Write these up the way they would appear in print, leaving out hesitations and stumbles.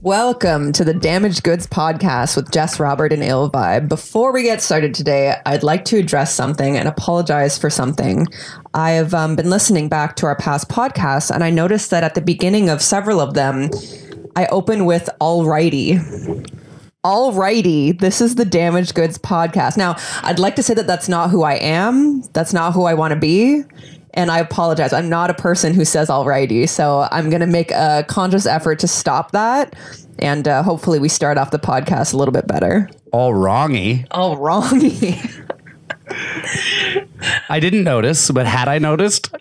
Welcome to the Damaged Goods podcast with Jess, Robert, and Ill Vibe. Before we get started today, I'd like to address something and apologize for something. I have been listening back to our past podcasts, and I noticed that at the beginning of several of them, I open with alrighty. Alrighty, this is the Damaged Goods podcast. Now, I'd like to say that that's not who I am. That's not who I want to be. And I apologize. I'm not a person who says alrighty. So I'm going to make a conscious effort to stop that. And hopefully we start off the podcast a little bit better. All wrongy. All wrongy. I didn't notice, but had I noticed, I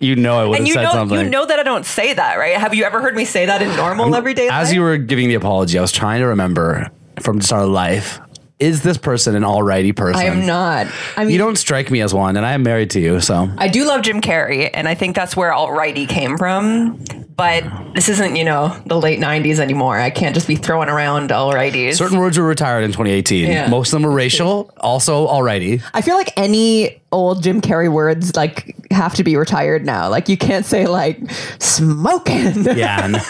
would have said something. You know that I don't say that, right? Have you ever heard me say that in normal everyday life? As you were giving the apology, I was trying to remember from just our life. Is this person an alrighty person? I am not. I mean, you don't strike me as one, and I am married to you, so. I do love Jim Carrey, and I think that's where alrighty came from. But this isn't, the late 90s anymore. I can't just be throwing around alrighties. Certain words were retired in 2018. Yeah. Most of them were racial, also alrighty. I feel like any old Jim Carrey words have to be retired now. You can't say smoking. Yeah.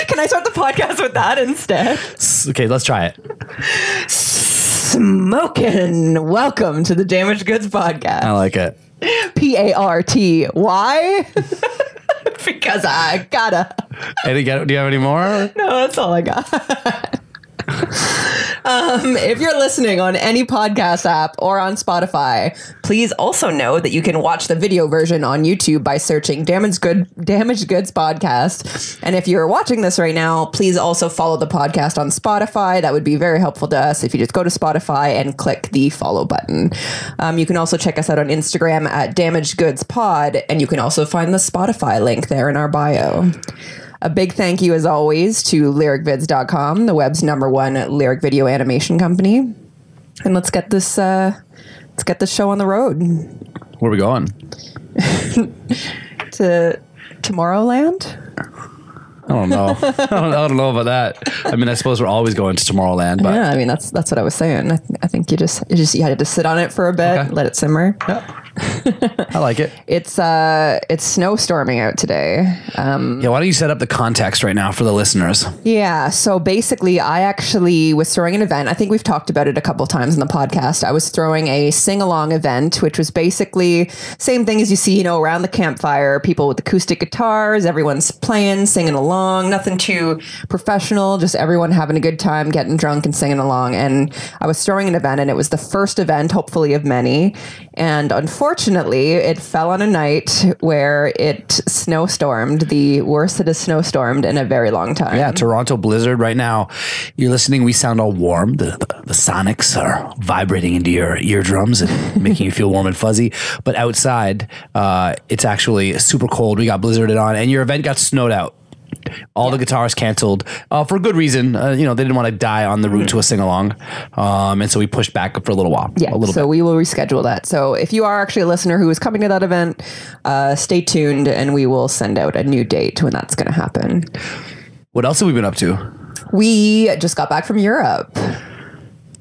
Can I start the podcast with that instead? Okay, let's try it. Smoking. Welcome to the Damaged Goods podcast. I like it. P-A-R-T. Why? Because I gotta. Do you have any more? No, that's all I got. If you're listening on any podcast app or on Spotify, please also know that you can watch the video version on YouTube by searching Damaged Goods Podcast. And if you're watching this right now, please also follow the podcast on Spotify. That would be very helpful to us if you just go to Spotify and click the follow button. You can also check us out on Instagram at Damaged Goods Pod, and you can also find the Spotify link there in our bio. A big thank you, as always, to lyricvids.com, the web's #1 lyric video animation company. And let's get this show on the road. Where are we going? To Tomorrowland? I don't know. I don't know about that. I mean, I suppose we're always going to Tomorrowland. But yeah, I mean, that's what I was saying. I think you had to sit on it for a bit, okay. Let it simmer. Yeah. I like it. It's snowstorming out today. Why don't you set up the context right now for the listeners? Yeah. So basically, I actually was throwing an event. I think we've talked about it a couple of times in the podcast. I was throwing a sing-along event, which was basically same thing as you see, around the campfire, people with acoustic guitars, everyone's playing, singing along, nothing too professional, just everyone having a good time, getting drunk and singing along. And I was throwing an event, and it was the first event, hopefully of many. And unfortunately, it fell on a night where it snowstormed, the worst it has snowstormed in a very long time. Yeah, Toronto blizzard right now. You're listening, we sound all warm. The sonics are vibrating into your eardrums and making you feel warm and fuzzy. But outside, it's actually super cold. We got blizzarded on, and your event got snowed out. All the guitars canceled for good reason. They didn't want to die on the route to a sing-along. And so we pushed back for a little while. Yeah, so we will reschedule that. So if you are actually a listener who is coming to that event, stay tuned and we will send out a new date when that's going to happen. What else have we been up to? We just got back from Europe.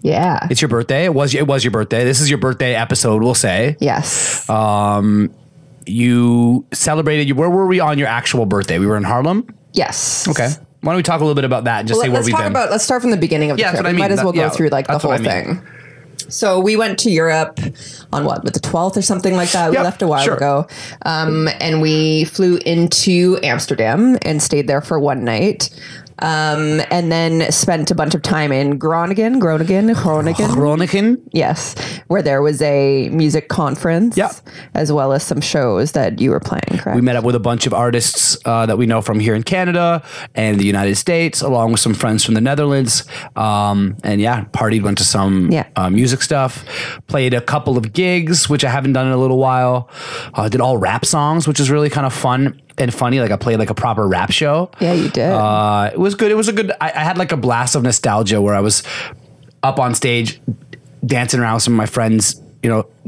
Yeah. It's your birthday? It was your birthday. This is your birthday episode, we'll say. Yes. You celebrated, where were we on your actual birthday? We were in Harlem? Yes. Okay. Why don't we talk a little bit about that and just say where we've been? Let's start from the beginning of the trip. We might as well go through the whole thing. So we went to Europe on with the 12th or something like that. We left a while ago. And we flew into Amsterdam and stayed there for one night. And then spent a bunch of time in Groningen. Yes, where there was a music conference, as well as some shows that you were playing, correct? We met up with a bunch of artists that we know from here in Canada and the United States, along with some friends from the Netherlands. Partied, went to some music stuff, played a couple of gigs, which I haven't done in a little while. Did all rap songs, which was really kind of fun and funny. I played a proper rap show. Yeah, you did. It was good. It was a good, I had a blast of nostalgia where I was up on stage dancing around with some of my friends,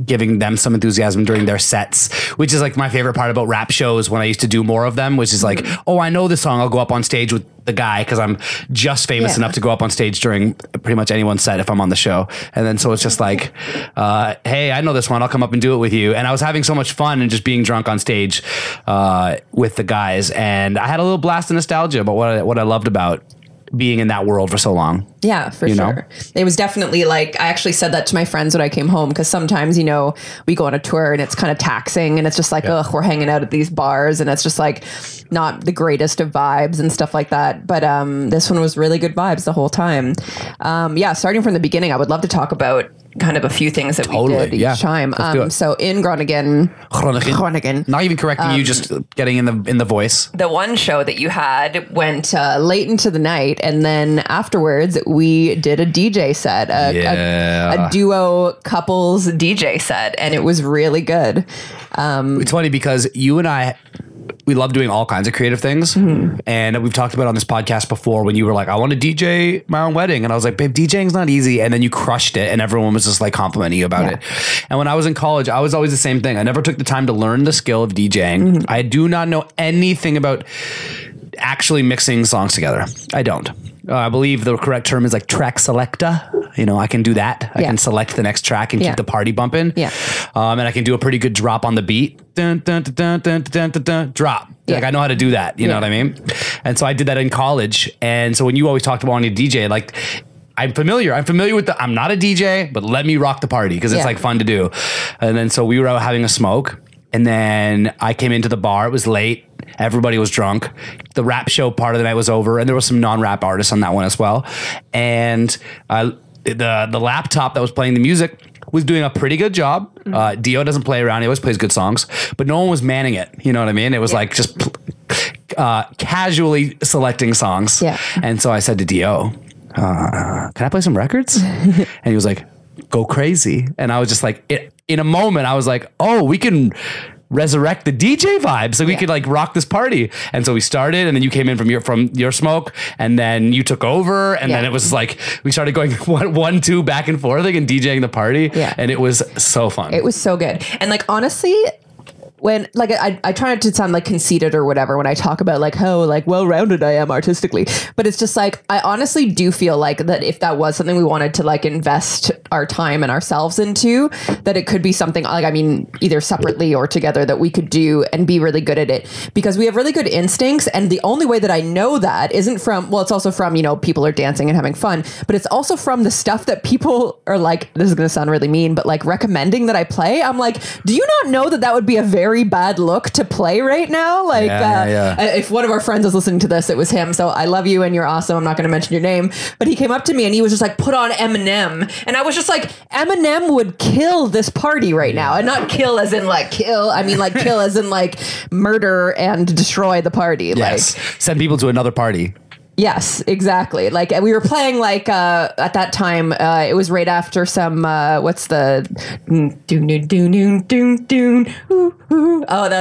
giving them some enthusiasm during their sets, which is my favorite part about rap shows when I used to do more of them, which is oh, I know this song. I'll go up on stage with the guy because I'm just famous enough to go up on stage during pretty much anyone's set if I'm on the show. And then so it's just like, hey, I know this one. I'll come up and do it with you. And I was having so much fun and just being drunk on stage with the guys. And I had a little blast of nostalgia about what I loved about being in that world for so long. Yeah, for sure. It was definitely like, I actually said that to my friends when I came home, because sometimes, you know, we go on a tour and it's kind of taxing and it's just like, ugh, we're hanging out at these bars and it's just like not the greatest of vibes and stuff like that. But this one was really good vibes the whole time. Starting from the beginning, I would love to talk about kind of a few things that we did each time. So in Groningen, not even correcting you, just getting in the voice. The one show that you had went late into the night, and then afterwards we did a DJ set, a duo couples DJ set, and it was really good. It's funny because you and I, we love doing all kinds of creative things. And we've talked about on this podcast before when you were like, I want to DJ my own wedding. And I was like, babe, DJing's not easy. And then you crushed it and everyone was just like complimenting you about it. And when I was in college, I was always the same thing. I never took the time to learn the skill of DJing. I do not know anything about actually mixing songs together. I don't. I believe the correct term is like track selector. You know, I can do that. I can select the next track and keep the party bumping. And I can do a pretty good drop on the beat. Dun, dun, dun, dun, dun, dun, dun, drop. Like I know how to do that. You know what I mean? And so I did that in college. And so when you always talked about wanting to DJ, like I'm familiar with I'm not a DJ, but let me rock the party because it's like fun to do. And then so we were out having a smoke. And then I came into the bar. It was late. Everybody was drunk. The rap show part of the night was over, and there was some non-rap artists on that one as well. And the laptop that was playing the music was doing a pretty good job. Dio doesn't play around. He always plays good songs, but no one was manning it. You know what I mean? It was like just casually selecting songs. And so I said to Dio, can I play some records? And he was like, go crazy. And I was just like, in a moment, I was like, oh, we can resurrect the DJ vibe so we could like rock this party. And so we started, and then you came in from your smoke, and then you took over, and then it was like we started going 1, 2 back and forth and DJing the party. And it was so fun. It was so good. And like honestly, when like I try not to sound like conceited or whatever when I talk about like how like well-rounded I am artistically, but it's just like I honestly do feel like that if that was something we wanted to like invest our time and ourselves into, that it could be something like, I mean, either separately or together that we could do and be really good at it, because we have really good instincts. And the only way that I know that isn't from, well, it's also from, you know, people are dancing and having fun, but it's also from the stuff that people are like, this is going to sound really mean, but like recommending that I play. I'm like, do you not know that would be a very bad look to play right now? Like if one of our friends is listening to this, it was him. So I love you and you're awesome. I'm not going to mention your name, but he came up to me and he was just like, put on Eminem. And I was just like, Eminem would kill this party right now. And not kill as in like kill. I mean like kill as in like murder and destroy the party. Yes. Like send people to another party. Yes, exactly. Like we were playing like at that time it was right after some what's the the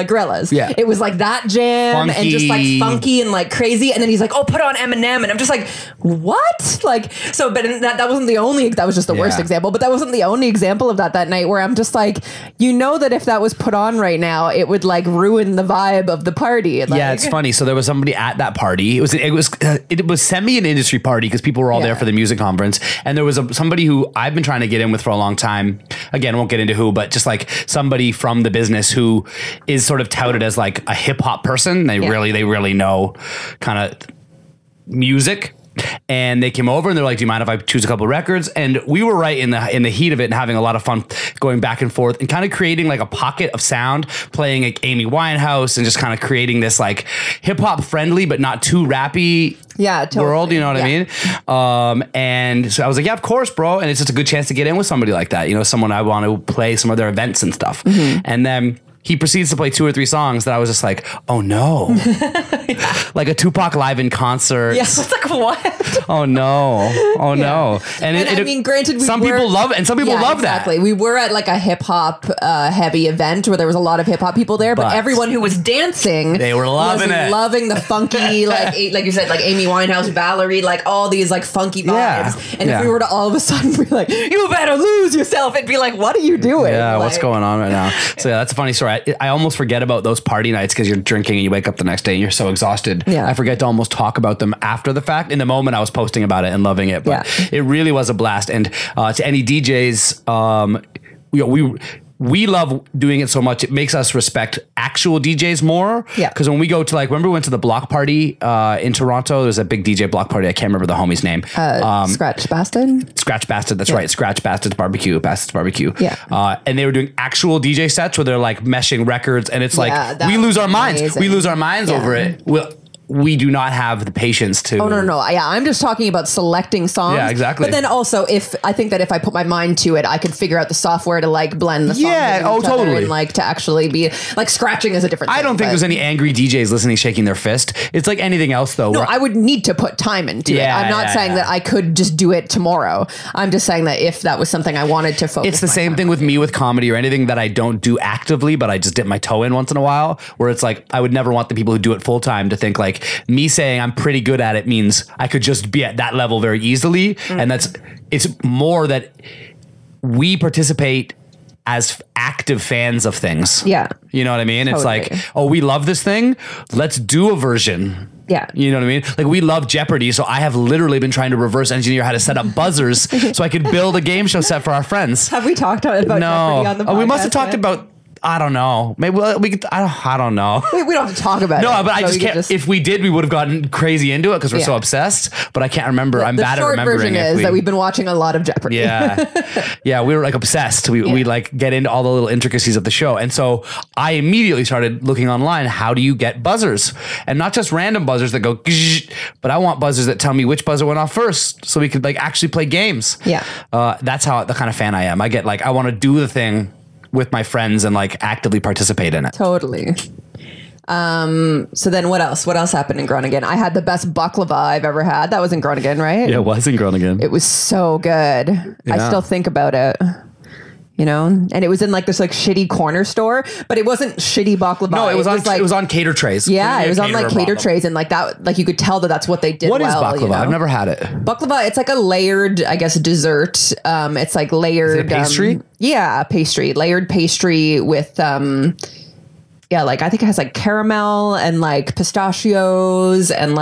Gorillaz. Yeah. It was like that jam and just like funky and like crazy, and then he's like, oh, put on Eminem, and I'm just like, what? Like, so but that wasn't the only, that was just the worst example, but that wasn't the only example of that night where I'm just like, you know, that if that was put on right now, it would like ruin the vibe of the party. Like, yeah, it's funny. So there was somebody at that party. It was semi an industry party because people were all there for the music conference, and there was somebody who I've been trying to get in with for a long time. Again, won't get into who, but just like somebody from the business who is sort of touted as like a hip hop person. They really know kind of music. And they came over and they're like, do you mind if I choose a couple of records? And we were right in the heat of it and having a lot of fun going back and forth and kind of creating like a pocket of sound, playing like Amy Winehouse and just kind of creating this like hip hop friendly but not too rappy world, you know what I mean? And so I was like, yeah, of course, bro. And it's just a good chance to get in with somebody like that, you know, someone I want to play some of their events and stuff. And then he proceeds to play 2 or 3 songs that I was just like, oh no. Like a Tupac live in concert. Yeah, it's like, what? Oh no. Oh no. And I mean, granted, some people love it and some people love exactly. that. We were at like a hip hop heavy event where there was a lot of hip hop people there, but everyone who was dancing, they were loving loving the funky, like you said, like Amy Winehouse, Valerie, like all these like funky vibes. And if we were to all of a sudden be like, you better lose yourself, it'd be like, what are you doing? Yeah, like, what's going on right now? So yeah, that's a funny story. where I almost forget about those party nights because you're drinking and you wake up the next day and you're so exhausted. Yeah. I forget to almost talk about them after the fact. In the moment, I was posting about it and loving it, but it really was a blast. And to any DJs, we love doing it so much. It makes us respect actual DJs more. Yeah. Because when we go to remember we went to the block party in Toronto. There's a big DJ block party. I can't remember the homie's name. Scratch Bastard. Scratch Bastard. That's right. Scratch Bastard's Barbecue. Bastard's Barbecue. Yeah. And they were doing actual DJ sets where they're like meshing records, and it's we lose our minds. Amazing. We lose our minds over it. We do not have the patience to. Oh, no. Yeah, I'm just talking about selecting songs. Yeah, exactly. But then also, I think that if I put my mind to it, I could figure out the software to blend the songs. Yeah, with each other totally. And to actually be scratching is a different thing. I don't think there's any angry DJs listening, shaking their fist. It's like anything else, though. No, I would need to put time into it. I'm not saying that I could just do it tomorrow. I'm just saying that if that was something I wanted to focus. It's the same thing with me with comedy or anything that I don't do actively, but I just dip my toe in once in a while, where it's I would never want the people who do it full time to think me saying I'm pretty good at it means I could just be at that level very easily. And it's more that we participate as active fans of things. Yeah. You know what I mean? Totally. It's we love this thing. Let's do a version. Yeah. You know what I mean? We love Jeopardy, so I have literally been trying to reverse engineer how to set up buzzers so I could build a game show set for our friends. Have we talked about Jeopardy on the podcast? We must have talked about, I don't know. Maybe we could, I don't know. We don't have to talk about it. No, but I just can't. If we did, we would have gotten crazy into it because we're so obsessed. But I can't remember. I'm bad at remembering. The short version is that we've been watching a lot of Jeopardy. Yeah, we were obsessed. We get into all the little intricacies of the show, and so I immediately started looking online. How do you get buzzers, and not just random buzzers that go, but I want buzzers that tell me which buzzer went off first, so we could actually play games. Yeah, that's how the kind of fan I am. I get I want to do the thing with my friends and actively participate in it. Totally. So then what else? What else happened in Groningen? I had the best baklava I've ever had. That was in Groningen, right? Yeah, it was in Groningen. It was so good. Yeah. I still think about it. And it was in this shitty corner store, but it wasn't shitty baklava. No, it was on cater trays. Yeah, it was on cater trays, and that you could tell that's what they did. What is baklava? I've never had it. Baklava, it's a layered, I guess, dessert. It's layered. Is it pastry? Yeah, pastry, layered pastry with I think it has caramel and pistachios and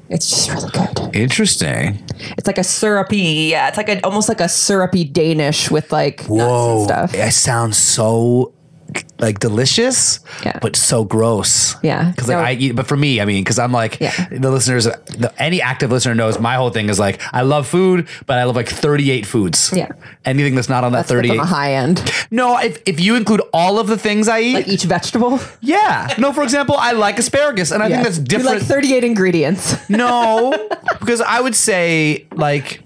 it's just really good. Interesting. It's a syrupy, it's almost like a syrupy Danish with nuts and stuff. It sounds so delicious, but so gross. Yeah. Because I eat, but for me, because I'm the listeners, any active listener knows my whole thing is I love food, but I love 38 foods. Yeah. Anything that's not on that 38. That's on the high end. No, if you include all of the things I eat. Each vegetable? Yeah. No, for example, I like asparagus, and I think that's different. You 38 ingredients. No, because I would say I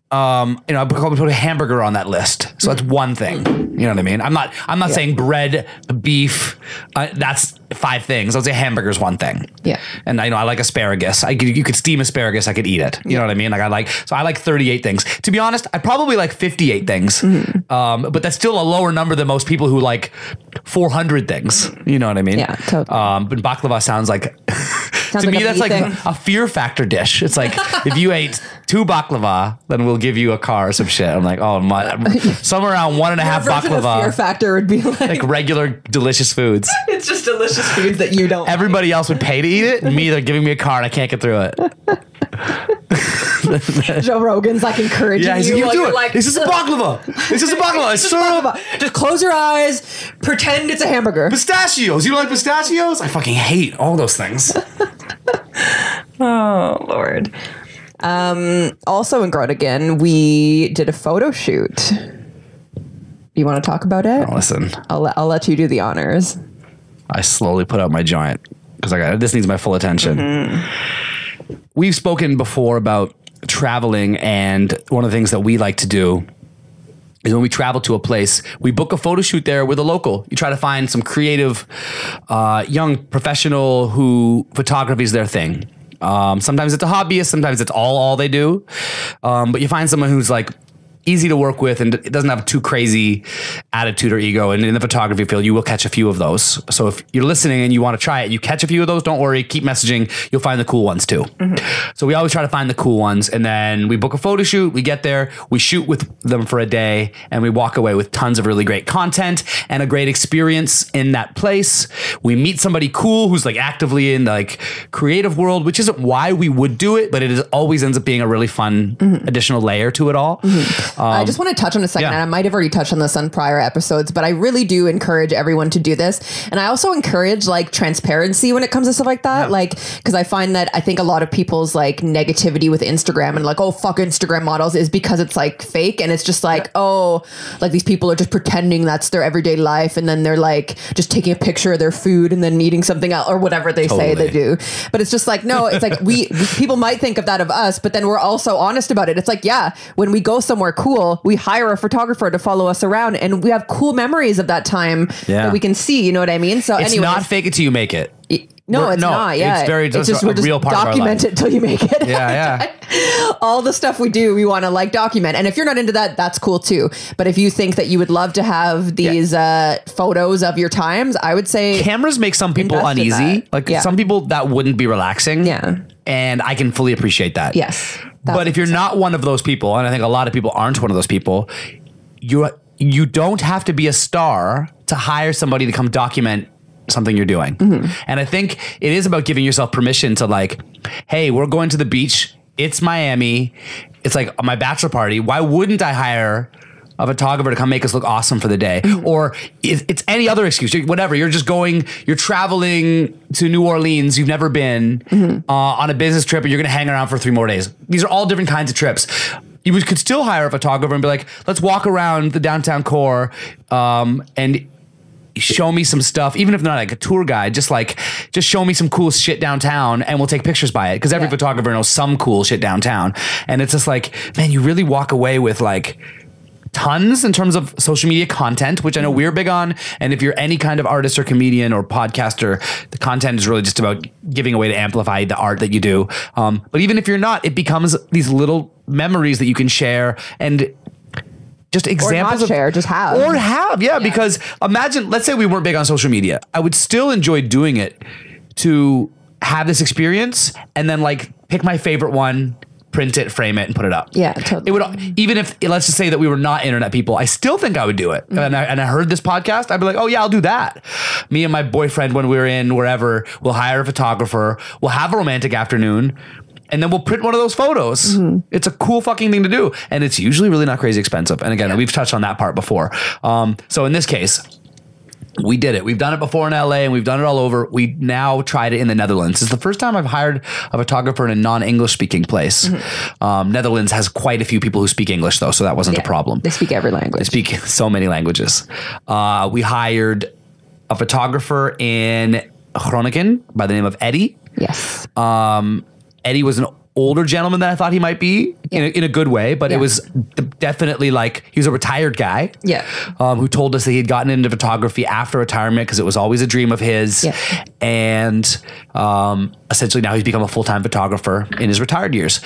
put a hamburger on that list. So that's one thing. You know what I mean? I'm not saying bread, beef, that's 5 things. I would say hamburger's one thing. Yeah. And I like asparagus. You could steam asparagus. I could eat it. You know what I mean? So I like 38 things. To be honest, I probably like 58 things. Mm-hmm. But that's still a lower number than most people who like 400 things. You know what I mean? Yeah, totally. But baklava sounds like, to me, that's a fear factor dish. It's if you ate 2 baklava, then we'll give you a car or some shit. I'm oh my, somewhere around 1.5 baklava. Fear factor would be regular delicious foods. It's just delicious foods that you don't. Everybody else would pay to eat it, and me, they're giving me a car and I can't get through it. Joe Rogan's encouraging you. You do it. This is a baklava. This is a baklava. It's syrup. Just close your eyes. Pretend it's a hamburger. Pistachios. You don't like pistachios? I fucking hate all those things. Oh Lord. Also in Groningen, we did a photo shoot. You want to talk about it? Oh, listen, I'll let you do the honors. I slowly put out my joint because this needs my full attention. Mm-hmm. We've spoken before about traveling, and one of the things that we like to do is when we travel to a place, we book a photo shoot there with a local. You try to find some creative, young professional who photography is their thing. Sometimes it's a hobbyist, sometimes it's all they do. But you find someone who's easy to work with and it doesn't have too crazy attitude or ego. And in the photography field, you will catch a few of those. So if you're listening and you want to try it, you catch a few of those, don't worry, keep messaging. You'll find the cool ones too. So we always try to find the cool ones. And then we book a photo shoot. We get there, we shoot with them for a day, and we walk away with tons of really great content and a great experience in that place. We meet somebody cool who's like actively in the like creative world, which isn't why we would do it, but always ends up being a really fun additional layer to it all. I just want to touch on a second, and I might have already touched on this on prior episodes, but I really do encourage everyone to do this. And I also encourage like transparency when it comes to stuff like that. Like, because I find that I think a lot of people's like negativity with Instagram and like, oh, fuck Instagram models is because it's like fake. And it's just like, oh, like these people are just pretending that's their everyday life. And then they're like just taking a picture of their food and then eating something else or whatever they say they do. But it's just like, no, it's like people might think of that of us, but then we're also honest about it. It's like, yeah, when we go somewhere cool, we hire a photographer to follow us around and we have cool memories of that time that we can see, you know what I mean? So it's not fake it till you make it. No, it's not. Yeah, it's very just a real part of our life. Document it till you make it. Yeah. All the stuff we do, we want to like document. And if you're not into that, that's cool too. But if you think that you would love to have these photos of your times, I would say cameras make some people uneasy. Like some people that wouldn't be relaxing. Yeah. And I can fully appreciate that. Yes. But if you're not one of those people, and I think a lot of people aren't one of those people, you don't have to be a star to hire somebody to come document something you're doing. And I think it is about giving yourself permission to like, hey, we're going to the beach. It's Miami. It's like my bachelor party. Why wouldn't I hire a photographer to come make us look awesome for the day? Or if it's any other excuse, whatever, you're traveling to New Orleans, you've never been on a business trip and you're going to hang around for 3 more days. These are all different kinds of trips. You could still hire a photographer and be like, let's walk around the downtown core and show me some stuff, even if not like a tour guide, just show me some cool shit downtown and we'll take pictures by it. Cause every photographer knows some cool shit downtown. And it's just like, man, you really walk away with like tons in terms of social media content, which I know we're big on. And if you're any kind of artist or comedian or podcaster, the content is really just about giving a way to amplify the art that you do. But even if you're not, it becomes these little memories that you can share and just examples or not share, just have. Or have, because imagine, let's say we weren't big on social media. I would still enjoy doing it to have this experience and then like pick my favorite one, print it, frame it, and put it up. Yeah, totally. It would, even if, let's just say that we were not internet people, I still think I would do it. And I heard this podcast, I'd be like, oh yeah, I'll do that. Me and my boyfriend, when we're in wherever, we'll hire a photographer, we'll have a romantic afternoon, and then we'll print one of those photos. It's a cool fucking thing to do. And it's usually really not crazy expensive. And again, we've touched on that part before. So in this case, we did it. We've done it before in LA and we've done it all over. We now tried it in the Netherlands. It's the first time I've hired a photographer in a non-English speaking place. Netherlands has quite a few people who speak English though, so that wasn't a problem. They speak every language. They speak so many languages. We hired a photographer in Groningen by the name of Eddie. Yes. Eddie was an older gentleman than I thought he might be in a good way, but it was definitely like he was a retired guy who told us that he had gotten into photography after retirement because it was always a dream of his. And essentially now he's become a full-time photographer in his retired years.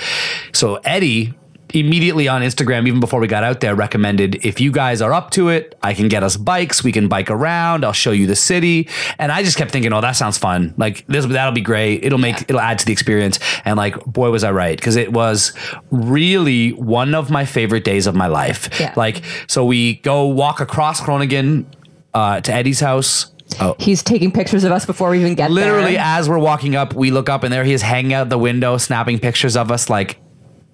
So Eddie immediately on Instagram, even before we got out there, recommended, if you guys are up to it, I can get us bikes. We can bike around. I'll show you the city. And I just kept thinking, oh, that sounds fun. Like that'll be great. It'll add to the experience. And like, boy, was I right. Cause it was really one of my favorite days of my life. Like, so we go walk across Groningen to Eddie's house. Oh. He's taking pictures of us before we even get there. Literally, as we're walking up, we look up and there he is hanging out the window, snapping pictures of us like.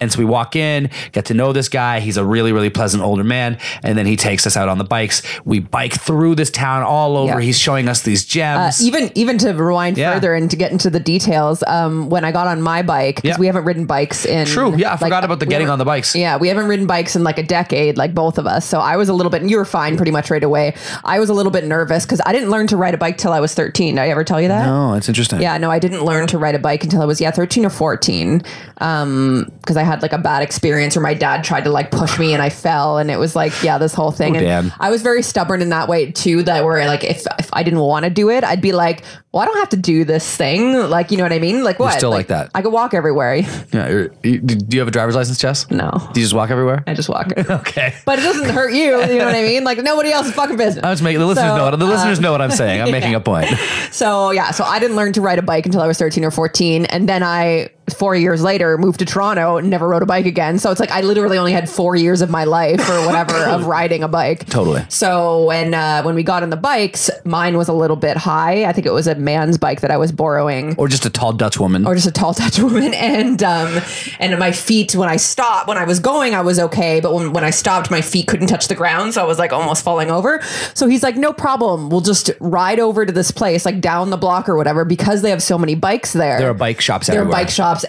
And so we walk in, get to know this guy. He's a really, really pleasant older man. And then he takes us out on the bikes. We bike through this town all over. He's showing us these gems. Even to rewind further and to get into the details, when I got on my bike, because we haven't ridden bikes in... True. Yeah, I forgot about the getting on the bikes. Yeah, we haven't ridden bikes in like a decade, like both of us. So I was a little bit... And you were fine pretty much right away. I was a little bit nervous because I didn't learn to ride a bike till I was 13. Did I ever tell you that? No, it's interesting. Yeah, no, I didn't learn to ride a bike until I was 13 or 14. Because I had like a bad experience where my dad tried to like push me and I fell, and it was like this whole thing. And I was very stubborn in that way too, that where like if I didn't want to do it, I'd be like, well, I don't have to do this thing. Like, you know what I mean? Like, what? You're still like that. I could walk everywhere. Yeah. Do you have a driver's license, Jess? No. Do you just walk everywhere? I just walk. Okay. But it doesn't hurt you. You know what I mean? Like, nobody else's fucking business. I was making the listeners know what I'm saying. I'm making a point. So I didn't learn to ride a bike until I was 13 or 14. And then I 4 years later moved to Toronto and never rode a bike again. So it's like I literally only had 4 years of my life or whatever of riding a bike. Totally. So when we got on the bikes, mine was a little bit high. I think it was a man's bike that I was borrowing. Or just a tall Dutch woman. And my feet, when I was going, I was okay. But when I stopped, my feet couldn't touch the ground. So I was like almost falling over. So he's like, no problem. We'll just ride over to this place, like down the block or whatever, because they have so many bikes there. There are bike shops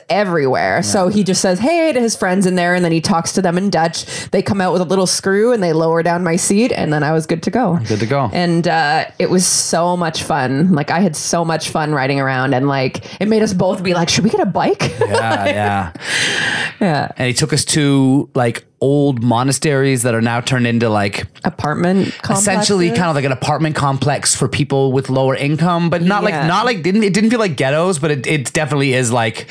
everywhere. Yeah. So he just says, hey, to his friends in there. And then he talks to them in Dutch. They come out with a little screw and they lower down my seat. And then I was good to go. And it was so much fun. Like I had so much fun riding around, and like it made us both be like, should we get a bike? Yeah. And he took us to like old monasteries that are now turned into like apartment complexes. Essentially kind of like an apartment complex for people with lower income, but not like it didn't feel like ghettos, but it definitely is like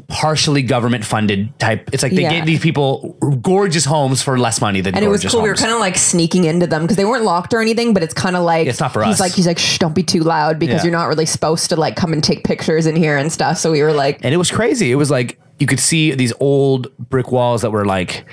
partially government funded type. It's like they gave these people gorgeous homes for less money than gorgeous homes. And it was cool. We were kind of like sneaking into them because they weren't locked or anything, but it's kind of like, it's not for us. He's like, shh, don't be too loud because you're not really supposed to like come and take pictures in here and stuff. So we were like, and it was crazy. It was like, you could see these old brick walls that were like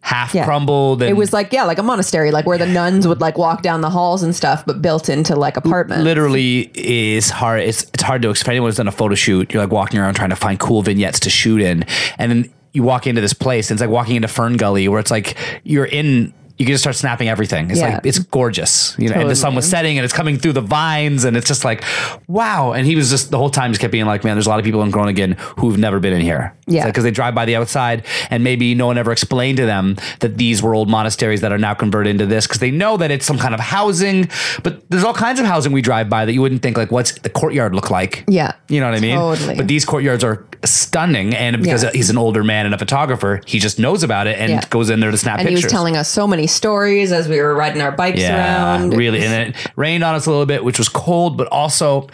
half crumbled. And it was like, like a monastery, like where the nuns would like walk down the halls and stuff, but built into like apartments. Literally is hard. It's hard to explain. Anyone who's done a photo shoot, you're like walking around trying to find cool vignettes to shoot in. And then you walk into this place and it's like walking into Fern Gully where it's like you can just start snapping everything. It's like, it's gorgeous, you know, and the sun was setting and it's coming through the vines and it's just like, wow. And he was just the whole time just kept being like, man, there's a lot of people in Groningen who've never been in here. Yeah. Because they drive by the outside and maybe no one ever explained to them that these were old monasteries that are now converted into this, because they know that it's some kind of housing, but there's all kinds of housing we drive by that you wouldn't think like, what's the courtyard look like? Yeah. You know what I mean? Totally. But these courtyards are stunning, and because he's an older man and a photographer, he just knows about it and goes in there to snap pictures. And he was telling us so many stories as we were riding our bikes around. Really. And it rained on us a little bit, which was cold, but also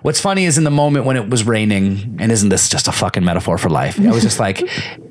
what's funny is in the moment when it was raining, and isn't this just a fucking metaphor for life? I was just like,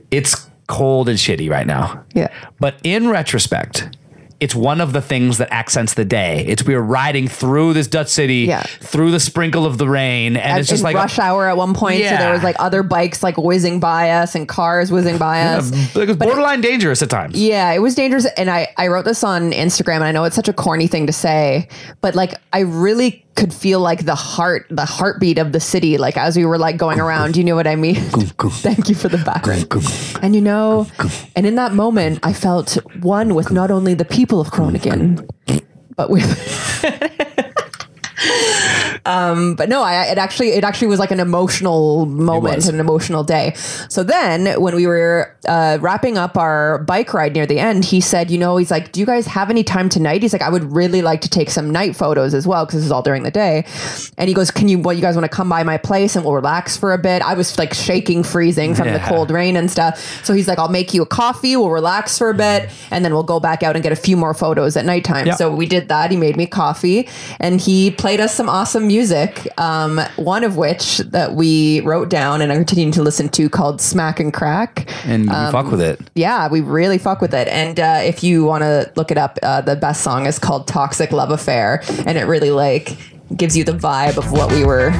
it's cold and shitty right now. Yeah. But in retrospect, it's one of the things that accents the day. We were riding through this Dutch city, through the sprinkle of the rain, and it's just like rush hour at one point. So there was like other bikes like whizzing by us and cars whizzing by us. It was borderline dangerous at times. Yeah, it was dangerous. And I wrote this on Instagram, and I know it's such a corny thing to say, but like I really could feel like the heartbeat of the city, like as we were like going around. You know what I mean? Thank you for the background. And you know, and in that moment, I felt one with not only the people of Groningen, but with. But no, it actually was like an emotional moment, an emotional day. So then when we were wrapping up our bike ride near the end, he said, he's like, do you guys have any time tonight? He's like, I would really like to take some night photos as well, because this is all during the day. And he goes, you guys want to come by my place and we'll relax for a bit? I was like shaking, freezing from the cold rain and stuff. So he's like, I'll make you a coffee, we'll relax for a bit, and then we'll go back out and get a few more photos at nighttime. Yep. So we did that. He made me coffee and he played us some awesome music, one of which that we wrote down and are continuing to listen to, called Smack and Crack. And we fuck with it. Yeah, we really fuck with it. And if you want to look it up, the best song is called Toxic Love Affair. And it really like gives you the vibe of what we were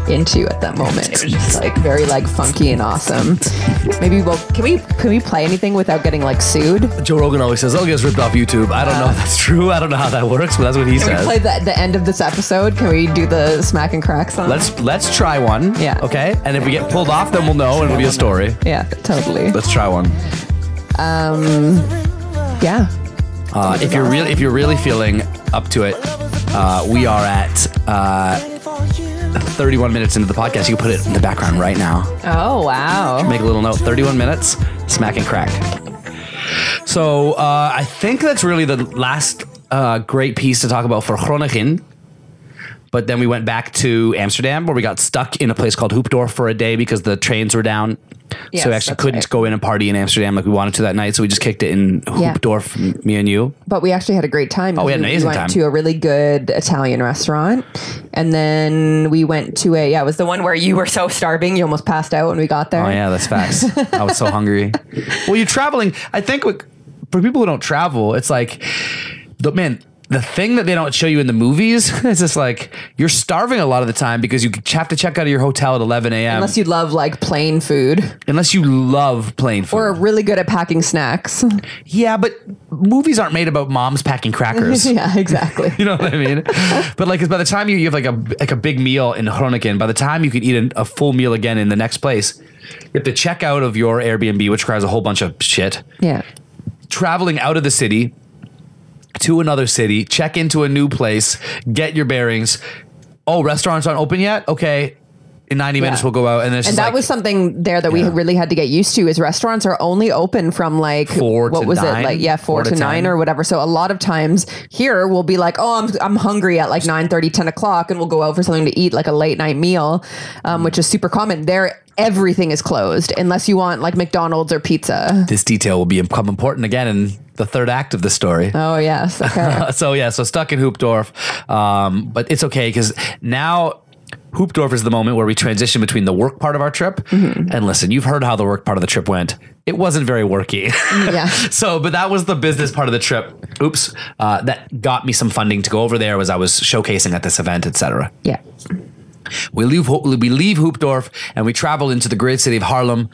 into at that moment. It was just like very like funky and awesome. Maybe can we play anything without getting like sued? Joe Rogan always says, "I'll get ripped off YouTube." I don't know if that's true. I don't know how that works, but that's what he says. Can we play the end of this episode? Can we do the Smack and Crack song? Let's try one. Yeah. Okay. And if we get pulled off, then we'll know and it'll be a story. Yeah, totally. Let's try one. Yeah. If you're really feeling up to it, we are at 31 minutes into the podcast. You can put it in the background right now. Oh, wow. Make a little note. 31 minutes, Smack and Crack. So I think that's really the last great piece to talk about for Groningen. But then we went back to Amsterdam where we got stuck in a place called Hoopdorf for a day because the trains were down. Yes, so we actually couldn't go in and party in Amsterdam like we wanted to that night. So we just kicked it in Hoopdorf, me and you. But we actually had a great time. Oh, we had an amazing time. We time. went to a really good Italian restaurant. And then we went to it was the one where you were so starving, you almost passed out when we got there. Oh, yeah, that's facts. I was so hungry. Well, you're traveling. I think for people who don't travel, it's like, the thing that they don't show you in the movies is just like you're starving a lot of the time because you have to check out of your hotel at 11 a.m. Unless you love like plain food. Unless you love plain food. Or are really good at packing snacks. Yeah, but movies aren't made about moms packing crackers. Yeah, exactly. You know what I mean? But like, 'cause by the time you have like a big meal in Groningen, by the time you can eat a full meal again in the next place, you have to check out of your Airbnb, which requires a whole bunch of shit. Yeah. Traveling out of the city to another city, check into a new place, get your bearings. Oh, restaurants aren't open yet? Okay. In 90 minutes we'll go out. And it's and that was something there that we really had to get used to is restaurants are only open from like 4 to 9. 4 to 9 or whatever. So a lot of times here we'll be like, oh, I'm hungry at like 9:30, 10 o'clock and we'll go out for something to eat, like a late night meal, which is super common. There everything is closed unless you want like McDonald's or pizza. This detail will become important again in the third act of the story. Oh, yes. Okay. So stuck in Hoopdorf. But it's okay because now Hoopdorf is the moment where we transition between the work part of our trip. Mm-hmm. And listen, you've heard how the work part of the trip went. It wasn't very worky. Yeah. But that was the business part of the trip. Oops. That got me some funding to go over there as I was showcasing at this event, etc. Yeah. We leave Hoopdorf and we travel into the great city of Haarlem,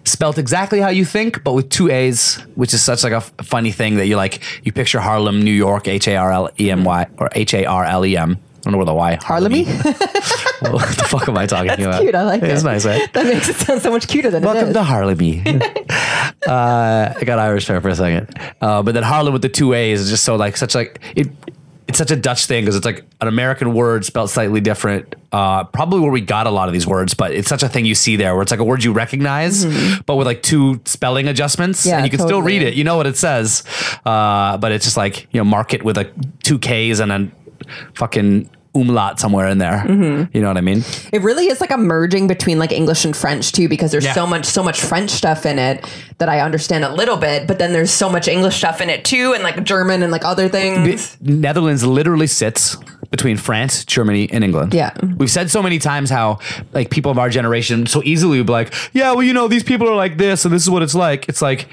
spelt exactly how you think, but with 2 A's, which is such like a funny thing that you picture Harlem, New York, Harlem or Harlem. I don't know where the Y. Harlemy? Well, what the fuck am I talking about? Cute. I like it. It's nice, right? That makes it sound so much cuter than Welcome it is. to Harlemy. I got Irish there for a second. But then Harlem with the 2 A's is just so like it's such a Dutch thing because it's like an American word spelled slightly different. Probably where we got a lot of these words, but it's such a thing you see there where it's like a word you recognize, but with like 2 spelling adjustments, and you can still read it. You know what it says, but it's just like mark it with like 2 K's and then fucking umlaut somewhere in there. You know what I mean? It really is like a merging between like English and French too, because there's so much French stuff in it that I understand a little bit, but then there's so much English stuff in it too, and like German and like other things. Netherlands literally sits between France, Germany, and England. Yeah. We've said so many times how like people of our generation so easily would be like, yeah, well, these people are like this and this is what it's like. It's like,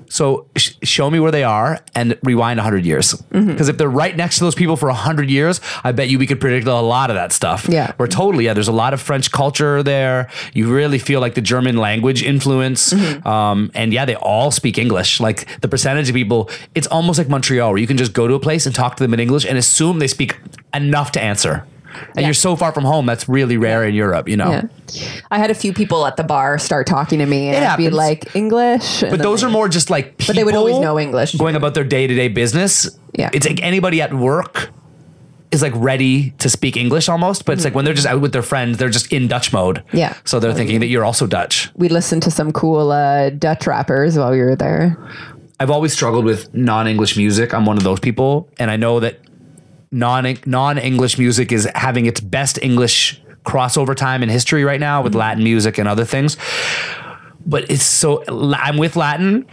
so show me where they are and rewind 100 years. Because if they're right next to those people for 100 years, I bet you we could predict a lot of that stuff. Yeah. Where totally, there's a lot of French culture there. You really feel like the German language influence. And they all speak English. Like the percentage of people, it's almost like Montreal where you can just go to a place and talk to them in English and assume they speak enough to answer. And you're so far from home, that's really rare in Europe, Yeah. I had a few people at the bar start talking to me and I'd be like, English. But those are more just like people. But they would always know English. Going about their day-to-day business. Yeah. It's like anybody at work is like ready to speak English almost, but it's like when they're just out with their friends, they're just in Dutch mode. Yeah. So they're thinking that you're also Dutch. We listened to some cool Dutch rappers while we were there. I've always struggled with non-English music. I'm one of those people. And I know that non-English music is having its best English crossover time in history right now with Latin music and other things. But I'm with Latin,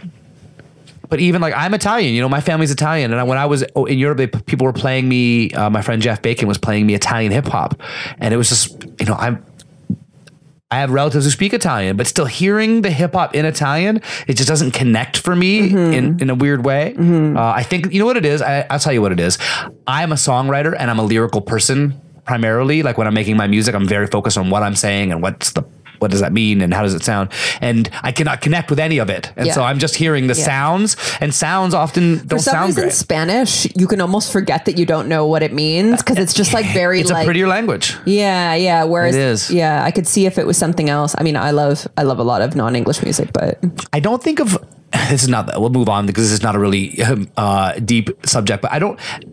but even like I'm Italian, my family's Italian. And when I was in Europe, people were playing me, my friend Jeff Bacon was playing me Italian hip hop. And it was just, I have relatives who speak Italian, but still hearing the hip hop in Italian, it just doesn't connect for me in a weird way. I think, you know what it is? I'll tell you what it is. I'm a songwriter and I'm a lyrical person primarily. Like when I'm making my music, I'm very focused on what I'm saying and what does that mean and how does it sound? And I cannot connect with any of it. And so I'm just hearing the sounds, and sounds often don't sound great. In Spanish, you can almost forget that you don't know what it means because it's just like very it's a prettier language. Yeah. Whereas it is. Yeah, I could see if it was something else. I mean, I love a lot of non-English music, but I don't think of this is not, we'll move on because this is not a really deep subject, but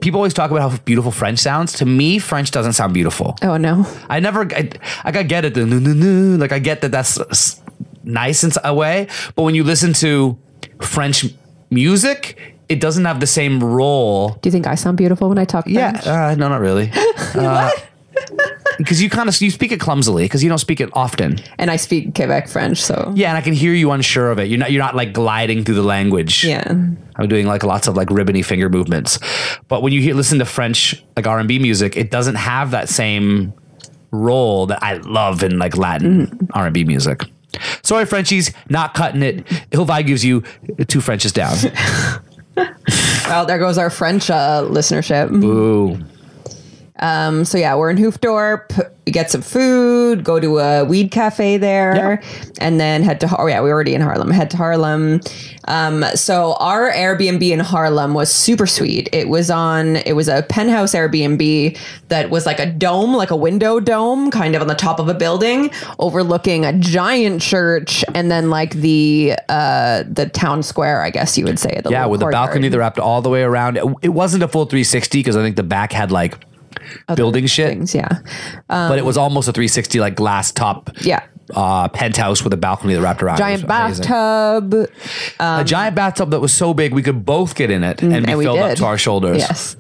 people always talk about how beautiful French sounds. To me, French doesn't sound beautiful. Oh, no. I get it. Like I get that that's nice in a way, but when you listen to French music, it doesn't have the same role. Do you think I sound beautiful when I talk French? No, not really. What? because you speak it clumsily because you don't speak it often. And I speak Quebec French, so Yeah, and I can hear you unsure of it. You're not like gliding through the language. yeah. I'm doing like lots of like ribbony finger movements. But when you listen to French like R&B music, it doesn't have that same role that I love in like Latin R&B music. Sorry, Frenchies, not cutting it. Hilvi gives you 2 Frenches down. Well, there goes our French listenership. Ooh. So yeah, we're in Hoofddorp, get some food, go to a weed cafe there, and then head to, we're already in Haarlem, head to Haarlem. So our Airbnb in Haarlem was super sweet. It was a penthouse Airbnb that was like a dome, like a window dome, kind of on the top of a building, overlooking a giant church, and then like the town square, I guess you would say. With the balcony that wrapped all the way around. It wasn't a full 360 because I think the back had like building shit. Things, yeah. But it was almost a 360 like glass top penthouse with a balcony that wrapped around. Giant bathtub. A giant bathtub that was so big we could both get in it and be filled up to our shoulders. Yes.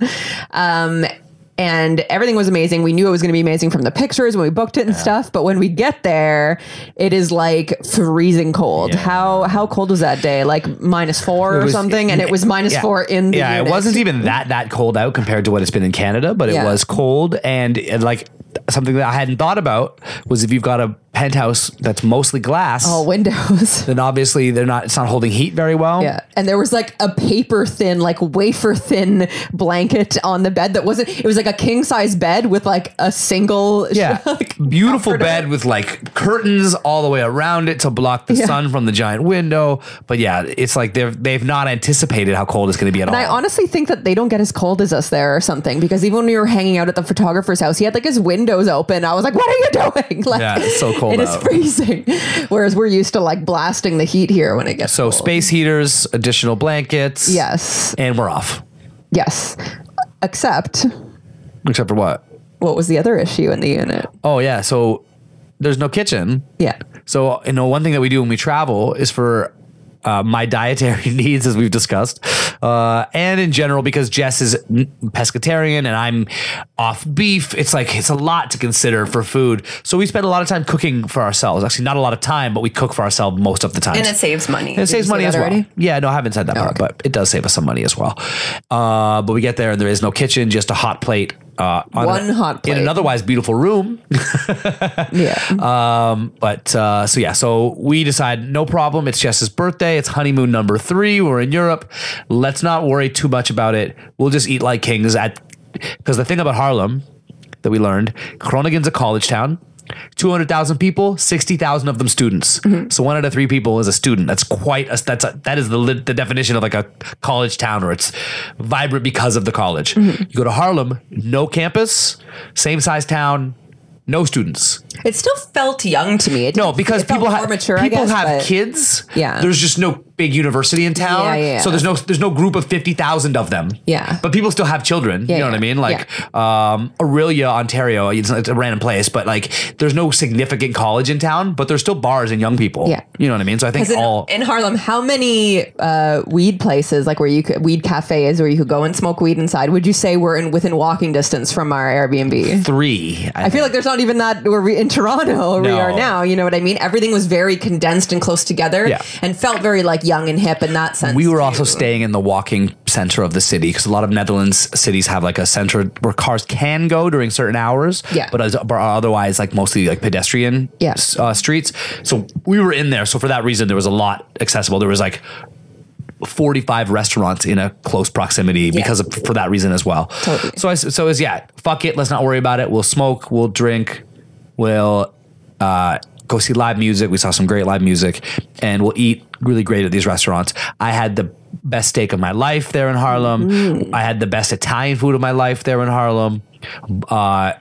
And everything was amazing. We knew it was going to be amazing from the pictures when we booked it and stuff. But when we get there, it is like freezing cold. Yeah. How cold was that day? Like -4 or something? And it was -4 in the unit. It wasn't even that cold out compared to what it's been in Canada, but it was cold. And like something that I hadn't thought about was if you've got a penthouse that's mostly glass, all windows, then obviously it's not holding heat very well. Yeah. And there was like a paper thin, like wafer thin blanket on the bed it was like a king size bed with like a single like, beautiful bed with like curtains all the way around it to block the sun from the giant window. But yeah, it's like they've not anticipated how cold it's going to be at all. And I honestly think that they don't get as cold as us there or something, because even when we were hanging out at the photographer's house, he had like his windows open. I was like, what are you doing? Like, it's so cold. It is freezing. Whereas we're used to like blasting the heat here when it gets cold. Space heaters, additional blankets. Yes. And we're off. Yes. Except for what? What was the other issue in the unit? Oh yeah. So there's no kitchen. Yeah. So, one thing that we do when we travel is for my dietary needs, as we've discussed, and in general, because Jess is pescatarian and I'm off beef, it's a lot to consider for food. So we spend a lot of time cooking for ourselves. Actually, not a lot of time, but we cook for ourselves most of the time. And it saves money. And it saves money as well. Already? Yeah, no, I haven't said that part, but it does save us some money as well. But we get there and there is no kitchen, just a hot plate. One hot plate in an otherwise beautiful room. So we decide, no problem. It's Jess's birthday. It's honeymoon number 3. We're in Europe. Let's not worry too much about it. We'll just eat like kings because the thing about Haarlem that we learned, Groningen's a college town. 200,000 people, 60,000 of them students. So 1 out of 3 people is a student. That's that is the definition of like a college town, where it's vibrant because of the college. You go to Haarlem, no campus, same size town, no students. It still felt young to me. Because people have kids. Yeah. There's just no big university in town. Yeah. So there's no group of 50,000 of them. Yeah. But people still have children. You know what I memean? Like Aurelia, Ontario, it's a random place, but like there's no significant college in town, but there's still bars and young people. Yeah. You know what I mean? So I think in Haarlem, how many weed places, like weed cafes where you could go and smoke weed inside, would you say we're within walking distance from our Airbnb? 3. I feel like there's not even that in Toronto where we are now. You know what I mean? Everything was very condensed and close together and felt very like young and hip in that sense. We were also staying in the walking center of the city because a lot of Netherlands cities have like a center where cars can go during certain hours, but otherwise like mostly like pedestrian streets. So we were in there. So for that reason, there was a lot accessible. There was like 45 restaurants in a close proximity for that reason as well. Totally. So it was, fuck it. Let's not worry about it. We'll smoke, we'll drink, we'll go see live music. We saw some great live music, and we'll eat really great at these restaurants. I had the best steak of my life there in Haarlem. I had the best Italian food of my life there in Haarlem. I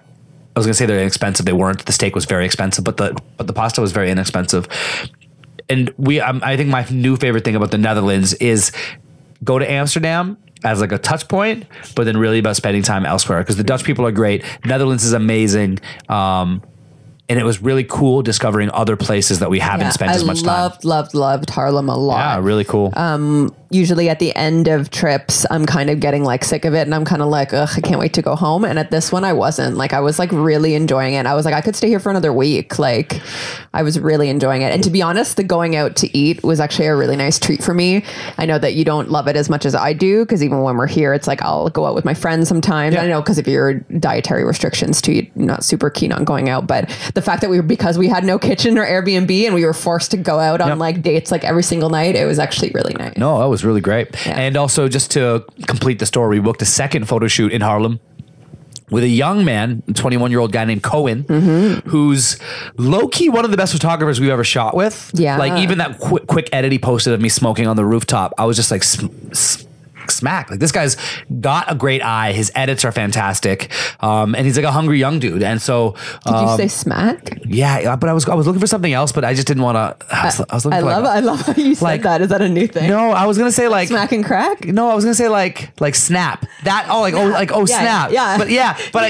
was gonna say they're inexpensive. They weren't. The steak was very expensive, but the pasta was very inexpensive. And I think my new favorite thing about the Netherlands is go to Amsterdam as like a touch point, but then really about spending time elsewhere, because the Dutch people are great. Netherlands is amazing. and it was really cool discovering other places that we haven't spent as much time. Loved Harlem a lot. Yeah, really cool. Usually at the end of trips, I'm kind of getting like sick of it, and I'm kind of like, ugh, I can't wait to go home. And at this one, I wasn't. Like, I was like really enjoying it. I was like, I could stay here for another week. Like, I was really enjoying it. And to be honest, the going out to eat was actually a really nice treat for me. I know that you don't love it as much as I do, because even when we're here, it's like I'll go out with my friends sometimes. I know because of your dietary restrictions too, you're not super keen on going out. But the fact that because we had no kitchen or Airbnb and we were forced to go out on like dates like every single night, it was actually really nice. No, that was really great. Yeah. And also, just to complete the story, we booked a second photo shoot in Harlem with a young man, a 21-year-old guy named Cohen, who's low-key one of the best photographers we've ever shot with. Yeah. Like, even that quick edit he posted of me smoking on the rooftop, I was just like, smack. Like, this guy's got a great eye. His edits are fantastic. And he's like a hungry young dude. And so... Did you say smack? Yeah, but I was looking for something else, but I just didn't want to... I love how you said that. Is that a new thing? No, I was going to say like... Smack and crack? No, I was going to say like snap. That, snap. Yeah. But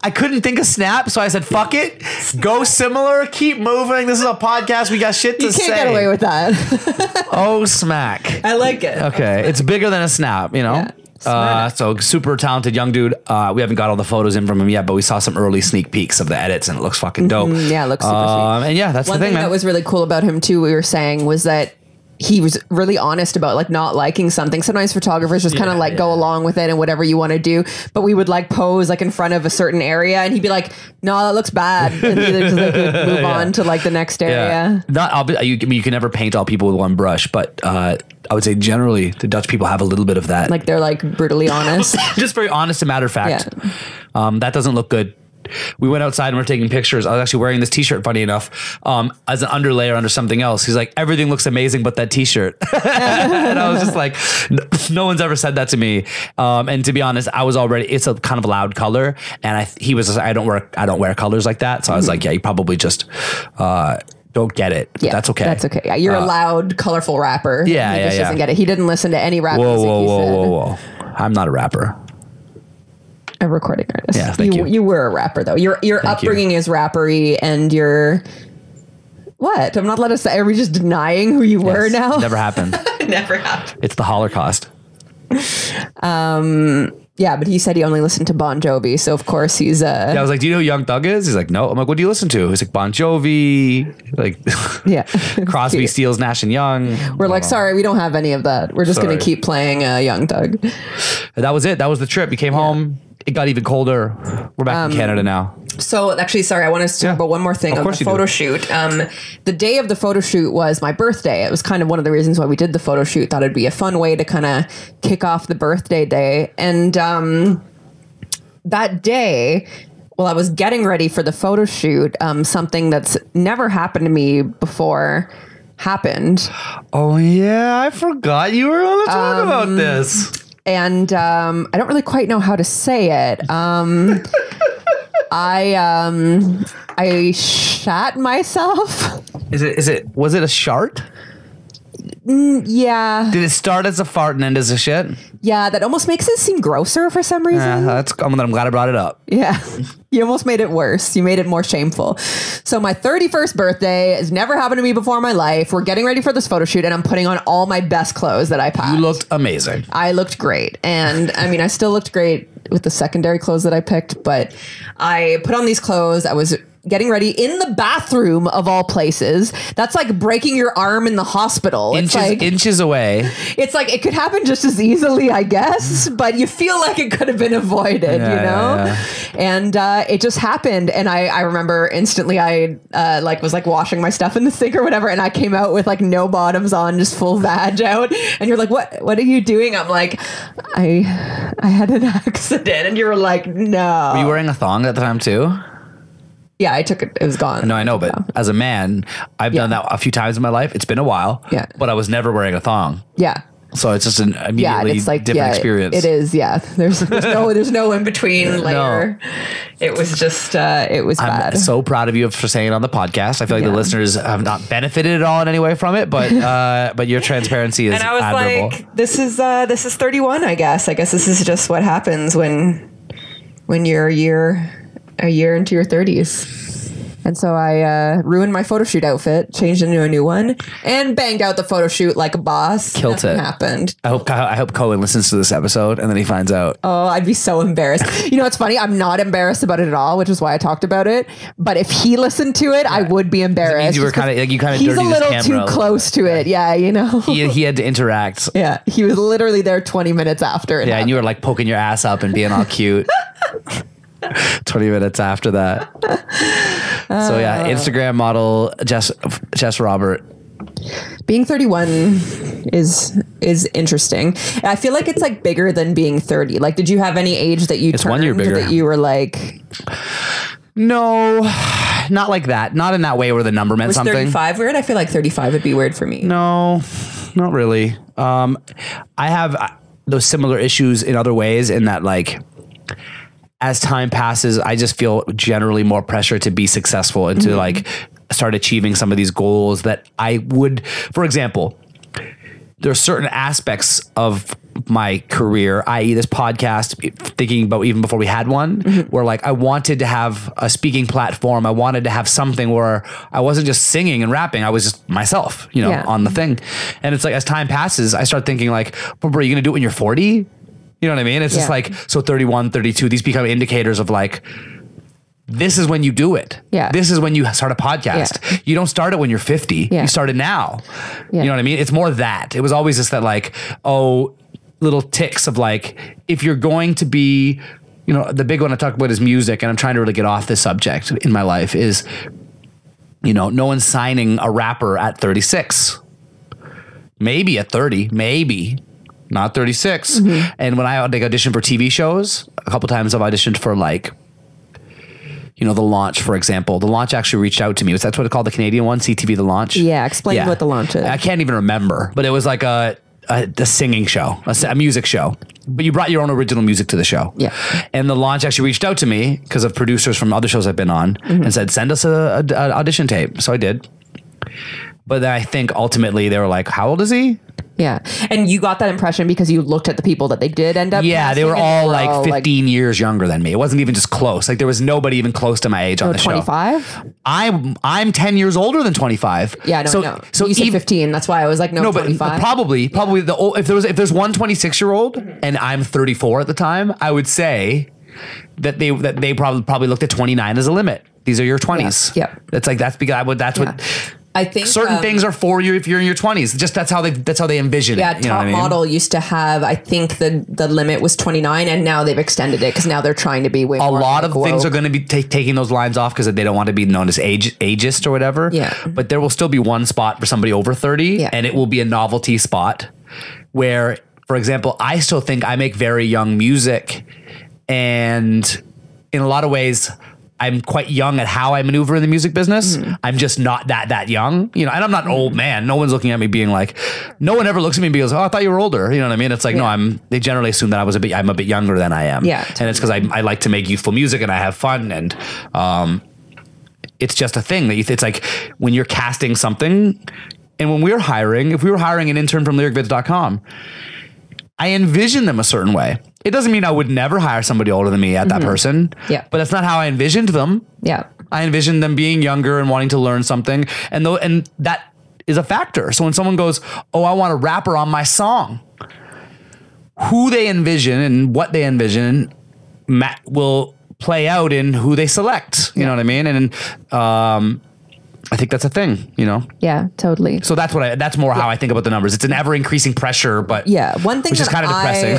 I couldn't think of snap, so I said, fuck it. Go similar, keep moving. This is a podcast. We got shit to say. You can't get away with that. Oh, smack. I like it. Okay, it's bigger than a snap, you know? Yeah. So super talented young dude. We haven't got all the photos in from him yet, but we saw some early sneak peeks of the edits, and it looks fucking dope. Yeah, it looks super sweet. And yeah, that's one the thing, thing man. that was really cool about him too, we were saying, was that he was really honest about like not liking something. Sometimes photographers just kind of like go along with it and whatever you want to do, but we would like pose like in front of a certain area and he'd be like, no, that looks bad. And he just like would move on to like the next area. You can never paint all people with one brush, but I would say generally the Dutch people have a little bit of that. Like they're like brutally honest. Just very honest and matter of fact. That doesn't look good. We went outside and we're taking pictures. I was actually wearing this t-shirt, funny enough, as an underlayer under something else. He's like, everything looks amazing but that t-shirt. And I was just like, no one's ever said that to me. And to be honest, I was already, it's a kind of loud color. And he was just, I don't wear colors like that. So I was like, yeah, you probably just don't get it. But that's okay. That's okay. Yeah, you're a loud, colorful rapper. He just doesn't get it. He didn't listen to any rap music. Whoa. I'm not a rapper. A recording artist. Yeah, thank you. You were a rapper though. Your upbringing is rappery, and your what? I'm not allowed to say. Are we just denying who you were now? Never happened. Never happened. It's the Holocaust. Yeah, but he said he only listened to Bon Jovi, so of course he's Yeah, I was like, do you know who Young Thug is? He's like, no. I'm like, what do you listen to? He's like, Bon Jovi, like Crosby, Stills, Nash and Young. We're like, sorry, we don't have any of that. We're just going to keep playing Young Thug. That was it. That was the trip. We came home. It got even colder. We're back in Canada now. So actually, sorry, I want to talk about one more thing on the photo shoot. The day of the photo shoot was my birthday. It was kind of one of the reasons why we did the photo shoot. Thought it'd be a fun way to kind of kick off the birthday day. And that day, while I was getting ready for the photo shoot, something that's never happened to me before happened. Oh yeah, I forgot you were going to talk about this. And I don't really quite know how to say it. I shat myself. Was it a shart? Yeah. Did it start as a fart and end as a shit? Yeah, that almost makes it seem grosser for some reason. I'm glad I brought it up. Yeah. You almost made it worse. You made it more shameful. So my 31st birthday has never happened to me before in my life. We're getting ready for this photo shoot and I'm putting on all my best clothes that I packed. You looked amazing. I looked great. And I mean, I still looked great with the secondary clothes that I picked, but I put on these clothes. I was getting ready in the bathroom of all places. That's like breaking your arm in the hospital. Inches away. It's like it could happen just as easily, I guess, but you feel like it could have been avoided, you know? Yeah. And it just happened. And I remember instantly I was washing my stuff in the sink or whatever, and I came out with like no bottoms on, just full vag out. And you're like, what are you doing? I'm like, I had an accident. And you were like, no. Were you wearing a thong at the time too? Yeah, I took it. It was gone. No, I know, but as a man, I've done that a few times in my life. It's been a while. Yeah. But I was never wearing a thong. Yeah. So it's just an immediately different experience. It is, yeah. There's no in between layer. No. It was just it was bad. I'm so proud of you for saying it on the podcast. I feel like the listeners have not benefited at all in any way from it, but your transparency is admirable. And I was like, this is 31, I guess. I guess this is just what happens when you're a year into your 30s. And so I ruined my photo shoot outfit, changed into a new one, and banged out the photo shoot like a boss. Killed Nothing it. happened. I hope Cohen listens to this episode and then he finds out. Oh, I'd be so embarrassed. You know what's funny? I'm not embarrassed about it at all, which is why I talked about it. But if he listened to it, I would be embarrassed. You were kind of he's a little too close to it. Yeah, you know. He had to interact. Yeah, he was literally there 20 minutes after it happened. And you were like poking your ass up and being all cute. 20 minutes after that. So yeah, Instagram model Jess Robert. Being 31 is interesting. I feel like it's like bigger than being 30. Like, did you have any age that you turned 1 year bigger that you were like? No, not like that. Not in that way where the number meant something. 35 weird? I feel like 35 would be weird for me. No, not really. I have those similar issues in other ways in that, like, as time passes, I just feel generally more pressure to be successful and to like start achieving some of these goals that I would, for example, there are certain aspects of my career, i.e. this podcast, thinking about even before we had one, where like I wanted to have a speaking platform. I wanted to have something where I wasn't just singing and rapping. I was just myself, you know, on the thing. And it's like, as time passes, I start thinking like, but bro, are you going to do it when you're 40? You know what I mean? It's just like, so 31, 32, these become indicators of like, this is when you do it. Yeah. This is when you start a podcast. Yeah. You don't start it when you're 50. Yeah. You start it now. Yeah. You know what I mean? It's more that. It was always just that like, oh, little ticks of like, if you're going to be, you know, the big one I talk about is music, and I'm trying to really get off this subject in my life is, you know, no one's signing a rapper at 36. Maybe at 30, maybe. Not 36. And when I like audition for TV shows, a couple times I've auditioned for like, you know, The Launch, for example. The Launch actually reached out to me. That's what it's called, the Canadian one, CTV The Launch? Yeah, explain what The Launch is. I can't even remember, but it was like a singing show, a music show. But you brought your own original music to the show. Yeah. And The Launch actually reached out to me because of producers from other shows I've been on and said, send us an audition tape. So I did. But then I think ultimately they were like, how old is he? Yeah. And you got that impression because you looked at the people that they did end up Yeah, they were all like 15 years younger than me. It wasn't even just close. Like there was nobody even close to my age on the 25? show. 25? I'm 10 years older than 25. Yeah, no, no. So you said 15. That's why I was like, no, 25. But probably if there's one 26-year-old and I'm 34 at the time, I would say that they probably looked at 29 as a limit. These are your 20s. Yeah. It's like that's what I think certain things are for you if you're in your 20s. Just that's how they envision it. Yeah, Top Model used to have, I think the limit was 29, and now they've extended it because now they're trying to be way more. A lot of things are going to be taking those lines off because they don't want to be known as ageist or whatever. Yeah. But there will still be one spot for somebody over 30, and it will be a novelty spot where, for example, I still think I make very young music, and in a lot of ways, I'm quite young at how I maneuver in the music business. I'm just not that young, you know, and I'm not an old man. No one's looking at me being like, no one ever looks at me and goes, oh, I thought you were older. You know what I mean? It's like, no, they generally assume that I'm a bit younger than I am. Yeah. Totally. And it's because I like to make youthful music and I have fun. And it's just a thing that it's like when you're casting something, and when we're hiring, if we were hiring an intern from lyricvids.com, I envision them a certain way. It doesn't mean I would never hire somebody older than me at that person. Yeah. But that's not how I envisioned them. Yeah. I envisioned them being younger and wanting to learn something. And that is a factor. So when someone goes, oh, I want a rapper on my song, who they envision and what they envision will play out in who they select. You know what I mean? And I think that's a thing, you know? Yeah, totally. So that's more how I think about the numbers. It's an ever increasing pressure, but one thing which is kind of depressing.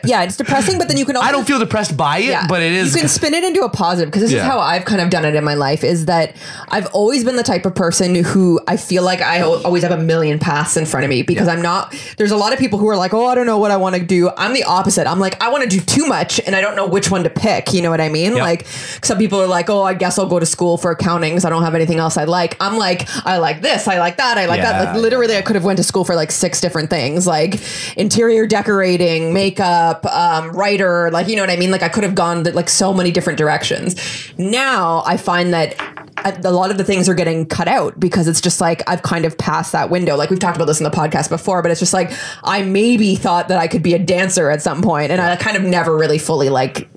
It's depressing, but then you can also, I don't feel depressed by it, but it is. You can spin it into a positive, because this is how I've kind of done it in my life, is that I've always been the type of person who I feel like I always have a million paths in front of me, because I'm not, there's a lot of people who are like, oh, I don't know what I want to do. I'm the opposite. I'm like, I want to do too much and I don't know which one to pick. You know what I mean? Yep. Like some people are like, oh, I guess I'll go to school for accounting because I don't have anything else I like. I'm like, I like this, I like that, I like that. Like literally I could have went to school for like 6 different things, like interior decorating, makeup, writer, like, you know what I mean? Like I could have gone like so many different directions. Now I find that a lot of the things are getting cut out because it's just like I've kind of passed that window. Like we've talked about this in the podcast before, but it's just like I maybe thought that I could be a dancer at some point, and I kind of never really fully like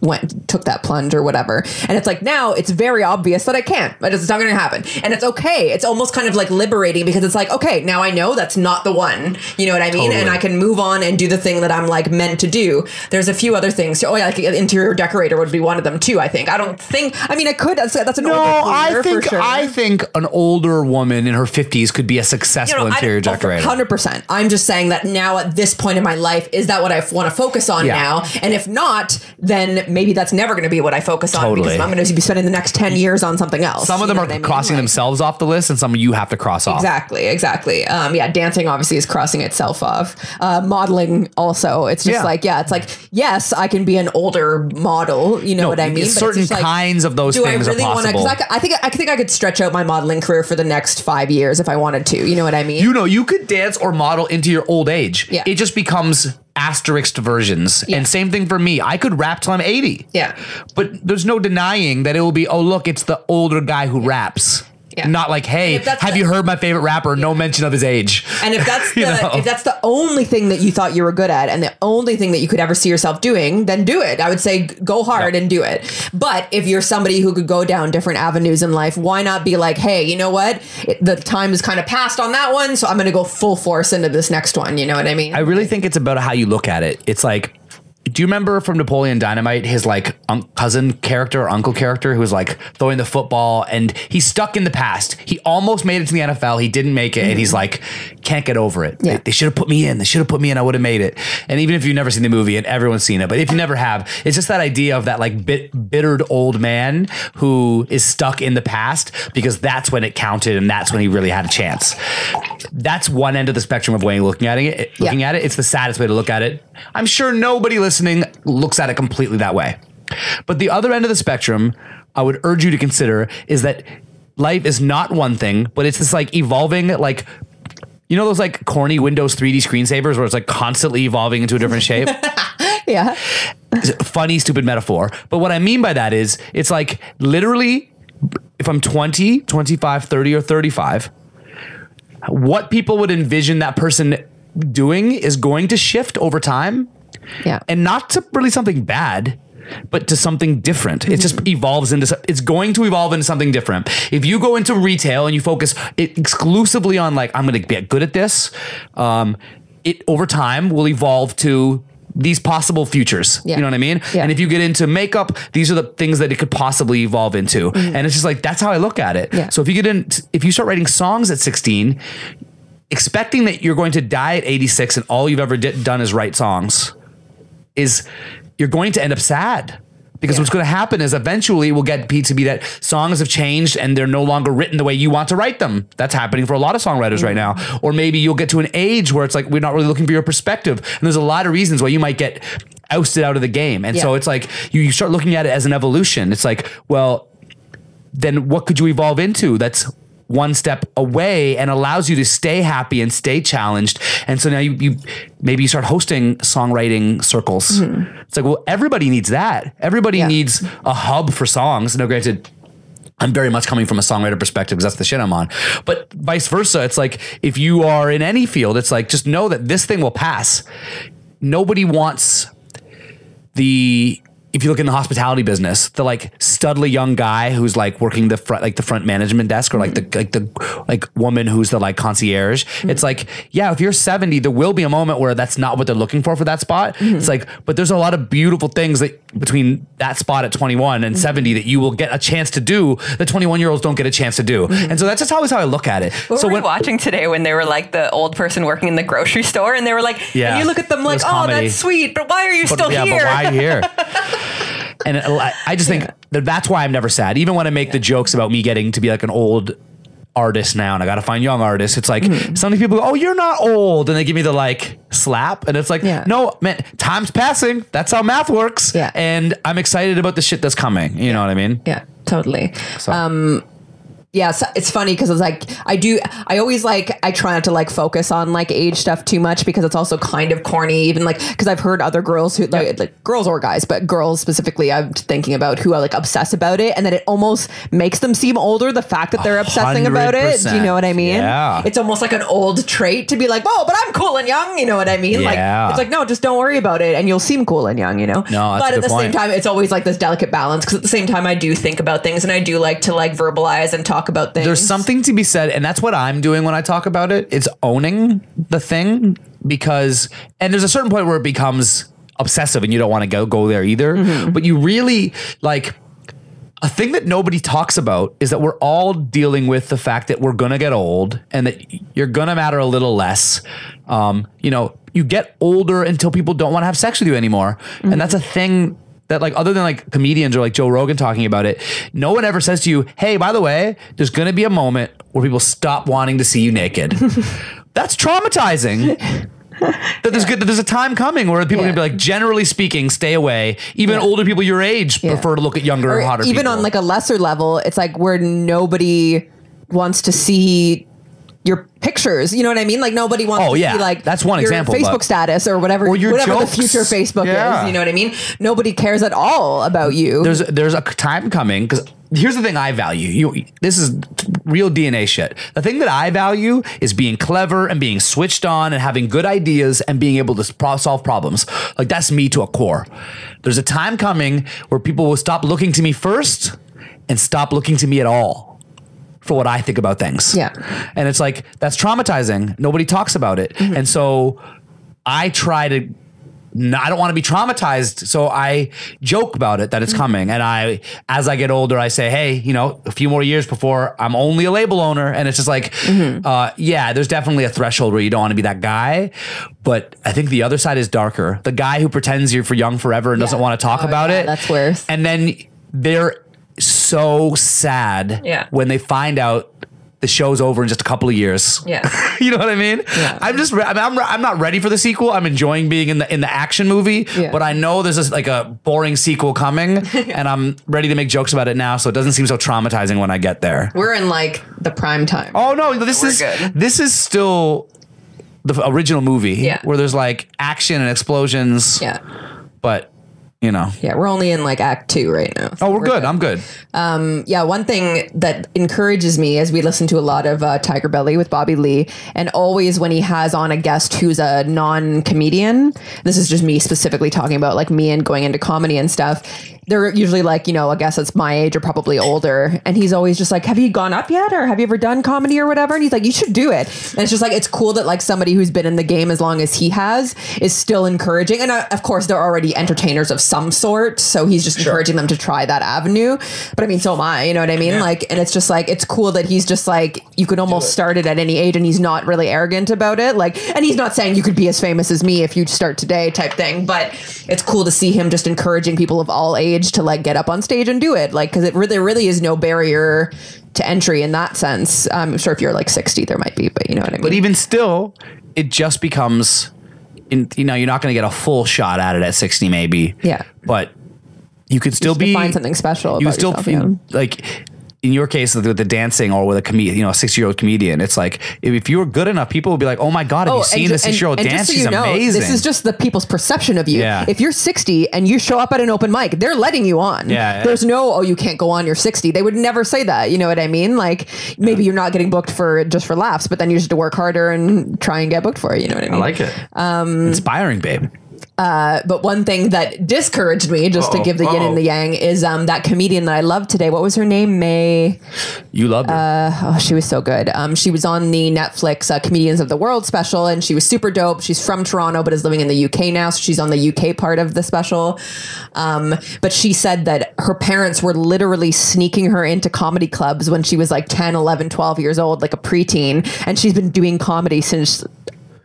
took that plunge or whatever. And it's like now it's very obvious that I can't. It's not going to happen, and it's okay. It's almost kind of like liberating because it's like, okay, now I know that's not the one. You know what I mean? Totally. And I can move on and do the thing that I'm like meant to do. There's a few other things. Oh yeah, like an interior decorator would be one of them too. I think. I mean, I could. That's an older cleaner, for sure. I think an older woman in her 50s could be a successful interior decorator. 100%. I'm just saying that now at this point in my life, is that what I want to focus on now? And if not, then maybe that's never going to be what I focus on because I'm going to be spending the next 10 years on something else. Some of them are crossing themselves off the list, and some you have to cross off. Exactly. Dancing obviously is crossing itself off. Modeling also. It's just it's like, yes, I can be an older model. You know what I mean? Certain kinds of those things are possible. I think I could stretch out my modeling career for the next 5 years if I wanted to. You know what I mean? You could dance or model into your old age. Yeah. It just becomes asterisked versions. Yeah. And same thing for me. I could rap till I'm 80. Yeah. But there's no denying that it will be, oh, look, it's the older guy who raps. Yeah. Not like, hey, have you heard my favorite rapper? No mention of his age. And if that's if that's the only thing that you thought you were good at and the only thing that you could ever see yourself doing, then do it. I would say go hard and do it. But if you're somebody who could go down different avenues in life, why not be like, hey, you know what? The time is kind of passed on that one, so I'm going to go full force into this next one. You know what I mean? I really think it's about how you look at it. It's like, do you remember from Napoleon Dynamite, his like cousin character or uncle character who was like throwing the football and he's stuck in the past. He almost made it to the NFL. He didn't make it. And he's like, can't get over it. Yeah. They should have put me in. They should have put me in. I would have made it. And even if you've never seen the movie and everyone's seen it, but if you never have, it's just that idea of that like bittered old man who is stuck in the past because that's when it counted and that's when he really had a chance. That's one end of the spectrum of way looking at it. It's the saddest way to look at it. I'm sure nobody listening looks at it completely that way. But the other end of the spectrum, I would urge you to consider is that life is not one thing, but it's this like evolving, like, you know, those like corny Windows 3D screensavers where it's like constantly evolving into a different shape. Yeah. Funny, stupid metaphor. But what I mean by that is it's like literally if I'm 20, 25, 30 or 35, what people would envision that person doing is going to shift over time. Yeah. And not to really something bad, but to something different. It just evolves it's going to evolve into something different. If you go into retail and you focus exclusively on like, I'm going to get good at this, it over time will evolve to these possible futures. Yeah. You know what I mean? Yeah. And if you get into makeup, these are the things that it could possibly evolve into. And it's just like, that's how I look at it. Yeah. So if you start writing songs at 16, expecting that you're going to die at 86 and all you've ever done is write songs, is you're going to end up sad because what's going to happen is eventually we'll get to be that songs have changed and they're no longer written the way you want to write them. That's happening for a lot of songwriters right now. Or maybe you'll get to an age where it's like, we're not really looking for your perspective. And there's a lot of reasons why you might get ousted out of the game. And so it's like, you start looking at it as an evolution. It's like, well, then what could you evolve into that's one step away and allows you to stay happy and stay challenged. And so now you maybe you start hosting songwriting circles. It's like, well, everybody needs that. Everybody needs a hub for songs. Now, granted, I'm very much coming from a songwriter perspective because that's the shit I'm on. But vice versa, it's like if you are in any field, it's like just know that this thing will pass. Nobody wants if you look in the hospitality business, the like studly young guy who's like working the front management desk or like the woman who's the like concierge. It's like, yeah, if you're 70, there will be a moment where that's not what they're looking for that spot. It's like, but there's a lot of beautiful things that between that spot at 21 and 70 that you will get a chance to do that 21-year-olds don't get a chance to do. And so that's just always how I look at it. What were we watching today when they were like the old person working in the grocery store and they were like, and you look at them like, oh, that's sweet, but why are you still here? But why are you here? And I just think that's why I'm never sad. Even when I make the jokes about me getting to be like an old artist now and I got to find young artists, it's like some people go, oh, you're not old. And they give me the like slap. And it's like, no, man, time's passing. That's how math works. Yeah. And I'm excited about the shit that's coming. You know what I mean? Yeah, totally. So. Yeah, so it's funny because it's like I always like, I try not to like focus on like age stuff too much because it's also kind of corny, even like, because I've heard other girls who like girls or guys, but girls specifically I'm thinking about, who are like obsessed about it, and then it almost makes them seem older, the fact that they're obsessing about it. Do you know what I mean? Yeah. It's almost like an old trait to be like, oh, but I'm cool and young, you know what I mean? Yeah. Like, it's like, no, just don't worry about it and you'll seem cool and young, you know? No, that's but a at good the point. same time, it's always like this delicate balance, because at the same time I do think about things and I do like to like verbalize and talk about things. There's something to be said, and that's what I'm doing when I talk about it. It's owning the thing, because, and there's a certain point where it becomes obsessive and you don't want to go there either. Mm-hmm. But you really, like, a thing that nobody talks about is that we're all dealing with the fact that we're going to get old and that you're going to matter a little less. You know, you get older until people don't want to have sex with you anymore. Mm-hmm. And that's a thing that, like, other than like comedians or like Joe Rogan talking about it, no one ever says to you, hey, by the way, there's going to be a moment where people stop wanting to see you naked. That's traumatizing. That there's a time coming where people are gonna be like, generally speaking, stay away. Even older people your age prefer to look at younger or hotter even people. on like a lesser level, it's like where nobody wants to see your pictures, you know what I mean? Like nobody wants to see like that's one your example, Facebook status or whatever or your whatever jokes. The future Facebook is, you know what I mean? Nobody cares at all about you. There's a time coming, because here's the thing I value. This is real DNA shit. The thing that I value is being clever and being switched on and having good ideas and being able to solve problems. Like, that's me to a core. There's a time coming where people will stop looking to me first and stop looking to me at all for what I think about things. Yeah. And it's like, that's traumatizing. Nobody talks about it. Mm-hmm. And so I try to, I don't want to be traumatized, so I joke about it, that it's coming. And as I get older, I say, hey, you know, a few more years before I'm only a label owner. And it's just like, yeah, there's definitely a threshold where you don't want to be that guy. But I think the other side is darker. The guy who pretends you're for young forever and doesn't want to talk about it. That's worse. And then they're so sad when they find out the show's over in just a couple of years. Yeah. You know what I mean? Yeah. I'm not ready for the sequel. I'm enjoying being in the action movie, but I know there's like a boring sequel coming and I'm ready to make jokes about it now, so it doesn't seem so traumatizing when I get there. We're in like the prime time. Oh no, this is still the original movie where there's like action and explosions. Yeah. But you know. Yeah, we're only in like act 2 right now. So we're good. I'm good. Yeah, one thing that encourages me is we listen to a lot of Tiger Belly with Bobby Lee, and always when he has on a guest who's a non-comedian, this is just me specifically talking about like me and going into comedy and stuff, they're usually like, you know, I guess it's my age or probably older. And he's always just like, have you gone up yet? Or have you ever done comedy or whatever? And he's like, you should do it. And it's just like, it's cool that like somebody who's been in the game as long as he has is still encouraging. And of course, they're already entertainers of some sort. So he's just encouraging them to try that avenue. But I mean, so am I, you know what I mean? Yeah. Like, and it's just like, it's cool that he's just like, you could almost start it at any age and he's not really arrogant about it. Like, and he's not saying you could be as famous as me if you start today type thing. But it's cool to see him just encouraging people of all age to like get up on stage and do it, like, because it really is no barrier to entry in that sense. I'm sure if you're like 60 there might be, but you know what I mean. But even still, it just becomes, you know, you're not going to get a full shot at it at 60 maybe. Yeah, but you could still find something special. You about still yourself, feel like. In your case, with the dancing or with a comedian, you know, a 60-year-old comedian, it's like if you were good enough, people would be like, "Oh my God, have you seen this 60-year-old dance? So She's amazing." This is just the people's perception of you. Yeah. If you're 60 and you show up at an open mic, they're letting you on. Yeah. There's no, oh, you can't go on. You're 60. They would never say that. You know what I mean? Like maybe you're not getting booked for laughs, but then you just have to work harder and try and get booked for it. You know what I mean? I like it. Inspiring, babe. But one thing that discouraged me, just to give the yin and the yang, is that comedian that I loved today. What was her name? May. You loved her. Oh, she was so good. She was on the Netflix Comedians of the World special, and she was super dope. She's from Toronto, but is living in the UK now, so she's on the UK part of the special. But she said that her parents were literally sneaking her into comedy clubs when she was like 10, 11, 12 years old, like a preteen, and she's been doing comedy since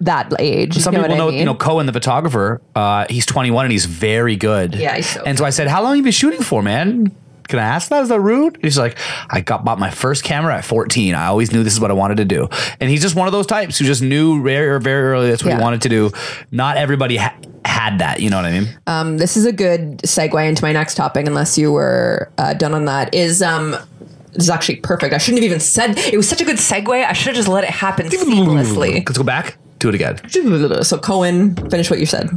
that age. Some people know, you know, Cohen, the photographer, he's 21 and he's very good. Yeah, he's so And so I said, how long have you been shooting for, man? Can I ask that? Is that rude? He's like, I bought my first camera at 14. I always knew this is what I wanted to do. And he's just one of those types who just knew very, very early that's what he wanted to do. Not everybody had that, you know what I mean? This is a good segue into my next topic, unless you were done on that, is this is actually perfect. I shouldn't have even said, it was such a good segue. I should have just let it happen seamlessly. Let's go back. Do it again. So Cohen, finish what you said.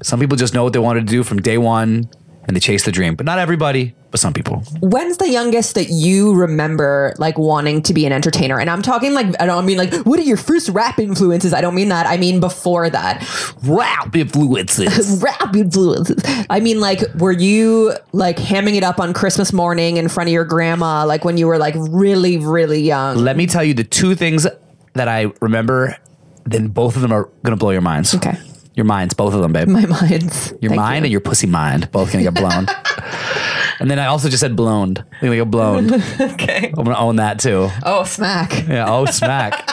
Some people just know what they wanted to do from day one and they chase the dream, but not everybody, but some people. When's the youngest that you remember like wanting to be an entertainer? And I'm talking like, I don't mean like, what are your first rap influences? I don't mean that. I mean before that. Rap influences. Rap influences. I mean, like, were you like hamming it up on Christmas morning in front of your grandma, like when you were like really, really young? Let me tell you the two things that I remember, then both of them are going to blow your minds. Okay. Your minds, both of them, babe. My minds. Your mind and your pussy mind, both gonna get blown. And then I also just said blown. They're gonna get blown. Okay. I'm gonna own that too. Oh, smack. Yeah, oh, smack.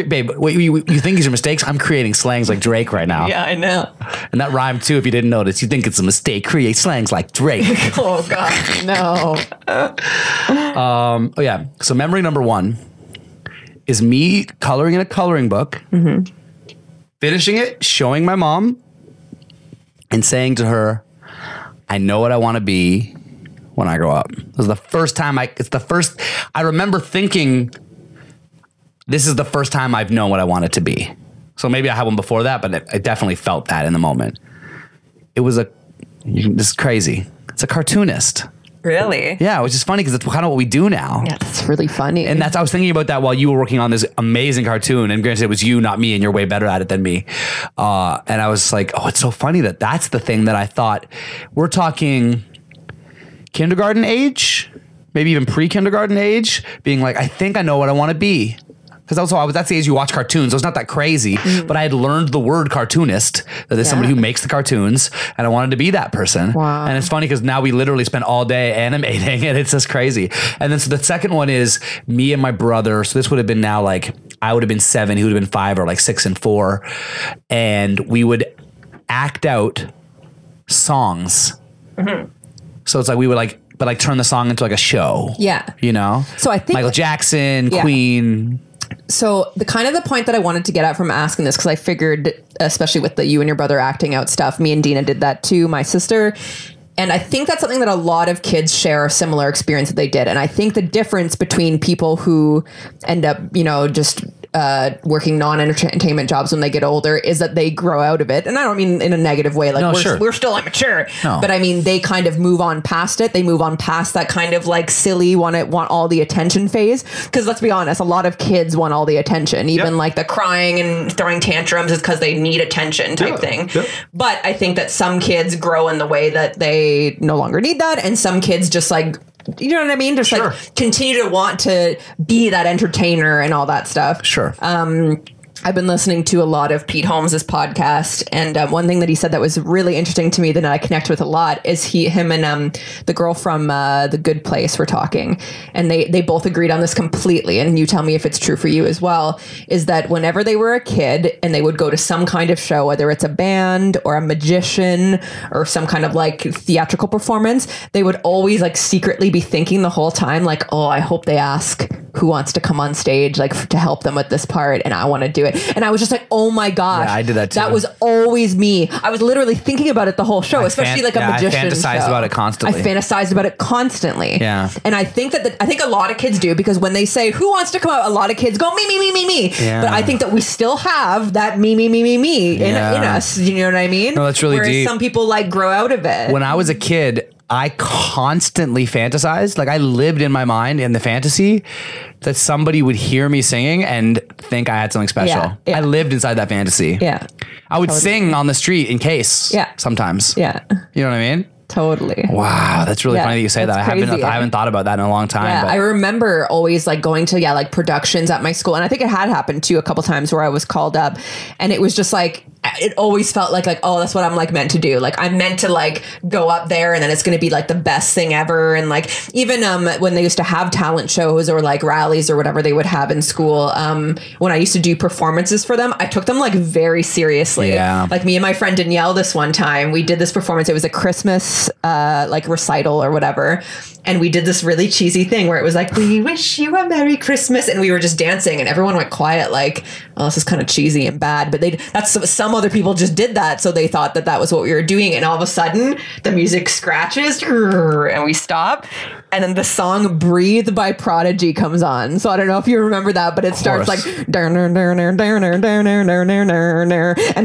Babe, what you think these are mistakes? I'm creating slangs like Drake right now. Yeah, I know. And that rhyme too, if you didn't notice. You think it's a mistake, create slangs like Drake. Oh, God, no. Oh, yeah. So memory number one is me coloring in a coloring book. Mm-hmm. Finishing it, showing my mom, and saying to her, I know what I want to be when I grow up. It was the first time I remember thinking, this is the first time I've known what I wanted to be. So maybe I had one before that, but I definitely felt that in the moment. It was this is crazy. It's a cartoonist. Really? Yeah, which is funny because that's kind of what we do now. Yeah, that's really funny. And I was thinking about that while you were working on this amazing cartoon. And granted, it was you, not me, and you're way better at it than me. And I was like, oh, it's so funny that's the thing that I thought. We're talking kindergarten age, maybe even pre-kindergarten age, being like, I think I know what I want to be. Because that's the age you watch cartoons, so it's not that crazy. But I had learned the word cartoonist, that there's somebody who makes the cartoons, and I wanted to be that person. Wow. And it's funny because now we literally spend all day animating, and it's just crazy. And then so the second one is me and my brother. So this would have been now like, I would have been 7, he would have been 5, or like 6 and 4. And we would act out songs. Mm-hmm. So it's like we would like turn the song into like a show. Yeah. You know? So I think Michael Jackson, Queen. So the point that I wanted to get at from asking this, because I figured, especially with the you and your brother acting out stuff, me and Dina did that too, my sister. And I think that's something that a lot of kids share a similar experience that they did. And I think the difference between people who end up, just working non-entertainment jobs when they get older is that they grow out of it. And I don't mean in a negative way, like we're still immature, but I mean, they kind of move on past it. They move on past that kind of like silly, want all the attention phase. Cause let's be honest, a lot of kids want all the attention, even like the crying and throwing tantrums is because they need attention type thing. Yep. But I think that some kids grow in the way that they no longer need that. And some kids just like, you know what I mean? Just like continue to want to be that entertainer and all that stuff. Sure. I've been listening to a lot of Pete Holmes' podcast, and one thing that he said that was really interesting to me that I connect with a lot is him and the girl from The Good Place were talking, and they both agreed on this completely, and you tell me if it's true for you as well, is that whenever they were a kid and they would go to some kind of show, whether it's a band or a magician or some kind of like theatrical performance, they would always like secretly be thinking the whole time like, oh, I hope they ask who wants to come on stage like to help them with this part, and I want to do it. And I was just like, oh my gosh. Yeah, I did that too. That was always me. I was literally thinking about it the whole show, especially like a magician I fantasized show. about it constantly. I fantasized about it constantly. Yeah. And I think I think a lot of kids do, because when they say, who wants to come out? A lot of kids go, me. Yeah. But I think that we still have that me in us. You know what I mean? No, that's really Whereas deep. some people like grow out of it. When I was a kid, I constantly fantasized. Like I lived in my mind in the fantasy that somebody would hear me singing and think I had something special. Yeah. I lived inside that fantasy. Yeah. I would sing on the street in case. Yeah. Sometimes. Yeah. You know what I mean? Totally. Wow, that's really funny that you say that. I haven't thought about that in a long time. Yeah, but I remember always like going to like productions at my school, and I think it had happened too a couple times where I was called up, and it was just like it always felt like oh, that's what I'm like meant to do. Like I'm meant to like go up there, and then it's going to be like the best thing ever. And like even when they used to have talent shows or like rallies or whatever they would have in school, when I used to do performances for them, I took them like very seriously. Yeah. Like me and my friend Danielle, this one time we did this performance. It was a Christmas like recital or whatever, and we did this really cheesy thing where it was like, we wish you a Merry Christmas, and we were just dancing and everyone went quiet like, oh, this is kind of cheesy and bad, but some other people just did that, so they thought that was what we were doing, and all of a sudden the music scratches and we stop and then the song Breathe by Prodigy comes on. So I don't know if you remember that, but it starts like, and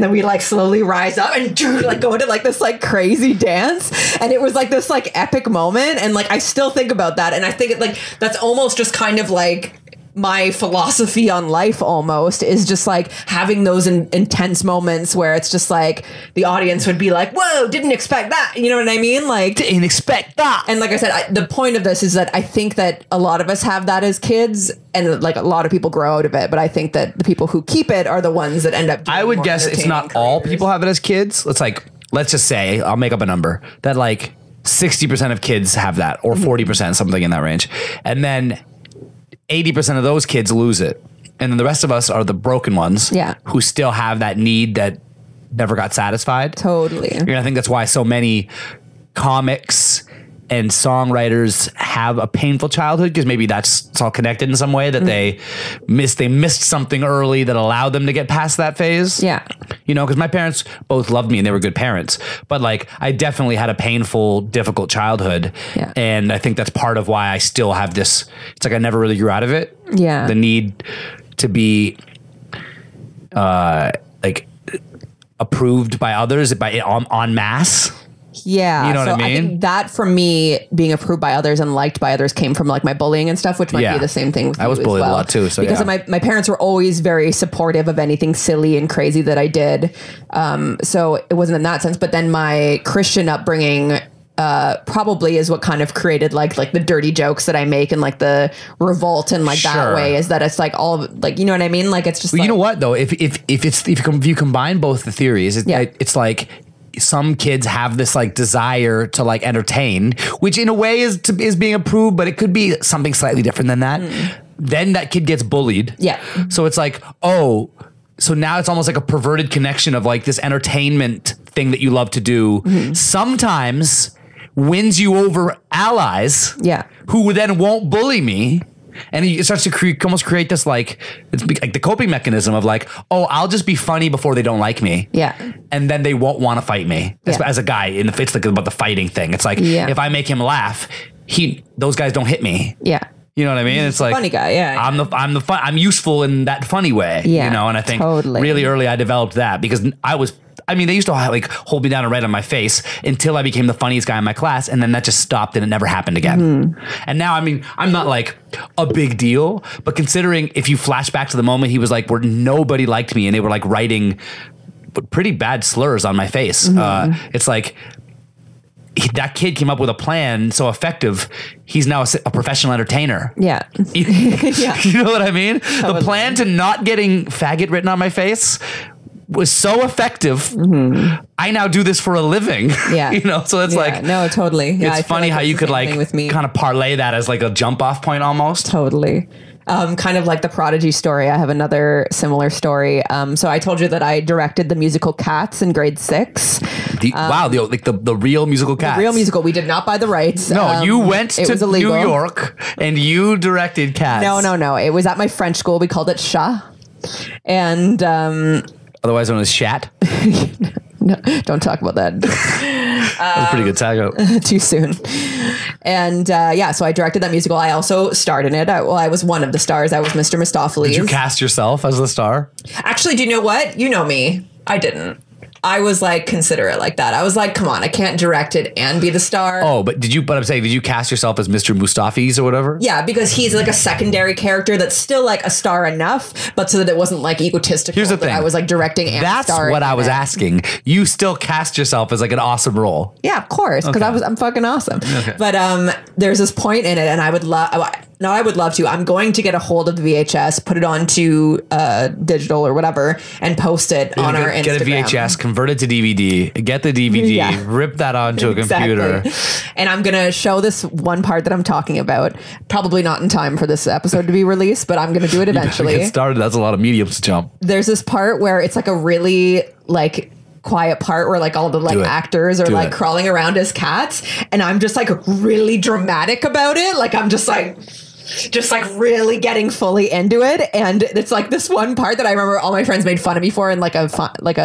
then we like slowly rise up and like go into like this like crazy dance. And it was like this like epic moment. And like, I still think about that. And I think like, that's almost just kind of like my philosophy on life almost is just like having those intense moments where it's just like the audience would be like, whoa, didn't expect that. You know what I mean? Like, didn't expect that. And like I said, the point of this is that I think that a lot of us have that as kids and like a lot of people grow out of it. But I think that the people who keep it are the ones that end up doing I would guess it's not all people have it as kids. It's like, let's just say, I'll make up a number that like 60% of kids have that or 40%, something in that range. And then 80% of those kids lose it. And then the rest of us are the broken ones who still have that need that never got satisfied. Totally. And I think that's why so many comics and songwriters have a painful childhood, because maybe it's all connected in some way that they missed something early that allowed them to get past that phase. Yeah. You know, because my parents both loved me and they were good parents, but like I definitely had a painful, difficult childhood. Yeah. And I think that's part of why I still have this, it's like I never really grew out of it. Yeah. The need to be like approved by others en masse. Yeah. You know what I mean? I think that for me, being approved by others and liked by others came from like my bullying and stuff, which might be the same thing with I was bullied a lot too. So because my parents were always very supportive of anything silly and crazy that I did. So it wasn't in that sense, but then my Christian upbringing probably is what kind of created like the dirty jokes that I make and like the revolt and like that way, is that it's like all of, like, you know what I mean? Like it's just you know what though, if you combine both the theories, it's like some kids have this like desire to like entertain, which in a way is being approved, but it could be something slightly different than that. Then that kid gets bullied. Yeah. So it's like, oh, so now it's almost like a perverted connection of like this entertainment thing that you love to do. Sometimes wins you over allies. Yeah. Who then won't bully me. And it starts to almost create this like, it's like the coping mechanism of like, oh, I'll just be funny before they don't like me. Yeah. And then they won't want to fight me. As a guy, it's like about the fighting thing. It's like, if I make him laugh, those guys don't hit me. Yeah. You know what I mean? It's like funny guy. Yeah. I'm useful in that funny way. Yeah. You know, and I think really early I developed that because they used to like hold me down and write on my face until I became the funniest guy in my class. And then that just stopped and it never happened again. And now, I mean, I'm not like a big deal, but considering if you flash back to the moment he was like, where nobody liked me and they were like writing pretty bad slurs on my face. It's like, that kid came up with a plan so effective. He's now a professional entertainer. Yeah. You know what I mean? Totally. The plan to not getting faggot written on my face was so effective. I now do this for a living. Yeah. You know, so it's like, no, totally. Yeah, it's funny how you could like kind of parlay that as like a jump off point almost. Totally. Kind of like the Prodigy story. I have another similar story. So I told you that I directed the musical Cats in grade 6. The real musical Cats. The real musical. We did not buy the rights. No, you went to New York and you directed Cats. No. It was at my French school. We called it Chat. And otherwise known as Shat. No, don't talk about that. That was a pretty good tag. Too soon. And so I directed that musical. I also starred in it. I was one of the stars. I was Mr. Mistopheles. Did you cast yourself as the star? Actually, do you know what? You know me. I didn't. I was like considerate like that. I was like, come on, I can't direct it and be the star. Oh, but I'm saying, did you cast yourself as Mr. Mustafis or whatever? Yeah, because he's like a secondary character that's still like a star enough, but so that it wasn't like egotistical. Here's the thing. I was like directing and that's starring. That's what I was asking. You still cast yourself as like an awesome role. Yeah, of course, because I'm fucking awesome. Okay. But there's this point in it, and I would love to. I'm going to get a hold of the VHS, put it onto digital or whatever, and post it on our Instagram. Get a VHS, convert it to DVD, get the DVD, rip that onto a computer. And I'm going to show this one part that I'm talking about. Probably not in time for this episode to be released, but I'm going to do it eventually. Get started. That's a lot of mediums to jump. There's this part where it's like a really like quiet part where like all the like actors are like crawling around as cats, and I'm just like really dramatic about it. Like I'm just like just like really getting fully into it. And it's like this one part that I remember all my friends made fun of me for in like a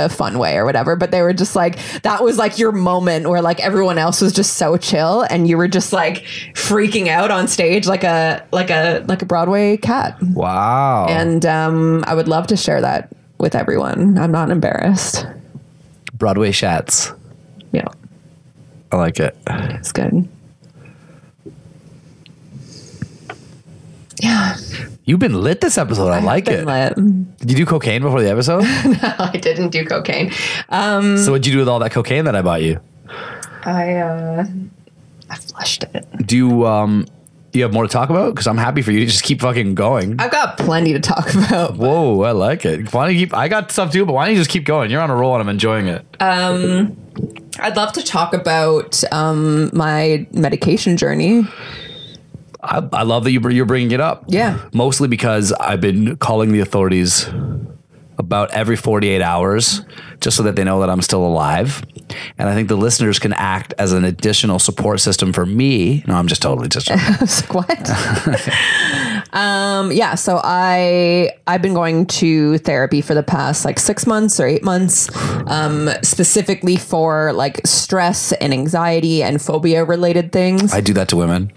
fun way or whatever. But they were just like, that was like your moment where like everyone else was just so chill and you were just like freaking out on stage like a Broadway cat. Wow. And I would love to share that with everyone. I'm not embarrassed. Broadway shats. Yeah. I like it. It's good. Yeah. You've been lit this episode. I like it. Lit. Did you do cocaine before the episode? No, I didn't do cocaine. So what'd you do with all that cocaine that I bought you? I flushed it. Do you have more to talk about? Because I'm happy for you to just keep fucking going. I've got plenty to talk about. Whoa, I like it. Why don't you keep? I got stuff too, but why don't you just keep going? You're on a roll and I'm enjoying it. I'd love to talk about my medication journey. I love that you're bringing it up. Yeah. Mostly because I've been calling the authorities about every 48 hours just so that they know that I'm still alive. And I think the listeners can act as an additional support system for me. No, I'm just totally just what? Yeah, so I've been going to therapy for the past like 6 months or 8 months, specifically for like stress and anxiety and phobia related things. I do that to women.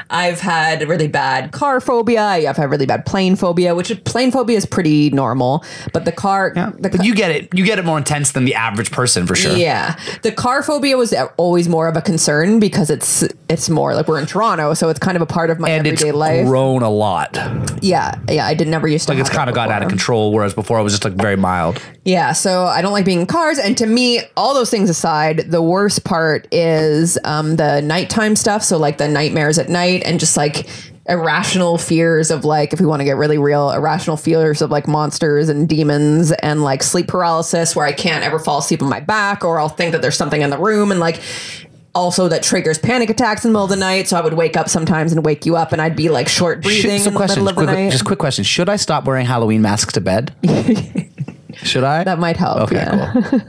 I've had really bad car phobia. I've had really bad plane phobia, which plane phobia is pretty normal, but the car, but you get it more intense than the average person for sure. Yeah. The car phobia was always more of a concern because it's more like we're in Toronto. So it's kind of a part of my everyday life. It's grown a lot. Yeah. Yeah. I never used to like it's kind of gotten out of control. Whereas before I was just like very mild. Yeah. So I don't like being in cars. And to me, all those things aside, the worst part is the nighttime stuff. So like the nightmares at night and just like irrational fears of like, if we want to get really real, irrational fears of like monsters and demons and like sleep paralysis where I can't ever fall asleep on my back or I'll think that there's something in the room and like also that triggers panic attacks in the middle of the night. So I would wake up sometimes and wake you up and I'd be like short breathing in the middle of the night. Just quick question. Should I stop wearing Halloween masks to bed? Should I? That might help. Okay, yeah. cool.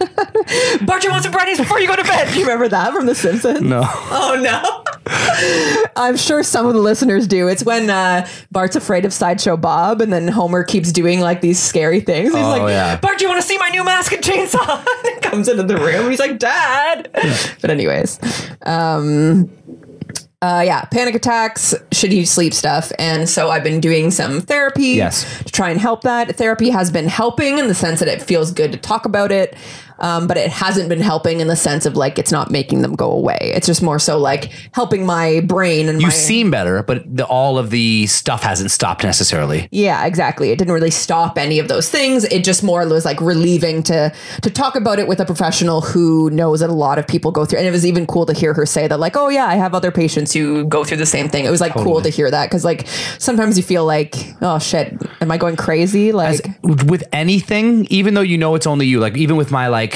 Bart, you want some brownies before you go to bed? Do you remember that from The Simpsons? No. Oh, no. I'm sure some of the listeners do. It's when Bart's afraid of Sideshow Bob and then Homer keeps doing like these scary things. He's like, yeah. Bart, do you want to see my new mask and chainsaw? And comes into the room. He's like, Dad. Yeah. But anyways, yeah, panic attacks, shitty sleep stuff. And so I've been doing some therapy to try and help that. Therapy has been helping in the sense that it feels good to talk about it. But it hasn't been helping in the sense of like, it's not making them go away. It's just more so like helping my brain. And you seem better, but all of the stuff hasn't stopped necessarily. Yeah, exactly. It didn't really stop any of those things. It just more was like relieving to talk about it with a professional who knows that a lot of people go through. And it was even cool to hear her say that like, oh yeah, I have other patients who go through the same thing. It was like cool to hear that. Cause like sometimes you feel like, oh shit, am I going crazy? Like with anything, even though you know it's only you, like even with my like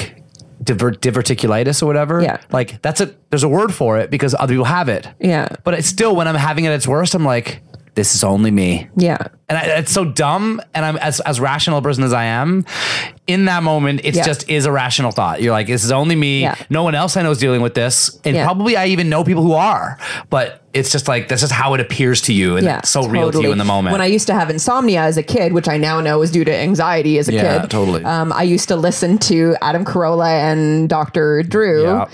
diverticulitis or whatever. Yeah. Like there's a word for it because other people have it. Yeah. But it's still, when I'm having it at its worst, I'm like, this is only me. Yeah. And it's so dumb. And I'm as rational a person as I am. In that moment, it just is a rational thought. You're like, this is only me. Yeah. No one else I know is dealing with this. And probably I even know people who are. But it's just like, that's just how it appears to you. And it's so real to you in the moment. When I used to have insomnia as a kid, which I now know is due to anxiety as a kid. Yeah, totally. I used to listen to Adam Carolla and Dr. Drew. Yeah.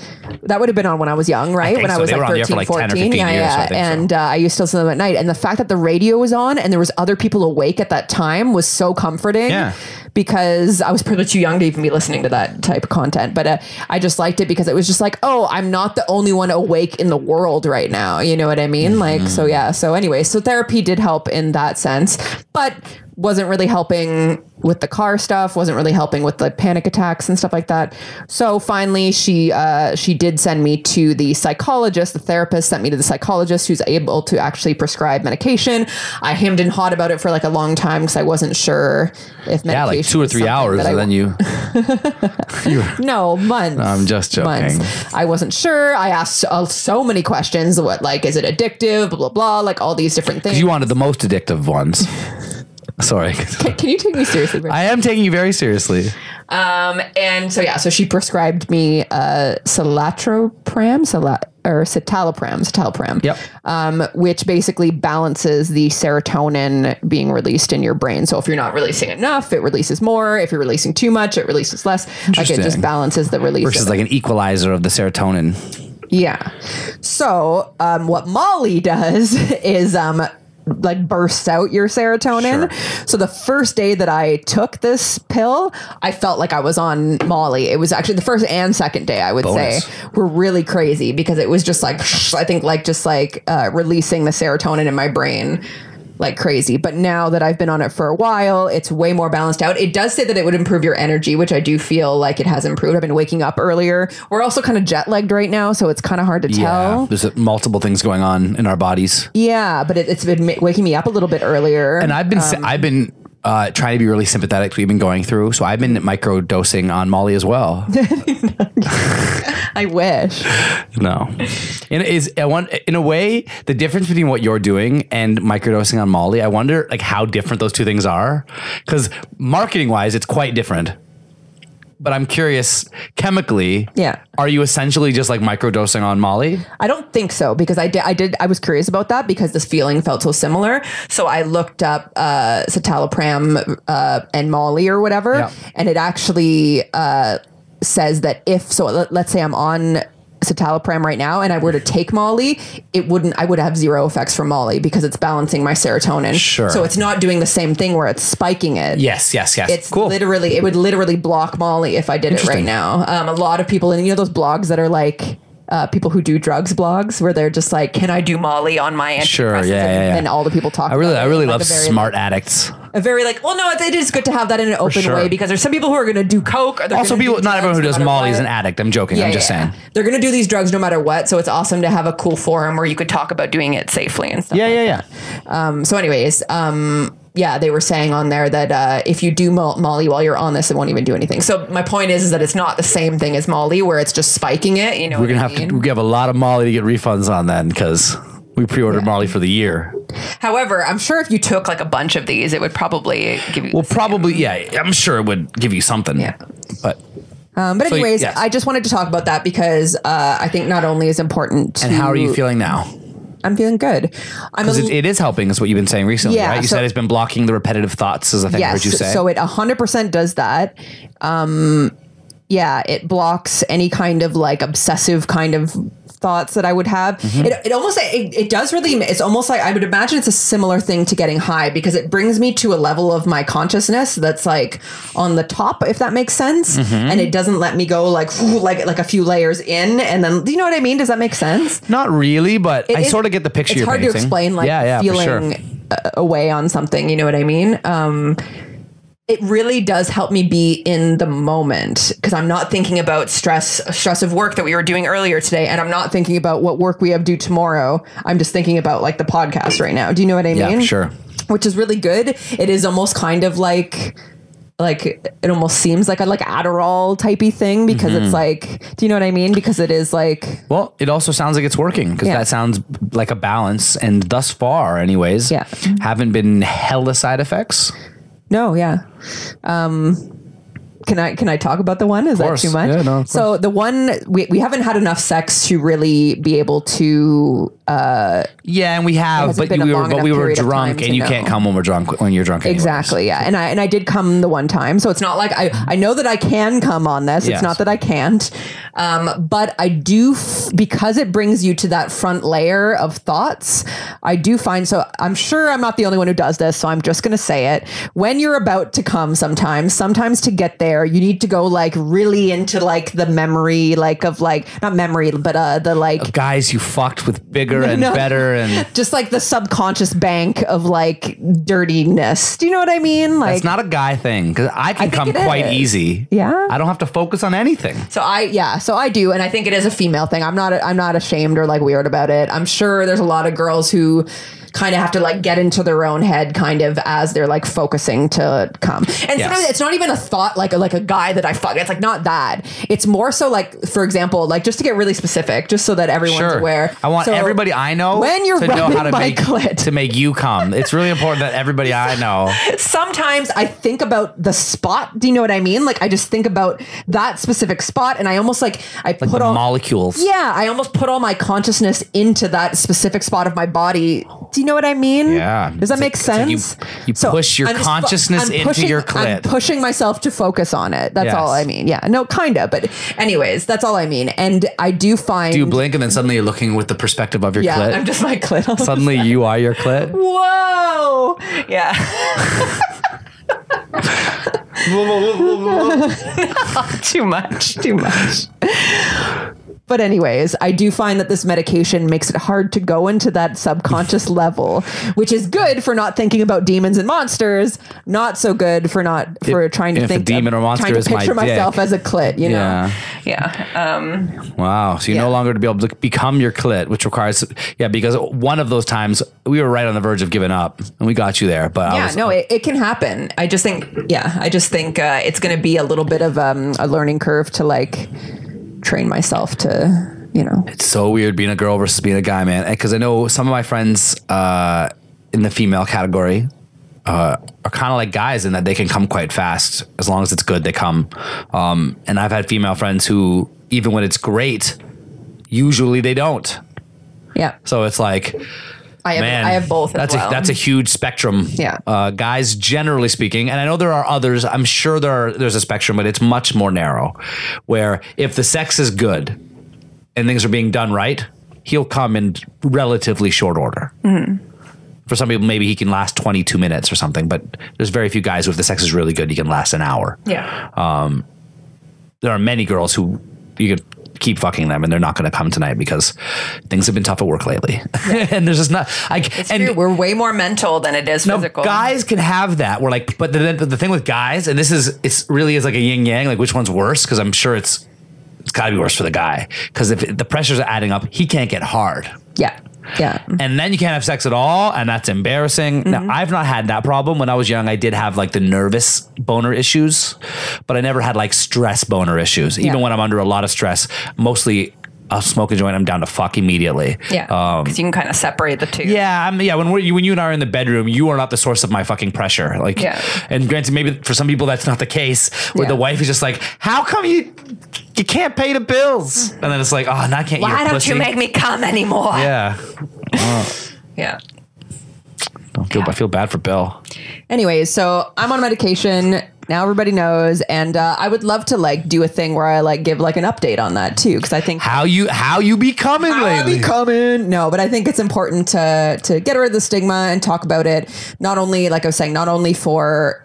That would have been on when I was young, right? When I was like 13, 14. Yeah. And I used to listen to them at night. And the fact that the radio was on and there was other people awake at that time was so comforting. Yeah. Because I was probably too young to even be listening to that type of content. But I just liked it because it was just like, oh, I'm not the only one awake in the world right now. You know what I mean? Mm-hmm. Like, so yeah. So anyway, so therapy did help in that sense, but wasn't really helping with the car stuff, wasn't really helping with the panic attacks and stuff like that. So finally she did send me to the psychologist. The therapist sent me to the psychologist who's able to actually prescribe medication. I hemmed and hawed about it for like a long time because I wasn't sure if medication. Yeah, like 2 or 3 hours and then you. No, months. No, I'm just joking. Months. I wasn't sure. I asked so many questions. What, like, is it addictive? Blah, blah, blah. Like all these different things. You wanted the most addictive ones. Sorry. Can you take me seriously? I am taking you very seriously. And so, yeah, so she prescribed me citalopram. citalopram, Yep. which basically balances the serotonin being released in your brain. So if you're not releasing enough, it releases more. If you're releasing too much, it releases less. Like it just balances the release. Versus like an equalizer of the serotonin. Yeah. So what Molly does is like bursts out your serotonin. Sure. So the first day that I took this pill, I felt like I was on Molly. It was actually the first and second day, I would say, were really crazy because it was just like, I think like just like releasing the serotonin in my brain like crazy. But now that I've been on it for a while, it's way more balanced out. It does say that it would improve your energy, which I do feel like it has improved. I've been waking up earlier. We're also kind of jet lagged right now, so it's kind of hard to tell. There's multiple things going on in our bodies. Yeah, but it's been waking me up a little bit earlier. And I've been trying to be really sympathetic. We've been going through, so I've been micro dosing on Molly as well. I wish. No. In a way, the difference between what you're doing and microdosing on Molly, I wonder like how different those two things are. Because marketing wise, it's quite different. But I'm curious, chemically, are you essentially just like microdosing on Molly? I don't think so, because I was curious about that because this feeling felt so similar. So I looked up citalopram and Molly or whatever, and it actually says that let's say I'm on citalopram right now and I were to take Molly, I would have zero effects from Molly because it's balancing my serotonin. Sure. So it's not doing the same thing where it's spiking it. Yes. It's cool. it would literally block Molly if I did it right now. A lot of people, and you know those blogs that are like people who do drugs blogs where they're just like, can I do Molly on my antidepressants? Sure, yeah. And all the people talk I really love smart addicts. A very like, well, no, it is good to have that in an open way because there's some people who are going to do coke. Or also, not everyone who does Molly is an addict. I'm joking. I'm just saying. They're going to do these drugs no matter what. So it's awesome to have a cool forum where you could talk about doing it safely and stuff. So anyways, they were saying on there that if you do Molly while you're on this, it won't even do anything. So my point is that it's not the same thing as Molly where it's just spiking it. You know, we have a lot of Molly to get refunds on then because we pre-ordered Molly for the year. However, I'm sure if you took like a bunch of these, it would probably give you. Well, I'm sure it would give you something. Yeah. But anyways, I just wanted to talk about that because I think not only is important to. And how are you feeling now? I'm feeling good. Because it is helping, is what you've been saying recently, right? You said it's been blocking the repetitive thoughts, as I think I heard you say. So it 100% does that. It blocks any kind of like obsessive kind of thoughts that I would have. It does really, it's almost like I would imagine it's a similar thing to getting high because it brings me to a level of my consciousness that's like on the top, if that makes sense. And it doesn't let me go like a few layers in and then, do you know what I mean? Does that make sense? Not really, but I sort of get the picture you're painting. It's hard to explain like feeling away on something, you know what I mean? It really does help me be in the moment because I'm not thinking about stress of work that we were doing earlier today. And I'm not thinking about what work we have due tomorrow. I'm just thinking about like the podcast right now. Do you know what I mean? Yeah, sure. Which is really good. It is almost kind of like it almost seems like a Adderall typey thing because it's like, do you know what I mean? Because it is like, well, it also sounds like it's working because that sounds like a balance. And thus far anyways, haven't been hella side effects. No, Can I talk about the one? Is that too much? Yeah, no, so the one we haven't had enough sex to really be able to. And we have, but we were drunk, and you can't come when we're drunk. When you're drunk, anyways. Exactly. Yeah, and I did come the one time, so it's not like I know that I can come on this. It's not that I can't, but I do because it brings you to that front layer of thoughts. I do find so. I'm sure I'm not the only one who does this, so I'm just going to say it. When you're about to come, sometimes to get there. You need to go like really into like the memory, like of like not memory, but the like of guys you fucked with bigger and better and just like the subconscious bank of like dirtiness. Do you know what I mean? Like that's not a guy thing because I can come quite easy. Yeah, I don't have to focus on anything. So I do, and I think it is a female thing. I'm not ashamed or like weird about it. I'm sure there's a lot of girls who kind of have to like get into their own head kind of as they're like focusing to come. And sometimes it's not even a thought like a guy that I fuck. It's like not that. It's more so like, for example, like just to get really specific, just so that everyone's aware. I want everybody I know when you're to know how to make you come. It's really important that everybody I know. Sometimes I think about the spot. Do you know what I mean? Like I just think about that specific spot, and I almost like put the molecules. Yeah, I almost put all my consciousness into that specific spot of my body. Do you know what I mean? Yeah. Does that make sense? You push your consciousness into your clit. I'm pushing myself to focus on it. That's all I mean. Yeah. No, kind of. But anyways, that's all I mean. And I do find... Do you blink and then suddenly you're looking with the perspective of your clit? Yeah, I'm just my clit. Suddenly you are your clit? Whoa. Yeah. Too much. But anyways, I do find that this medication makes it hard to go into that subconscious level, which is good for not thinking about demons and monsters. Not so good for trying to think a demon or monster trying to is my picture myself dick. as a clit. You know? Yeah. Wow. So you're no longer to be able to become your clit, which requires because one of those times we were right on the verge of giving up, and we got you there. But it can happen. I just think it's going to be a little bit of a learning curve to like train myself to, It's so weird being a girl versus being a guy, man. Because I know some of my friends in the female category are kind of like guys in that they can come quite fast. As long as it's good, they come. And I've had female friends who, even when it's great, usually they don't. Yeah. So it's like... I have both. That's a huge spectrum. Yeah. Guys, generally speaking, and I know there are others. I'm sure there's a spectrum, but it's much more narrow. Where if the sex is good and things are being done right, he'll come in relatively short order. Mm-hmm. For some people, maybe he can last 22 minutes or something. But there's very few guys who, if the sex is really good, he can last an hour. Yeah. There are many girls who you could keep fucking them and they're not going to come tonight because things have been tough at work lately. Yeah. And there's just not we're way more mental than it is physical. Guys can have that. We're like, but the thing with guys, and it's really is like a yin yang, like which one's worse? Because I'm sure it's gotta be worse for the guy. Because if the pressures are adding up, he can't get hard. Yeah. Yeah. And then you can't have sex at all, and that's embarrassing. Mm-hmm. Now, I've not had that problem. When I was young, I did have like the nervous boner issues, but I never had like stress boner issues. Even when I'm under a lot of stress, mostly I'll smoke a joint, I'm down to fuck immediately. Yeah, because you can kind of separate the two. Yeah, when you and I are in the bedroom, you are not the source of my fucking pressure. Like, and granted, maybe for some people that's not the case. Where the wife is just like, "How come you can't pay the bills?" And then it's like, "Oh, now I can't." Why don't you make me come anymore? Yeah. Yeah. I feel bad for Bill. Anyways, so I'm on medication. Now everybody knows, and I would love to like do a thing where I like give like an update on that too, because I think how you becoming lately. No, but I think it's important to get rid of the stigma and talk about it. Not only, like I was saying, not only for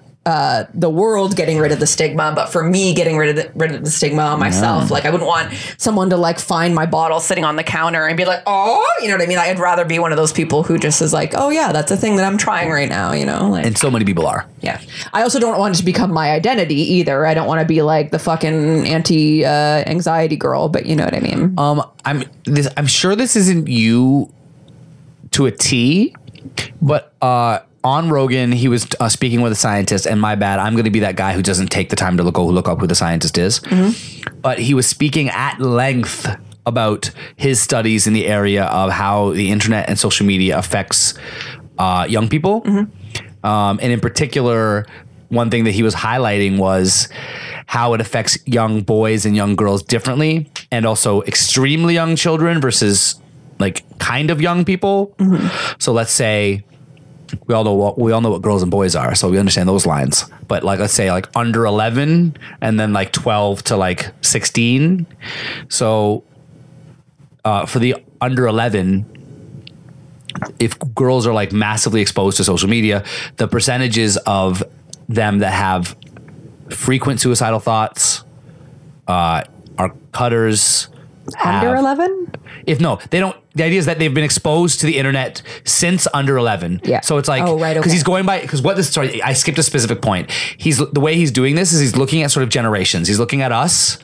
the world getting rid of the stigma, but for me getting rid of the stigma on myself. Like I wouldn't want someone to like find my bottle sitting on the counter and be like, "Oh," you know what I mean? I'd rather be one of those people who just is like, "Oh yeah, that's a thing that I'm trying right now," like, and so many people are. Yeah. I also don't want it to become my identity either. I don't want to be like the fucking anti anxiety girl, but you know what I mean? I'm sure this isn't you to a T, but on Rogan, he was speaking with a scientist, and my bad, I'm going to be that guy who doesn't take the time to look up who the scientist is. Mm-hmm. But he was speaking at length about his studies in the area of how the internet and social media affects young people. Mm-hmm. And in particular, one thing that he was highlighting was how it affects young boys and young girls differently, and also extremely young children versus like kind of young people. Mm-hmm. So let's say... We all know what girls and boys are, so we understand those lines. But like, let's say like under 11 and then like 12 to like 16. So for the under 11, if girls are like massively exposed to social media, the percentages of them that have frequent suicidal thoughts, are cutters. Under 11? They don't. The idea is that they've been exposed to the internet since under 11. Yeah. So it's like, because he's going by, sorry, I skipped a specific point. The way he's doing this is he's looking at sort of generations. He's looking at us,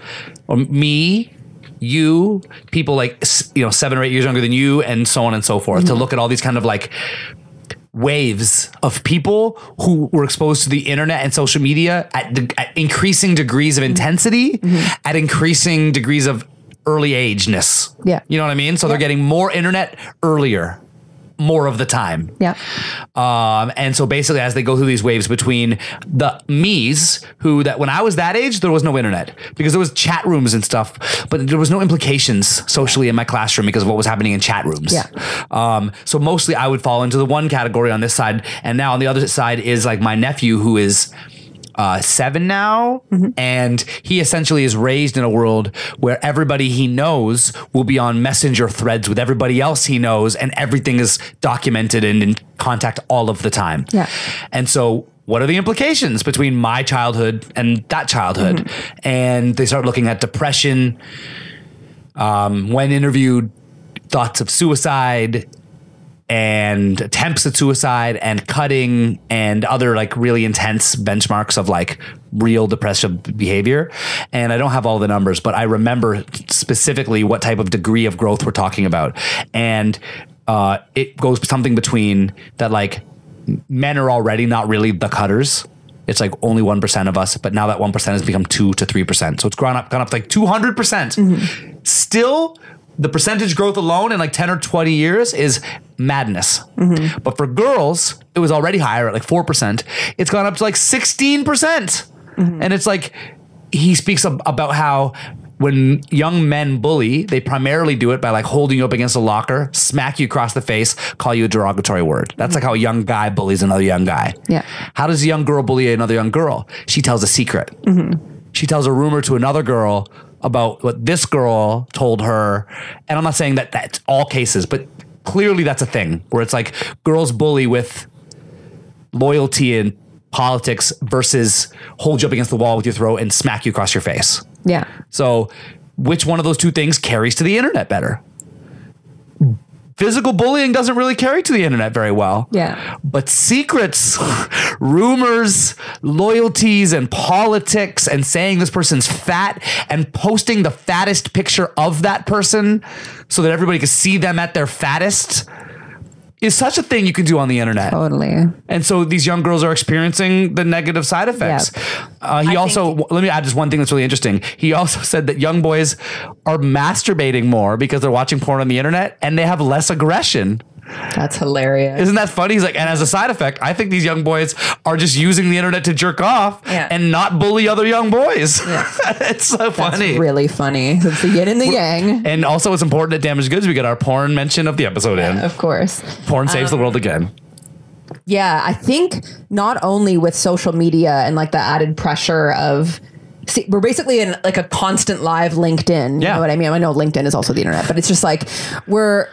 or me, you, people like, 7 or 8 years younger than you, and so on and so forth, to look at all these kind of like waves of people who were exposed to the internet and social media at increasing degrees of intensity, at increasing degrees of early ageness. Yeah. You know what I mean? So they're getting more internet earlier, more of the time. Yeah. And so basically as they go through these waves between the me's who that when I was that age, there was no internet because there was chat rooms and stuff, but there was no implications socially in my classroom because of what was happening in chat rooms. Yeah. So mostly I would fall into the one category on this side. And now on the other side is like my nephew who is 7 now, and he essentially is raised in a world where everybody he knows will be on messenger threads with everybody else he knows, and everything is documented and in contact all of the time. Yeah. And so what are the implications between my childhood and that childhood? And they start looking at depression, when interviewed, thoughts of suicide, and attempts at suicide and cutting and other like really intense benchmarks of like real depressive behavior. And I don't have all the numbers, but I remember specifically what type of degree of growth we're talking about. And it goes something between that, like men are already not really the cutters. It's like only 1% of us, but now that 1% has become 2 to 3%. So it's gone up to like 200%. Still, the percentage growth alone in like 10 or 20 years is madness. But for girls, it was already higher at like 4%. It's gone up to like 16%. And it's like, he speaks about how when young men bully, they primarily do it by like holding you up against a locker, smack you across the face, call you a derogatory word. That's like how a young guy bullies another young guy. Yeah. How does a young girl bully another young girl? She tells a secret. She tells a rumor to another girl about what this girl told her. And I'm not saying that that's all cases, but clearly that's a thing where it's like girls bully with loyalty in politics versus hold you up against the wall with your throat and smack you across your face. Yeah. So which one of those two things carries to the internet better? Physical bullying doesn't really carry to the internet very well. Yeah. But secrets, rumors, loyalties, and politics, and saying this person's fat and posting the fattest picture of that person so that everybody can see them at their fattest is such a thing you can do on the internet. Totally. And so these young girls are experiencing the negative side effects. Yep. Let me add just one thing that's really interesting. He also said that young boys are masturbating more because they're watching porn on the internet and they have less aggression. That's hilarious. Isn't that funny? He's like, and as a side effect, I think these young boys are just using the internet to jerk off and not bully other young boys. Yeah. It's so funny. That's really funny. It's the yin and the yang. And also it's important at Damaged Goods we get our porn mention of the episode in. Of course. Porn saves the world again. Yeah, I think not only with social media and like the added pressure of... See, we're basically in like a constant live LinkedIn. You know what I mean? I know LinkedIn is also the internet, but it's just like we're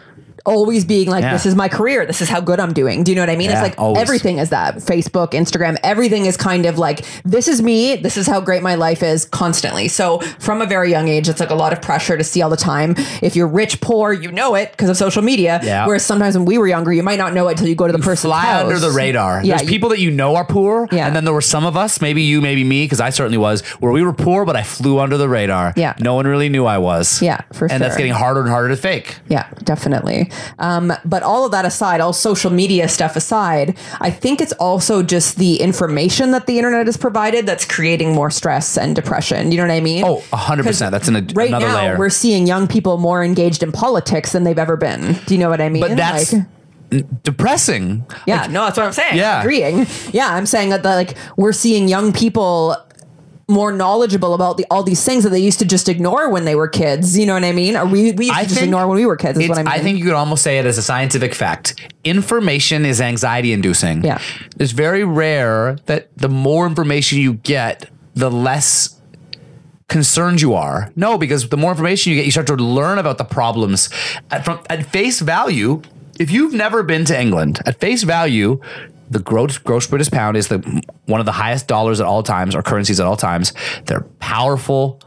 always being like, this is my career. This is how good I'm doing. Do you know what I mean? It's like everything is that. Facebook, Instagram, everything is kind of like, this is me. This is how great my life is constantly. So from a very young age, it's like a lot of pressure to see all the time. If you're rich, poor, you know it because of social media. Yeah. Whereas sometimes when we were younger, you might not know it until you go to the person's fly house. Under the radar. Yeah, there's people that you know are poor. Yeah. And then there were some of us, maybe you, maybe me, because I certainly was, where we were poor, but I flew under the radar. Yeah. No one really knew I was. Yeah, for sure. And that's getting harder and harder to fake. Yeah, definitely. But all of that aside, all social media stuff aside, I think it's also just the information that the internet has provided that's creating more stress and depression. You know what I mean? Oh, 100%. That's another layer. Right now, we're seeing young people more engaged in politics than they've ever been. Do you know what I mean? But that's depressing. Yeah, like, no, that's what I'm saying. Yeah. Agreeing. Yeah, I'm saying that like we're seeing young people more knowledgeable about all these things that they used to just ignore when they were kids. You know what I mean? Or we used to just ignore when we were kids is what I mean. I think you could almost say it as a scientific fact. Information is anxiety inducing. Yeah. It's very rare that the more information you get, the less concerned you are. No, because the more information you get, you start to learn about the problems. At face value, if you've never been to England, at face value, the gross British pound is one of the highest dollars at all times, or currencies at all times. They're powerful.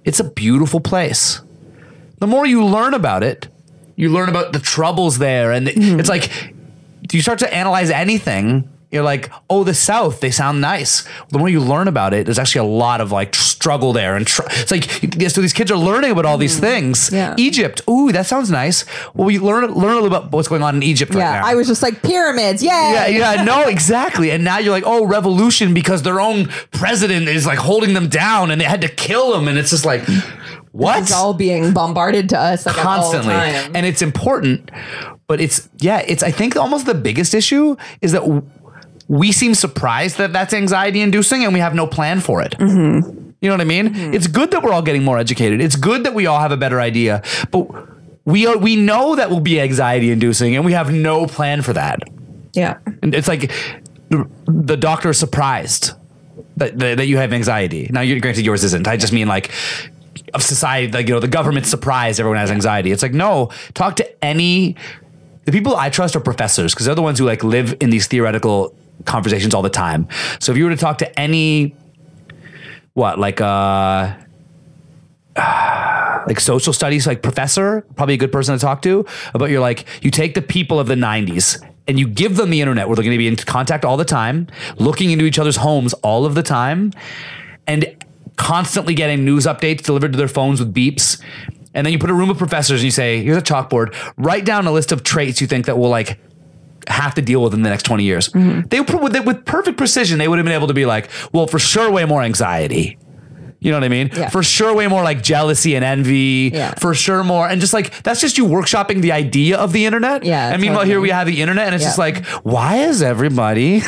It's a beautiful place. The more you learn about it, you learn about the troubles there. And it's like, you start to analyze anything, You're like, oh, the South, they sound nice. The more you learn about it, there's actually a lot of like struggle there. And it's like, so these kids are learning about all these things. Yeah. Egypt, ooh, that sounds nice. Well, we learn a little about what's going on in Egypt right now. I was just like, pyramids, yay! Yeah, no, exactly. And now you're like, oh, revolution, because their own president is like holding them down and they had to kill him. And it's just like, what? It's all being bombarded to us like constantly. At all time. And it's important, but it's I think almost the biggest issue is that we seem surprised that that's anxiety inducing and we have no plan for it. You know what I mean? It's good that we're all getting more educated. It's good that we all have a better idea, but we know that will be anxiety inducing and we have no plan for that. Yeah. And it's like the doctor is surprised that you have anxiety. Now, granted, yours isn't. I just mean like of society, like, the government's surprised everyone has anxiety. It's like, no, talk to the people I trust are professors, because they're the ones who like live in these theoretical conversations all the time. So if you were to talk to any, like social studies, like professor, probably a good person to talk to about you take the people of the 90s and you give them the internet where they're going to be in contact all the time, looking into each other's homes all of the time, and constantly getting news updates delivered to their phones with beeps. And then you put a room of professors and you say, here's a chalkboard, write down a list of traits you think that will like have to deal with in the next 20 years. They with perfect precision, they would have been able to be like, well, for sure, way more anxiety. You know what I mean? Yeah. For sure, way more like jealousy and envy. Yeah. For sure, more. And just like, that's just you workshopping the idea of the internet. Yeah. And meanwhile, here we have the internet and it's just like, why is everybody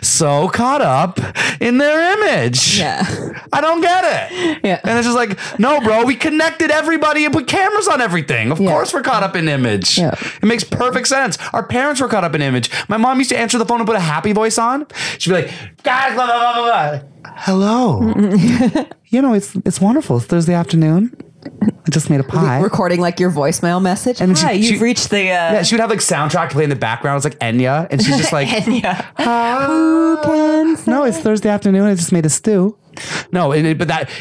so caught up in their image? Yeah. I don't get it. Yeah. And it's just like, no, bro, we connected everybody and put cameras on everything. Of course we're caught up in image. Yeah. It makes perfect sense. Our parents were caught up in image. My mom used to answer the phone and put a happy voice on. She'd be like, guys, blah, blah, blah, blah, blah. Hello. It's wonderful. It's Thursday afternoon. I just made a pie. Recording like your voicemail message. And Hi, you've reached the... she would have like soundtrack play in the background. It's like Enya. And she's just like... Enya. Who can say? No, it's Thursday afternoon. I just made a stew. No,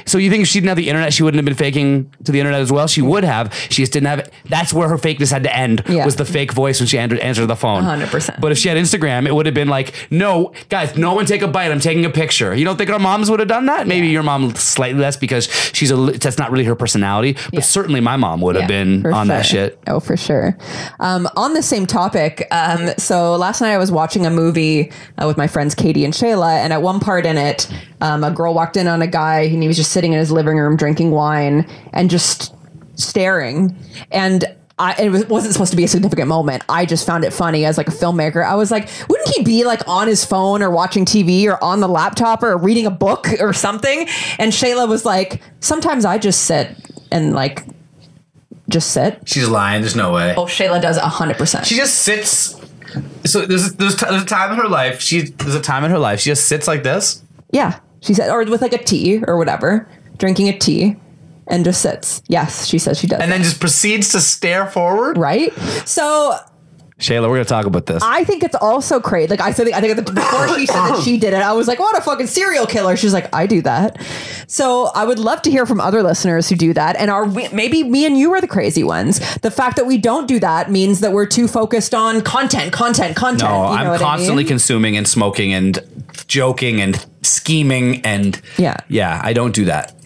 so you think if she didn't have the internet, she wouldn't have been faking to the internet as well? She would have. She just didn't have it. That's where her fakeness had to end, was the fake voice when she answered the phone. 100%. But if she had Instagram, it would have been like, no, guys, no one take a bite. I'm taking a picture. You don't think our moms would have done that? Maybe your mom slightly less because that's not really her personality. But certainly my mom would have been on that shit. Oh, for sure. On the same topic, so last night I was watching a movie with my friends Katie and Shayla, and at one part in it, a girl walked in on a guy and he was just sitting in his living room drinking wine and just staring. And it wasn't supposed to be a significant moment. I just found it funny as like a filmmaker. I was like, wouldn't he be like on his phone or watching TV or on the laptop or reading a book or something? And Shayla was like, sometimes I just sit and like just sit. She's lying. There's no way. Oh, Shayla does 100%. She just sits. So there's a time in her life. She just sits like this. Yeah, she said, or with like a tea or whatever, drinking a tea and just sits. Yes, she says she does. And then just proceeds to stare forward. Right? So Shayla, we're going to talk about this. I think it's also crazy. Like I think before she said that she did it, I was like, what a fucking serial killer. She's like, I do that. So I would love to hear from other listeners who do that. And maybe me and you are the crazy ones. The fact that we don't do that means that we're too focused on content. No, I'm constantly consuming and smoking and joking and scheming and I don't do that.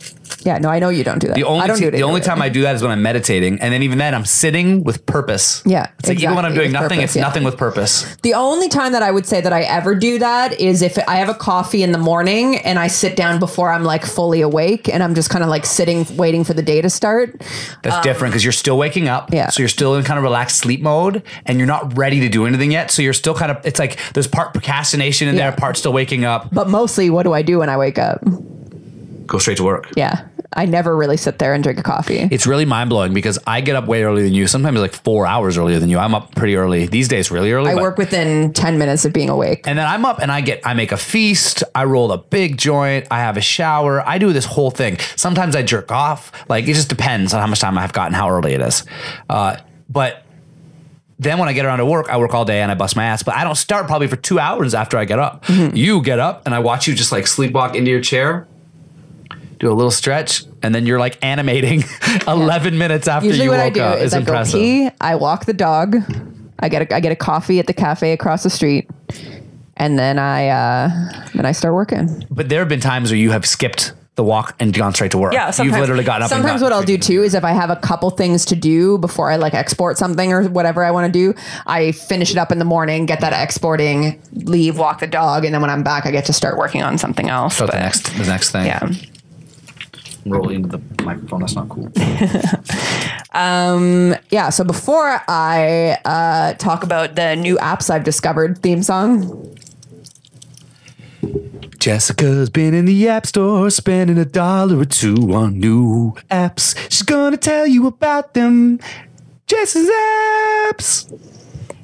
Yeah, no, I know you don't do that. The only time I do that is when I'm meditating, and then even then I'm sitting with purpose. Yeah, it's like even when I'm doing nothing, it's nothing with purpose. The only time that I would say that I ever do that is if I have a coffee in the morning and I sit down before I'm like fully awake and I'm just kind of like sitting waiting for the day to start. That's different because you're still waking up. Yeah. So you're still in kind of relaxed sleep mode and you're not ready to do anything yet. So you're still kind of, it's like there's part procrastination in there, part still waking up. But mostly what do I do when I wake up? Go straight to work. Yeah. I never really sit there and drink a coffee. It's really mind blowing because I get up way earlier than you. Sometimes like 4 hours earlier than you. I'm up pretty early these days, really early. I work within 10 minutes of being awake. And then I'm up and I make a feast. I roll a big joint. I have a shower. I do this whole thing. Sometimes I jerk off. Like it just depends on how much time I've got and how early it is. But then when I get around to work, I work all day and I bust my ass. But I don't start probably for 2 hours after I get up. Mm-hmm. You get up and I watch you just like sleepwalk into your chair. Do a little stretch, and then you're like animating 11 minutes after Usually you woke what I do up. is I go pee, I walk the dog, I get a coffee at the cafe across the street, and then I start working. But there have been times where you have skipped the walk and gone straight to work. Yeah, you've literally gotten up. Sometimes what I'll do too is if I have a couple things to do before I like export something or whatever I want to do, I finish it up in the morning, get that exporting, leave, walk the dog, and then when I'm back, I get to start working on something else. So the next thing. Yeah. Roll into the microphone. That's not cool. Yeah. So before I talk about the new apps I've discovered theme song. Jessica's been in the app store spending $1 or $2 on new apps. She's gonna tell you about them. Jess's apps.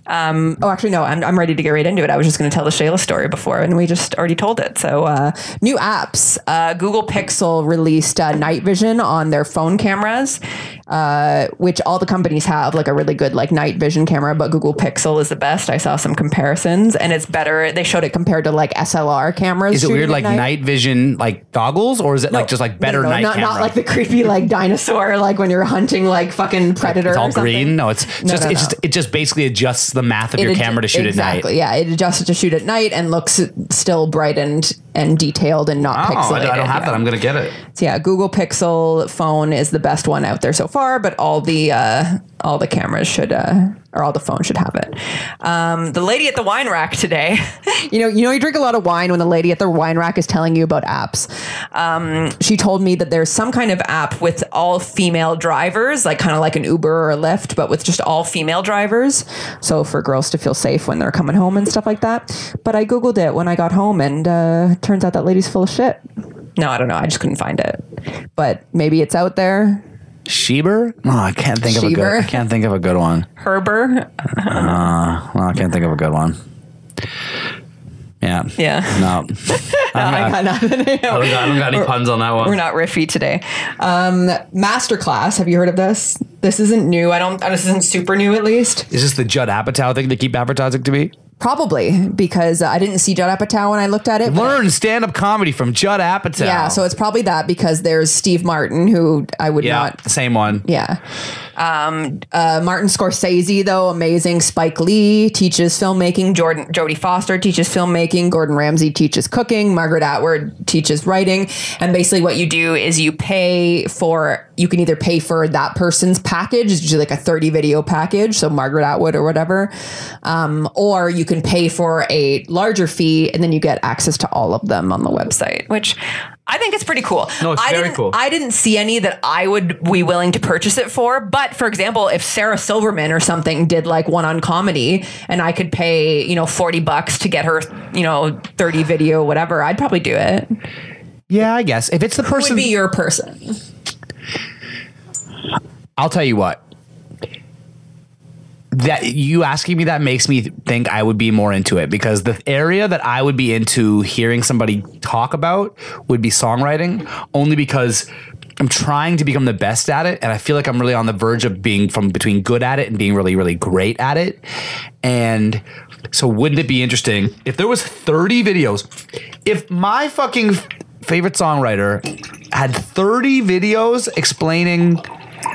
Actually, no, I'm ready to get right into it. I was just going to tell the Shayla story before, and we just already told it. So, new apps. Google Pixel released night vision on their phone cameras, which all the companies have, like a really good like night vision camera, but Google Pixel is the best. I saw some comparisons, and it's better. They showed it compared to like SLR cameras. Is it weird, like night vision, like goggles, or is it like just like better night camera? Not like the creepy like dinosaur, like when you're hunting like fucking predator. It's all or something. green. No, it just basically adjusts the math of your camera to shoot at night. Exactly. Yeah, it adjusts to shoot at night and looks still bright and detailed and not pixelated. I don't have that. I'm gonna get it. So yeah, Google Pixel phone is the best one out there so far, but all the cameras should or all the phones should have it. The lady at the wine rack today, you drink a lot of wine when the lady at the wine rack is telling you about apps. She told me that there's some kind of app with all female drivers, like kind of like an Uber or a Lyft, but with just all female drivers. So for girls to feel safe when they're coming home and stuff like that. But I Googled it when I got home, and turns out that lady's full of shit. No, I don't know. I just couldn't find it. But maybe it's out there. Sheber? No, I can't think of a good one. Herber? I can't think of a good one. Yeah. Yeah. No. I got nothing. I don't got any puns on that one. We're not riffy today. Masterclass. Have you heard of this? This isn't new. This isn't super new, at least. Is this the Judd Apatow thing they keep advertising to me? Probably, because I didn't see Judd Apatow when I looked at it. Learn stand-up comedy from Judd Apatow. Yeah, so it's probably that, because there's Steve Martin, who I would not... Yeah, same one. Yeah. Martin Scorsese, though, amazing. Spike Lee teaches filmmaking. Jodie Foster teaches filmmaking. Gordon Ramsay teaches cooking. Margaret Atwood teaches writing. And basically what you do is you can either pay for that person's package, it's usually like a 30 video package, so Margaret Atwood or whatever, or you can pay for a larger fee, and then you get access to all of them on the website, which I think it's pretty cool. No, it's very cool. I didn't see any that I would be willing to purchase it for. But for example, if Sarah Silverman or something did like one on comedy, and I could pay, $40 to get her, 30 video, whatever, I'd probably do it. Yeah, I guess. If it's the person... Who would be your person? I'll tell you what. That you asking me that makes me think I would be more into it, because the area that I would be into hearing somebody talk about would be songwriting, only because I'm trying to become the best at it, and I feel like I'm really on the verge of being between good at it and being really, really great at it. And so wouldn't it be interesting if there was 30 videos? If my fucking favorite songwriter had 30 videos explaining...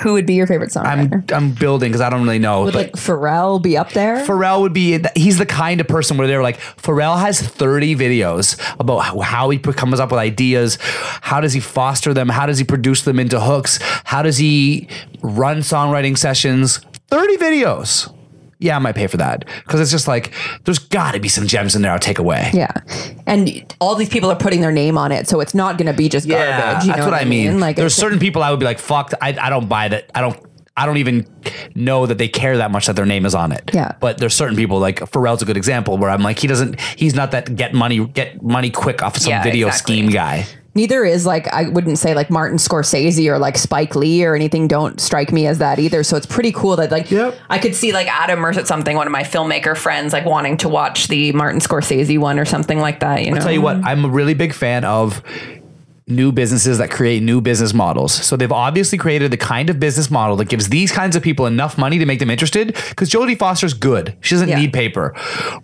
Who would be your favorite songwriter? I'm building, because I don't really know. Would like Pharrell be up there? Pharrell would be, he's the kind of person where they're like, Pharrell has 30 videos about how he comes up with ideas. How does he foster them? How does he produce them into hooks? How does he run songwriting sessions? 30 videos. Yeah, I might pay for that, because it's just like, there's got to be some gems in there I'll take away. Yeah. And all these people are putting their name on it, so it's not going to be just garbage. Yeah, that's what I mean. Like, there's certain people I would be like, fuck, I don't buy that. I don't even know that they care that much that their name is on it. Yeah. But there's certain people, like Pharrell's a good example, where I'm like, he's not that get money quick off of some video scheme guy. Neither is like, I wouldn't say like Martin Scorsese or like Spike Lee or anything don't strike me as that either. So it's pretty cool that like, I could see like Adam or something, one of my filmmaker friends, like wanting to watch the Martin Scorsese one or something like that. I'll tell you what, I'm a really big fan of new businesses that create new business models. So they've obviously created the kind of business model that gives these kinds of people enough money to make them interested, because Jodie Foster's good. She doesn't need paper.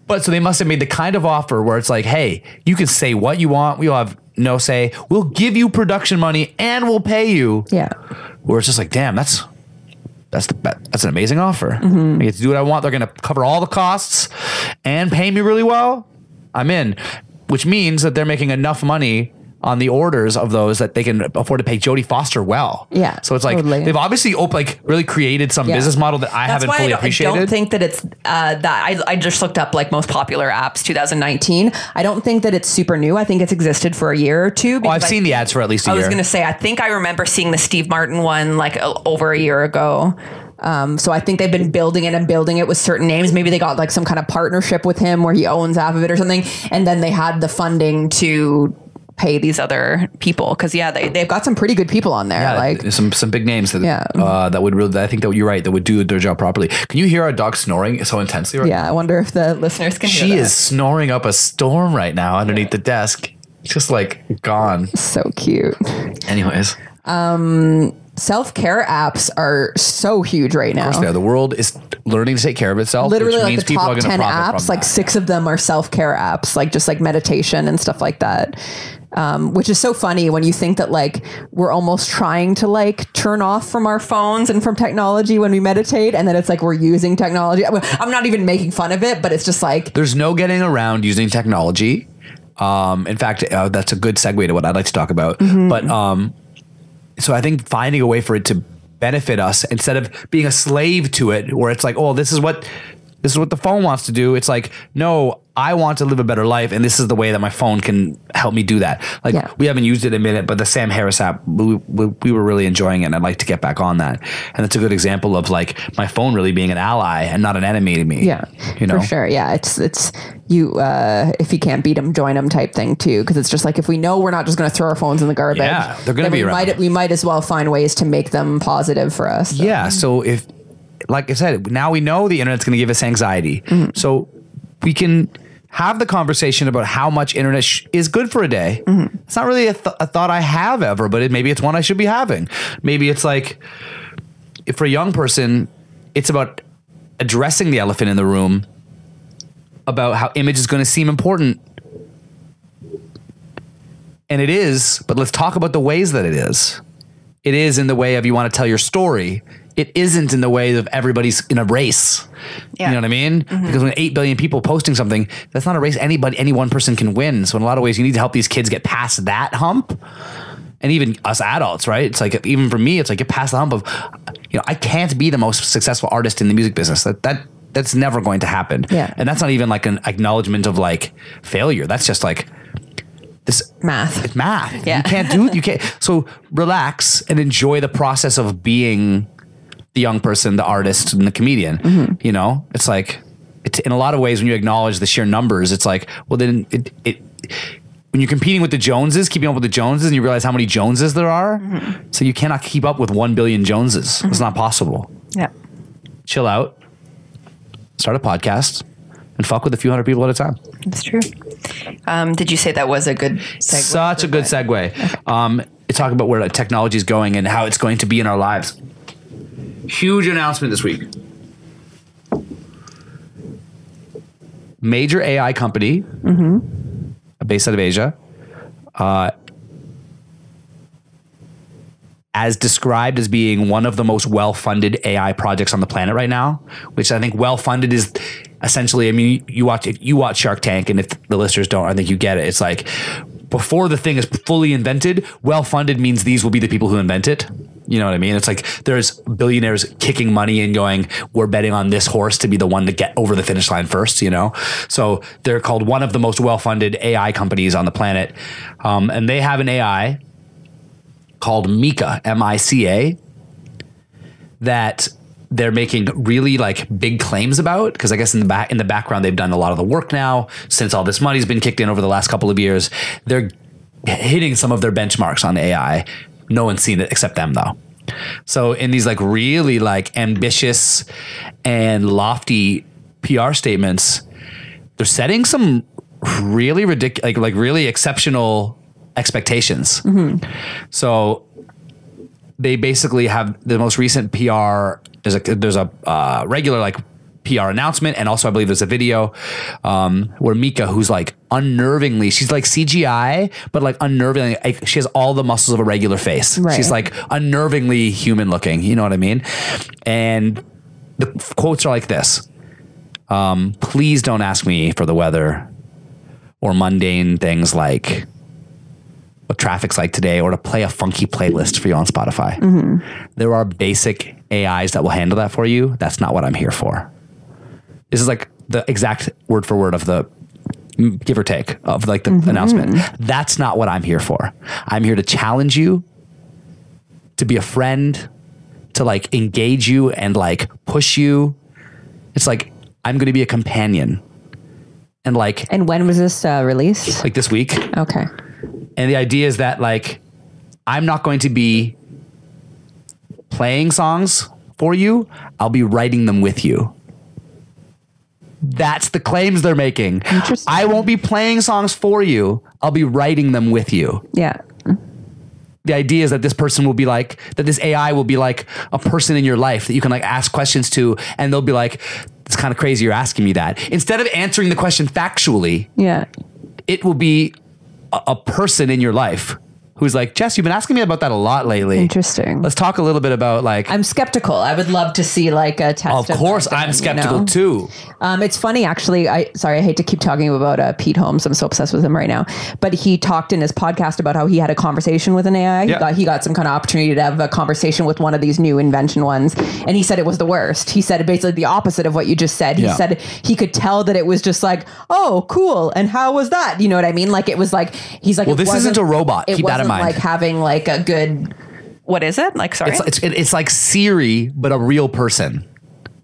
But so they must have made the kind of offer where it's like, hey, you can say what you want. We'll have no say. We'll give you production money and we'll pay you. Yeah. Where it's just like, damn, that's an amazing offer. I get to do what I want. They're going to cover all the costs and pay me really well. I'm in, which means that they're making enough money on the orders of those that they can afford to pay Jodie Foster well. Yeah. So it's like they've obviously really created some business model that I haven't fully appreciated. I don't think that it's that I just looked up like most popular apps 2019. I don't think that it's super new. I think it's existed for a year or two. Oh, I've seen the ads for at least a year. I was going to say, I think I remember seeing the Steve Martin one like over a year ago. So I think they've been building it with certain names. Maybe they got like some kind of partnership with him where he owns half of it or something. And then they had the funding to pay these other people. Cause they've got some pretty good people on there. Yeah, like some big names that, that would really, I think that you're right, that would do their job properly. Can you hear our dog snoring so intensely right now? I wonder if the listeners can hear that. She is snoring up a storm right now underneath the desk. Just like gone. So cute. Anyways. Self-care apps are so huge right now. Of course they are. The world is learning to take care of itself. Literally, which like means the top 10 apps, like 6 of them are self-care apps, like just like meditation and stuff like that. Which is so funny when you think that like we're almost trying to like turn off from our phones and from technology when we meditate, and then it's like we're using technology. I'm not even making fun of it, but it's just like there's no getting around using technology. In fact, that's a good segue to what I'd like to talk about. But so I think finding a way for it to benefit us instead of being a slave to it, where it's like, oh, this is what the phone wants to do. It's like, no, I want to live a better life, and this is the way that my phone can help me do that. Like we haven't used it in a minute, but the Sam Harris app, we were really enjoying it, and I'd like to get back on that. And it's a good example of like my phone really being an ally and not an enemy to me. Yeah, you know, for sure. Yeah, it's you. If you can't beat them, join them type thing too. Because it's just like if we know we're not just going to throw our phones in the garbage, they're going to be around. We might as well find ways to make them positive for us. So. Yeah. So if, like I said, now we know the internet's going to give us anxiety, so we can have the conversation about how much internet is good for a day. It's not really a thought I have ever, but maybe it's one I should be having. Maybe it's like, if for a young person, it's about addressing the elephant in the room about how image is going to seem important. And it is, but let's talk about the ways that it is. It is in the way of you want to tell your story. It isn't in the way of everybody's in a race. Yeah. You know what I mean? Because when 8 billion people posting something, that's not a race any one person can win. So in a lot of ways, you need to help these kids get past that hump. And even us adults, right? It's like, even for me, it's like get past the hump of, you know, I can't be the most successful artist in the music business. That's never going to happen. Yeah. And that's not even like an acknowledgement of like failure. That's just like, this math. It's math. Yeah. You can't. So relax and enjoy the process of being the young person, the artist, and the comedian. You know, it's like, it's in a lot of ways when you acknowledge the sheer numbers, it's like, well, then when you're competing with the Joneses, keeping up with the Joneses, and you realize how many Joneses there are, so you cannot keep up with 1 billion Joneses. It's not possible. Yeah. Chill out, start a podcast, and fuck with a few hundred people at a time. That's true. Did you say that was a good segue? Such a good segue. Okay. Talk about where technology is going and how it's going to be in our lives. Huge announcement this week. Major AI company, based out of Asia, as described as being one of the most well-funded AI projects on the planet right now, which I think well-funded is essentially, I mean, if you watch Shark Tank, and if the listeners don't, I think you get it. It's like, before the thing is fully invented, well-funded means these will be the people who invent it. You know what I mean? It's like there's billionaires kicking money and going, we're betting on this horse to be the one to get over the finish line first, you know? So they're called one of the most well-funded AI companies on the planet. And they have an AI called Mika, M-I-C-A, that they're making really like big claims about, because I guess in the background, they've done a lot of the work now since all this money's been kicked in over the last couple of years. They're hitting some of their benchmarks on AI. No one's seen it except them though. So in these like really like ambitious and lofty PR statements, they're setting some really ridiculous, like really exceptional expectations. So they basically have the most recent PR. There's a regular like PR announcement, and also I believe there's a video where Mika, who's like unnervingly, she's like CGI, but like unnervingly, like, she has all the muscles of a regular face. Right. She's like unnervingly human looking. You know what I mean? And the quotes are like this: "Please don't ask me for the weather. or mundane things like what traffic's like today, or to play a funky playlist for you on Spotify. There are basic AIs that will handle that for you. That's not what I'm here for. This is like the exact word for word of the give or take of like the announcement. That's not what I'm here for. I'm here to challenge you, to be a friend, to like engage you and like push you. It's like, I'm going to be a companion. And like, and when was this released? Like this week. Okay. And the idea is that like, I'm not going to be playing songs for you. I'll be writing them with you. That's the claims they're making. I won't be playing songs for you. I'll be writing them with you. Yeah. The idea is that this person will be like, that this AI will be like a person in your life that you can like ask questions to, and they'll be like, it's kind of crazy you're asking me that. Instead of answering the question factually, it will be a person in your life who's like, Jess, you've been asking me about that a lot lately. Interesting. Let's talk a little bit about like... I'm skeptical. I would love to see like a test. Of course, I'm skeptical too. It's funny, actually. I hate to keep talking about Pete Holmes. I'm so obsessed with him right now. But he talked in his podcast about how he had a conversation with an AI. He got some kind of opportunity to have a conversation with one of these new invention ones. And he said it was the worst. He said basically the opposite of what you just said. He said he could tell that it was just like, oh, cool. And how was that? You know what I mean? Like it was like, he's like, well, this isn't a robot. Keep that in mind. Like having like a good, what is it? Like, sorry. It's like Siri, but a real person.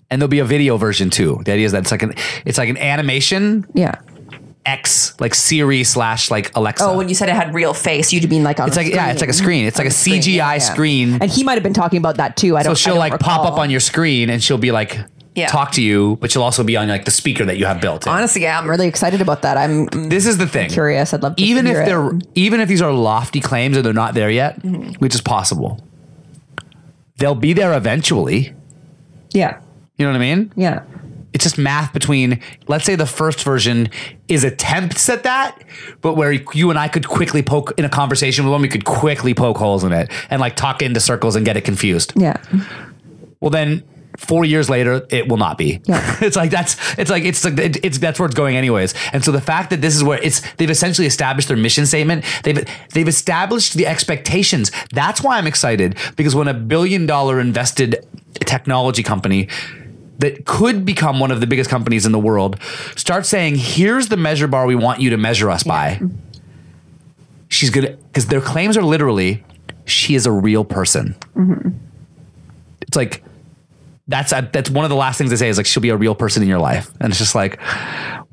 And there'll be a video version too. The idea is that it's like an animation. Yeah. X, like Siri / like Alexa. Oh, when you said it had real face, you mean like on it's like, yeah, it's like a screen. It's like a CGI screen. And he might have been talking about that too. So she'll like pop up on your screen and she'll be like, talk to you, but you'll also be on like the speaker that you have built in. Honestly, yeah, I'm really excited about that. This is the thing. Curious. I'd love to even if these are lofty claims and they're not there yet, which is possible, they'll be there eventually. Yeah. You know what I mean? Yeah. It's just math between, let's say the first version is attempts at that, but where you and I could quickly poke in a conversation with one, we could quickly poke holes in it and like talk into circles and get it confused. Yeah. Well, then 4 years later, it will not be. Yeah. That's where it's going anyways. And so the fact that this is where they've essentially established their mission statement. They've established the expectations. That's why I'm excited, because when $1 billion invested technology company that could become one of the biggest companies in the world starts saying, here's the measure bar we want you to measure us by. She's gonna, because their claims are literally, she is a real person. It's like, that's one of the last things they say is like, she'll be a real person in your life. And it's just like,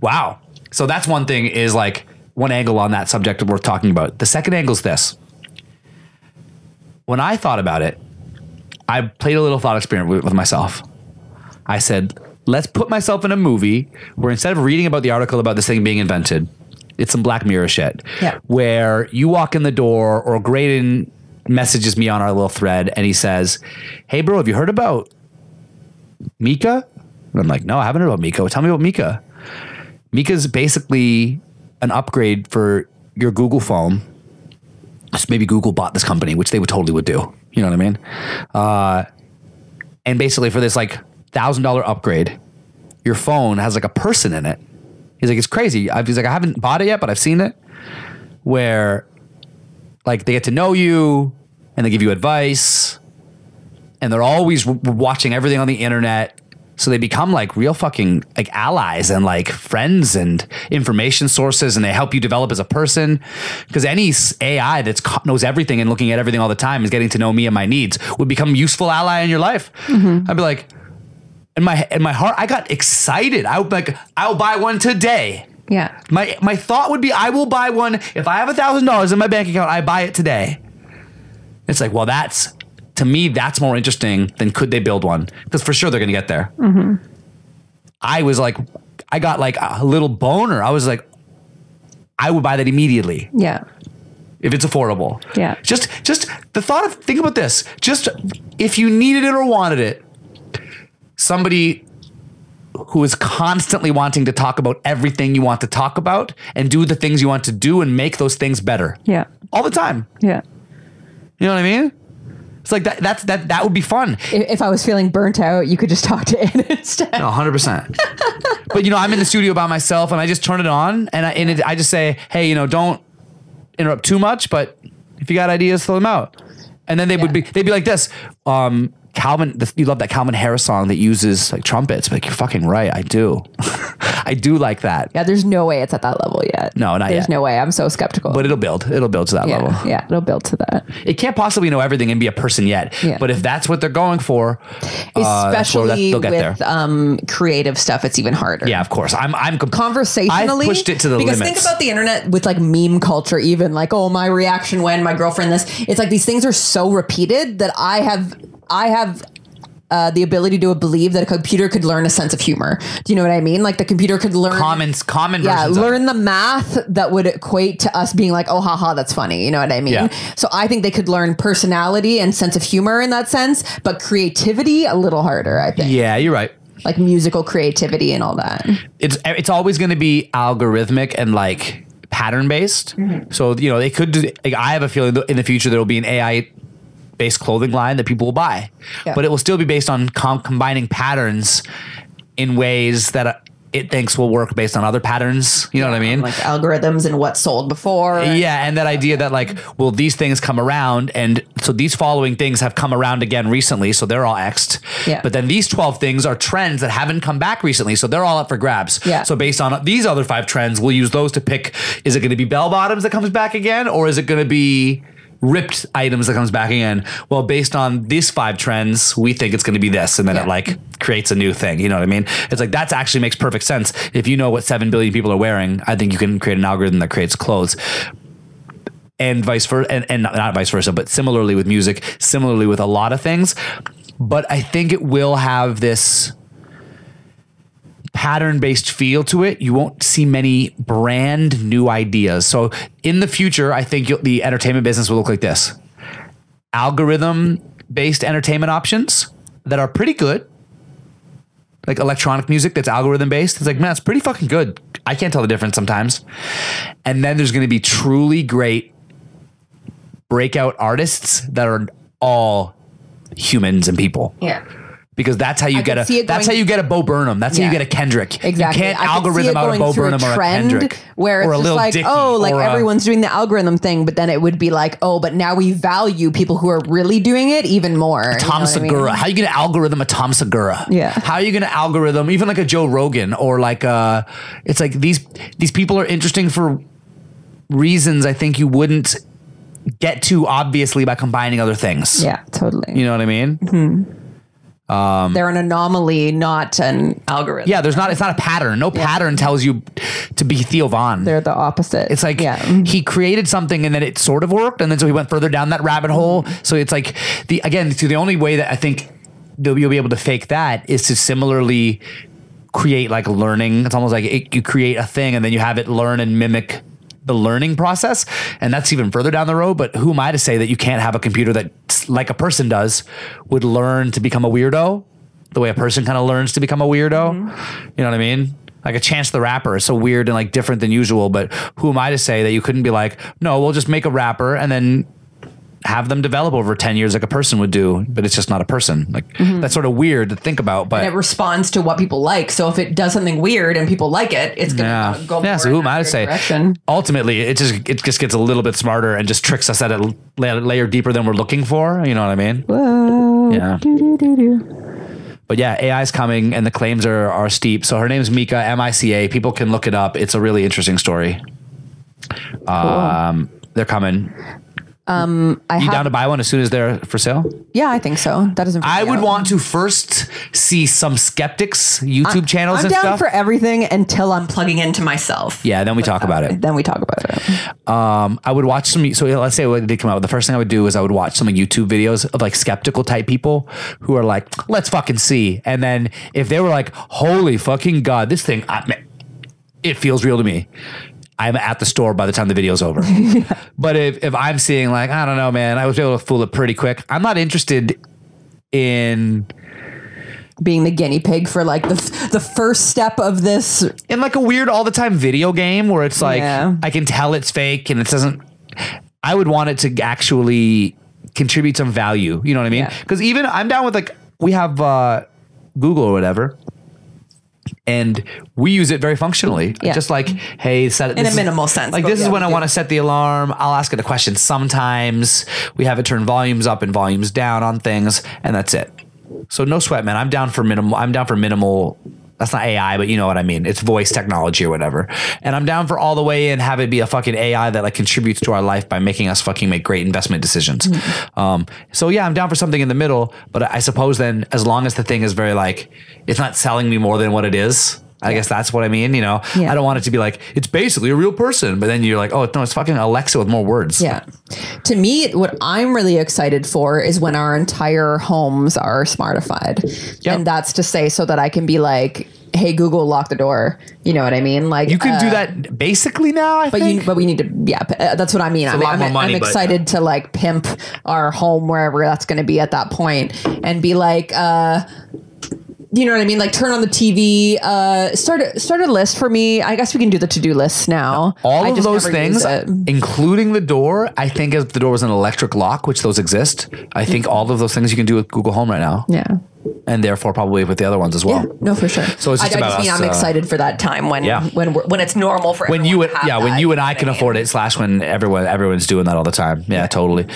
wow. So that's one thing, is like one angle on that subject worth talking about. The second angle is this. When I thought about it, I played a little thought experiment with myself. I said, let's put myself in a movie where instead of reading about the article about this thing being invented, it's some Black Mirror shit. Yeah. Where you walk in the door, or Graydon messages me on our little thread and he says, hey bro, have you heard about Mika? And I'm like, no, I haven't heard about Mika. Tell me about Mika. Mika's basically an upgrade for your Google phone. So maybe Google bought this company, which they would do. You know what I mean? And basically for this like $1,000 upgrade, your phone has like a person in it. He's like, it's crazy. He's like, I haven't bought it yet, but I've seen it, where like they get to know you and they give you advice, and they're always watching everything on the internet. So they become like real fucking like allies and like friends and information sources, and they help you develop as a person. Because any AI that's knows everything and looking at everything all the time is getting to know me and my needs would become a useful ally in your life. I'd be like, in my heart, I got excited. I would like, I'll buy one today. Yeah. My thought would be, I will buy one. If I have $1,000 in my bank account, I buy it today. It's like, well, to me, that's more interesting than could they build one? Because for sure they're going to get there. I was like, I got like a little boner. I was like, I would buy that immediately. Yeah. If it's affordable. Yeah. Just the thought of, think about this. Just if you needed it or wanted it, somebody who is constantly wanting to talk about everything you want to talk about and do the things you want to do and make those things better. Yeah. All the time. Yeah. You know what I mean? It's like that would be fun. If I was feeling burnt out, you could just talk to it instead. No, 100%. But you know, I'm in the studio by myself and I just turn it on and I just say, hey, you know, don't interrupt too much, but if you got ideas, throw them out. And then they'd be like this. Calvin, you love that Calvin Harris song that uses like trumpets. Like, you're fucking right. I do. I do like that. Yeah, there's no way it's at that level yet. No, not yet. There's no way. I'm so skeptical. But it'll build. It'll build to that level. Yeah, it'll build to that. It can't possibly know everything and be a person yet. Yeah. But if that's what they're going for, especially they'll get with there. Creative stuff, it's even harder. Yeah, of course. I'm conversationally. I've pushed it to the limits. Because think about the internet with like meme culture, even like, oh, my reaction when my girlfriend this. It's like these things are so repeated that I have the ability to believe that a computer could learn a sense of humor. Do you know what I mean? Like the computer could learn common versions learn the math that would equate to us being like, oh, haha, that's funny. You know what I mean? Yeah. So I think they could learn personality and sense of humor in that sense, but creativity a little harder, I think. Yeah, you're right. Like musical creativity and all that. It's always going to be algorithmic and like pattern based. Mm-hmm. So, you know, they could do, like, I have a feeling in the future there will be an AI based clothing line that people will buy, but it will still be based on combining patterns in ways that it thinks will work based on other patterns. You know what I mean? Like algorithms and what sold before. Yeah. And that idea that like, well, these things come around. And so these following things have come around again recently. So they're all X'd. Yeah. But then these 12 things are trends that haven't come back recently. So they're all up for grabs. Yeah. So based on these other 5 trends, we'll use those to pick, is it going to be bell bottoms that comes back again? Or is it going to be ripped items that comes back again? Well, based on these 5 trends, we think it's going to be this, and then it like creates a new thing. You know what I mean? It's like that actually makes perfect sense. If you know what 7 billion people are wearing, I think you can create an algorithm that creates clothes. And vice versa, and not vice versa, but similarly with music, similarly with a lot of things. But I think it will have this pattern-based feel to it. You won't see many brand new ideas. So in the future, I think the entertainment business will look like this. Algorithm-based entertainment options that are pretty good. Like electronic music that's algorithm-based. It's like, man, it's pretty fucking good. I can't tell the difference sometimes. And then there's going to be truly great breakout artists that are all humans and people. Yeah. Because that's how you get a Bo Burnham. That's how you get a Kendrick. Exactly. You can't algorithm out a Bo Burnham or a Kendrick. Where it's just like, oh, like everyone's doing the algorithm thing, but then it would be like, oh, but now we value people who are really doing it even more. Tom Segura. How are you going to algorithm a Tom Segura? Yeah. How are you going to algorithm even like a Joe Rogan or like it's like these people are interesting for reasons I think you wouldn't get to obviously by combining other things. Yeah, totally. You know what I mean? Mm-hmm. They're an anomaly, not an algorithm. Yeah, it's not a pattern. No pattern tells you to be Theo Von. They're the opposite. It's like he created something and then it sort of worked, and then so he went further down that rabbit hole. So it's like the only way that I think you'll be able to fake that is to similarly create like learning. It's almost like you create a thing and then you have it learn and mimic the learning process, and that's even further down the road. But who am I to say that you can't have a computer that, like a person does, would learn to become a weirdo the way a person kind of learns to become a weirdo? Mm-hmm. You know what I mean? Like a Chance the Rapper is so weird and like different than usual, but who am I to say that you couldn't be like, no, we'll just make a rapper and then have them develop over 10 years like a person would do, but it's just not a person. Like that's sort of weird to think about, but and it responds to what people like. So if it does something weird and people like it, it's gonna go more so who am I to say? Direction. Ultimately, it just gets a little bit smarter and just tricks us at a layer deeper than we're looking for. You know what I mean? Whoa. Yeah. But yeah, AI is coming and the claims are steep. So her name's Mika, M-I-C-A. People can look it up. It's a really interesting story. Cool. They're coming. You down to buy one as soon as they're for sale? Yeah, I think so. That doesn't. I would want to first see some skeptics YouTube channels and stuff. I'm down for everything until I'm plugging into myself. Yeah, then we talk about it. Then we talk about it. I would watch some. So let's say what did come out. The first thing I would do is I would watch some YouTube videos of like skeptical type people who are like, let's fucking see. And then if they were like, holy fucking God, this thing, it feels real to me, I'm at the store by the time the video's over. Yeah. But if I'm seeing like, I don't know, man, I was able to fool it pretty quick. I'm not interested in being the guinea pig for like the first step of this. In like a weird all the time video game where it's like, I can tell it's fake and it doesn't, I would want it to actually contribute some value. You know what I mean? Because even I'm down with like, we have Google or whatever, and we use it very functionally. Just like, hey, set it in a minimal sense. Like this is when I want to set the alarm. I'll ask it a question. Sometimes we have it turn volumes up and volumes down on things, and that's it. So no sweat, man. I'm down for minimal. That's not AI, but you know what I mean. It's voice technology or whatever. And I'm down for all the way and have it be a fucking AI that like contributes to our life by making us fucking make great investment decisions. So yeah, I'm down for something in the middle, but I suppose then as long as the thing is very like, it's not selling me more than what it is. I guess that's what I mean. You know, I don't want it to be like, it's basically a real person, but then you're like, oh no, it's fucking Alexa with more words. Yeah. To me, what I'm really excited for is when our entire homes are smartified. And that's to say so that I can be like, hey, Google, lock the door. You know what I mean? Like you can do that basically now, I think. But we need to, that's what I mean. I'm excited to like pimp our home wherever that's going to be at that point and be like, you know what I mean? Like turn on the TV, start a list for me. I guess we can do the to-do lists now. All of those things, including the door, I think if the door was an electric lock, which those exist, I think all of those things you can do with Google Home right now. Yeah. And therefore probably with the other ones as well. Yeah, no, for sure. So it's just about us, I'm excited for that time when it's normal for when you and I can afford it / when everyone's doing that all the time. Yeah, totally.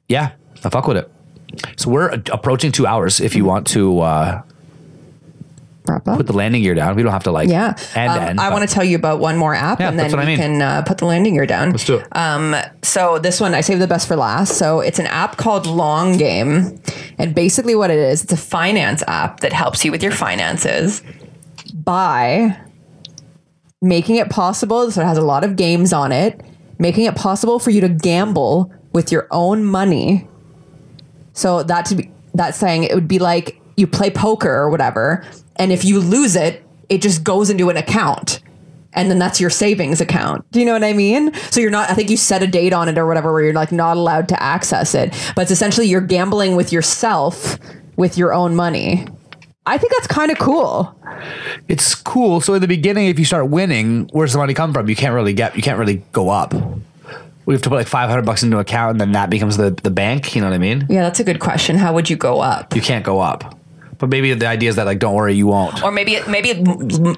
Yeah, I fuck with it. So we're approaching 2 hours. If you want to wrap up, put the landing gear down, we don't have to like end. I want to tell you about one more app, and then we can put the landing gear down. Let's do it. So this one I saved the best for last. So it's an app called Long Game, and basically what it is, it's a finance app that helps you with your finances by making it possible. So it has a lot of games on it, making it possible for you to gamble with your own money. So that's saying it would be like you play poker or whatever, and if you lose it, it just goes into an account, and then that's your savings account. Do you know what I mean? So you're not, I think you set a date on it or whatever where you're like not allowed to access it, but it's essentially you're gambling with yourself with your own money. I think that's kind of cool. It's cool. So in the beginning, if you start winning, where's the money come from? You can't really go up. We have to put like $500 into an account, and then that becomes the bank. You know what I mean? Yeah, that's a good question. How would you go up? You can't go up. But maybe the idea is that like, don't worry, you won't. Or maybe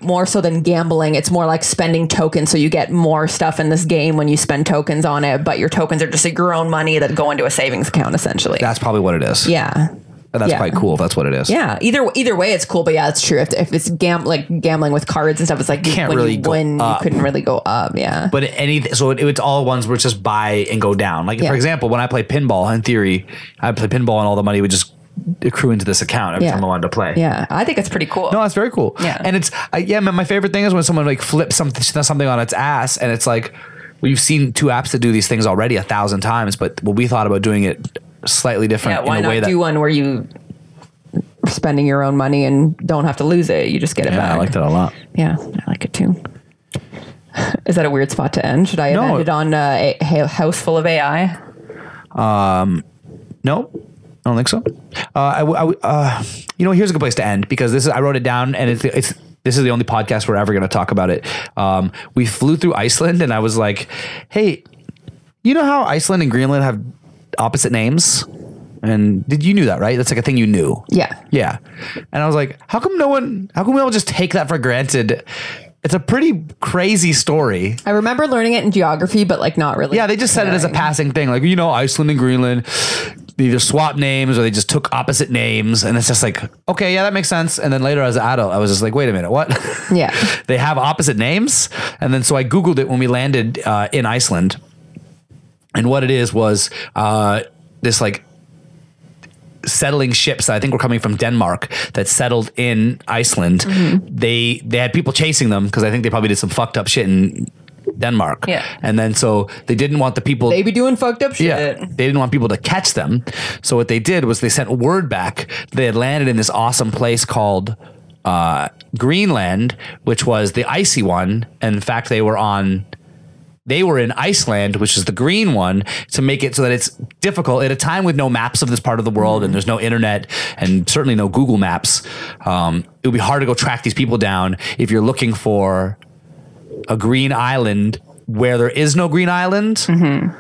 more so than gambling, it's more like spending tokens. So you get more stuff in this game when you spend tokens on it, but your tokens are just like your own money that go into a savings account essentially. That's probably what it is. Yeah. And that's quite cool if that's what it is. Yeah. Either way, it's cool. But yeah, it's true. If it's gambling with cards and stuff, it's like can't when really you win, up. You couldn't really go up. Yeah. But it's all ones where it's just buy and go down. Like for example, when I play pinball, in theory, I play pinball and all the money would just accrue into this account every time I wanted to play. Yeah. I think it's pretty cool. No, that's very cool. Yeah. And it's my favorite thing is when someone like flips something on its ass, and it's like, we've seen two apps that do these things already 1,000 times, but we thought about doing it slightly different. Why in a way not do one where you spending your own money and don't have to lose it, you just get it back. I like that a lot. Yeah, I like it too. Is that a weird spot to end? Should I have ended on a house full of AI? No, I don't think so. Here's a good place to end, because I wrote it down, and this is the only podcast we're ever going to talk about it. We flew through Iceland, and I was like, hey, you know how Iceland and Greenland have opposite names? And you knew that, right? That's like a thing you knew. Yeah. Yeah. And I was like, how come we all just take that for granted? It's a pretty crazy story. I remember learning it in geography, but like not really. Yeah, they just said it as a passing thing. Like, Iceland and Greenland, they either swap names or they just took opposite names. And it's just like, okay, yeah, that makes sense. And then later as an adult, I was just like, wait a minute, what? Yeah. They have opposite names? And then so I Googled it when we landed in Iceland. And what it is was this like settling ships that I think were coming from Denmark that settled in Iceland. Mm-hmm. They had people chasing them because I think they probably did some fucked up shit in Denmark. Yeah. And then so they didn't want the people... They be doing fucked up shit. Yeah. They didn't want people to catch them. So what they did was they sent word back. They had landed in this awesome place called Greenland, which was the icy one. And in fact, they were in Iceland, which is the green one, to make it so that it's difficult at a time with no maps of this part of the world, and there's no internet and certainly no Google Maps. It would be hard to go track these people down if you're looking for a green island where there is no green island. Mm-hmm.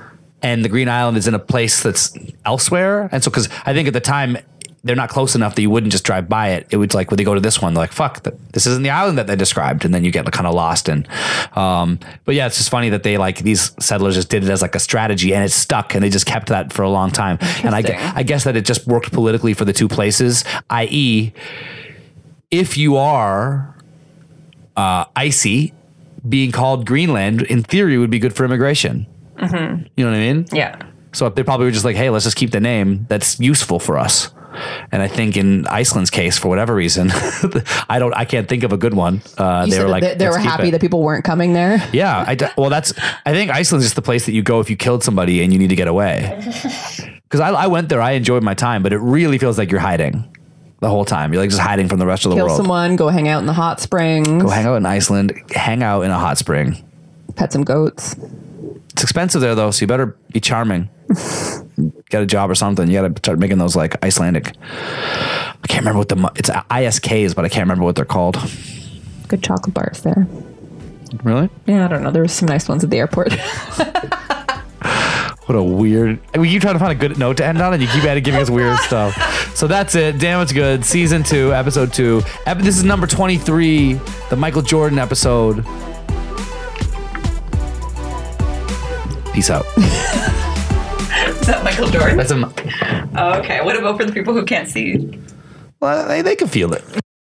and the Green Island is in a place that's elsewhere. And so, because I think at the time, they're not close enough that you wouldn't just drive by it. It would like when they go to this one, they're like, fuck, this isn't the island that they described. And then you get kind of lost in. But yeah, it's just funny that they like these settlers just did it as like a strategy and it stuck and they just kept that for a long time. And I guess that it just worked politically for the two places, i.e. if you are icy, being called Greenland in theory would be good for immigration. Mm-hmm. You know what I mean? Yeah. So they probably were just like, hey, let's just keep the name that's useful for us. And I think in Iceland's case, for whatever reason, I can't think of a good one. They were like, they were happy that people weren't coming there. Yeah. I think Iceland's just the place that you go if you killed somebody and you need to get away. Because I went there, I enjoyed my time, but it really feels like you're hiding the whole time. You're like just hiding from the rest of the world. Kill someone, go hang out in the hot springs. Go hang out in Iceland, hang out in a hot spring. Pet some goats. It's expensive there though, so you better be charming. Get a job or something. You got to start making those like Icelandic. I can't remember what it's ISKs, but I can't remember what they're called. Good chocolate bars there. Really? Yeah, I don't know. There were some nice ones at the airport. What a weird. We keep trying to find a good note to end on, and you keep giving us weird stuff. So that's it. Damn, it's good. Season 2, episode 2. This is number 23, the Michael Jordan episode. Peace out. Is that Michael Jordan? That's okay. What about for the people who can't see? Well, they can feel it.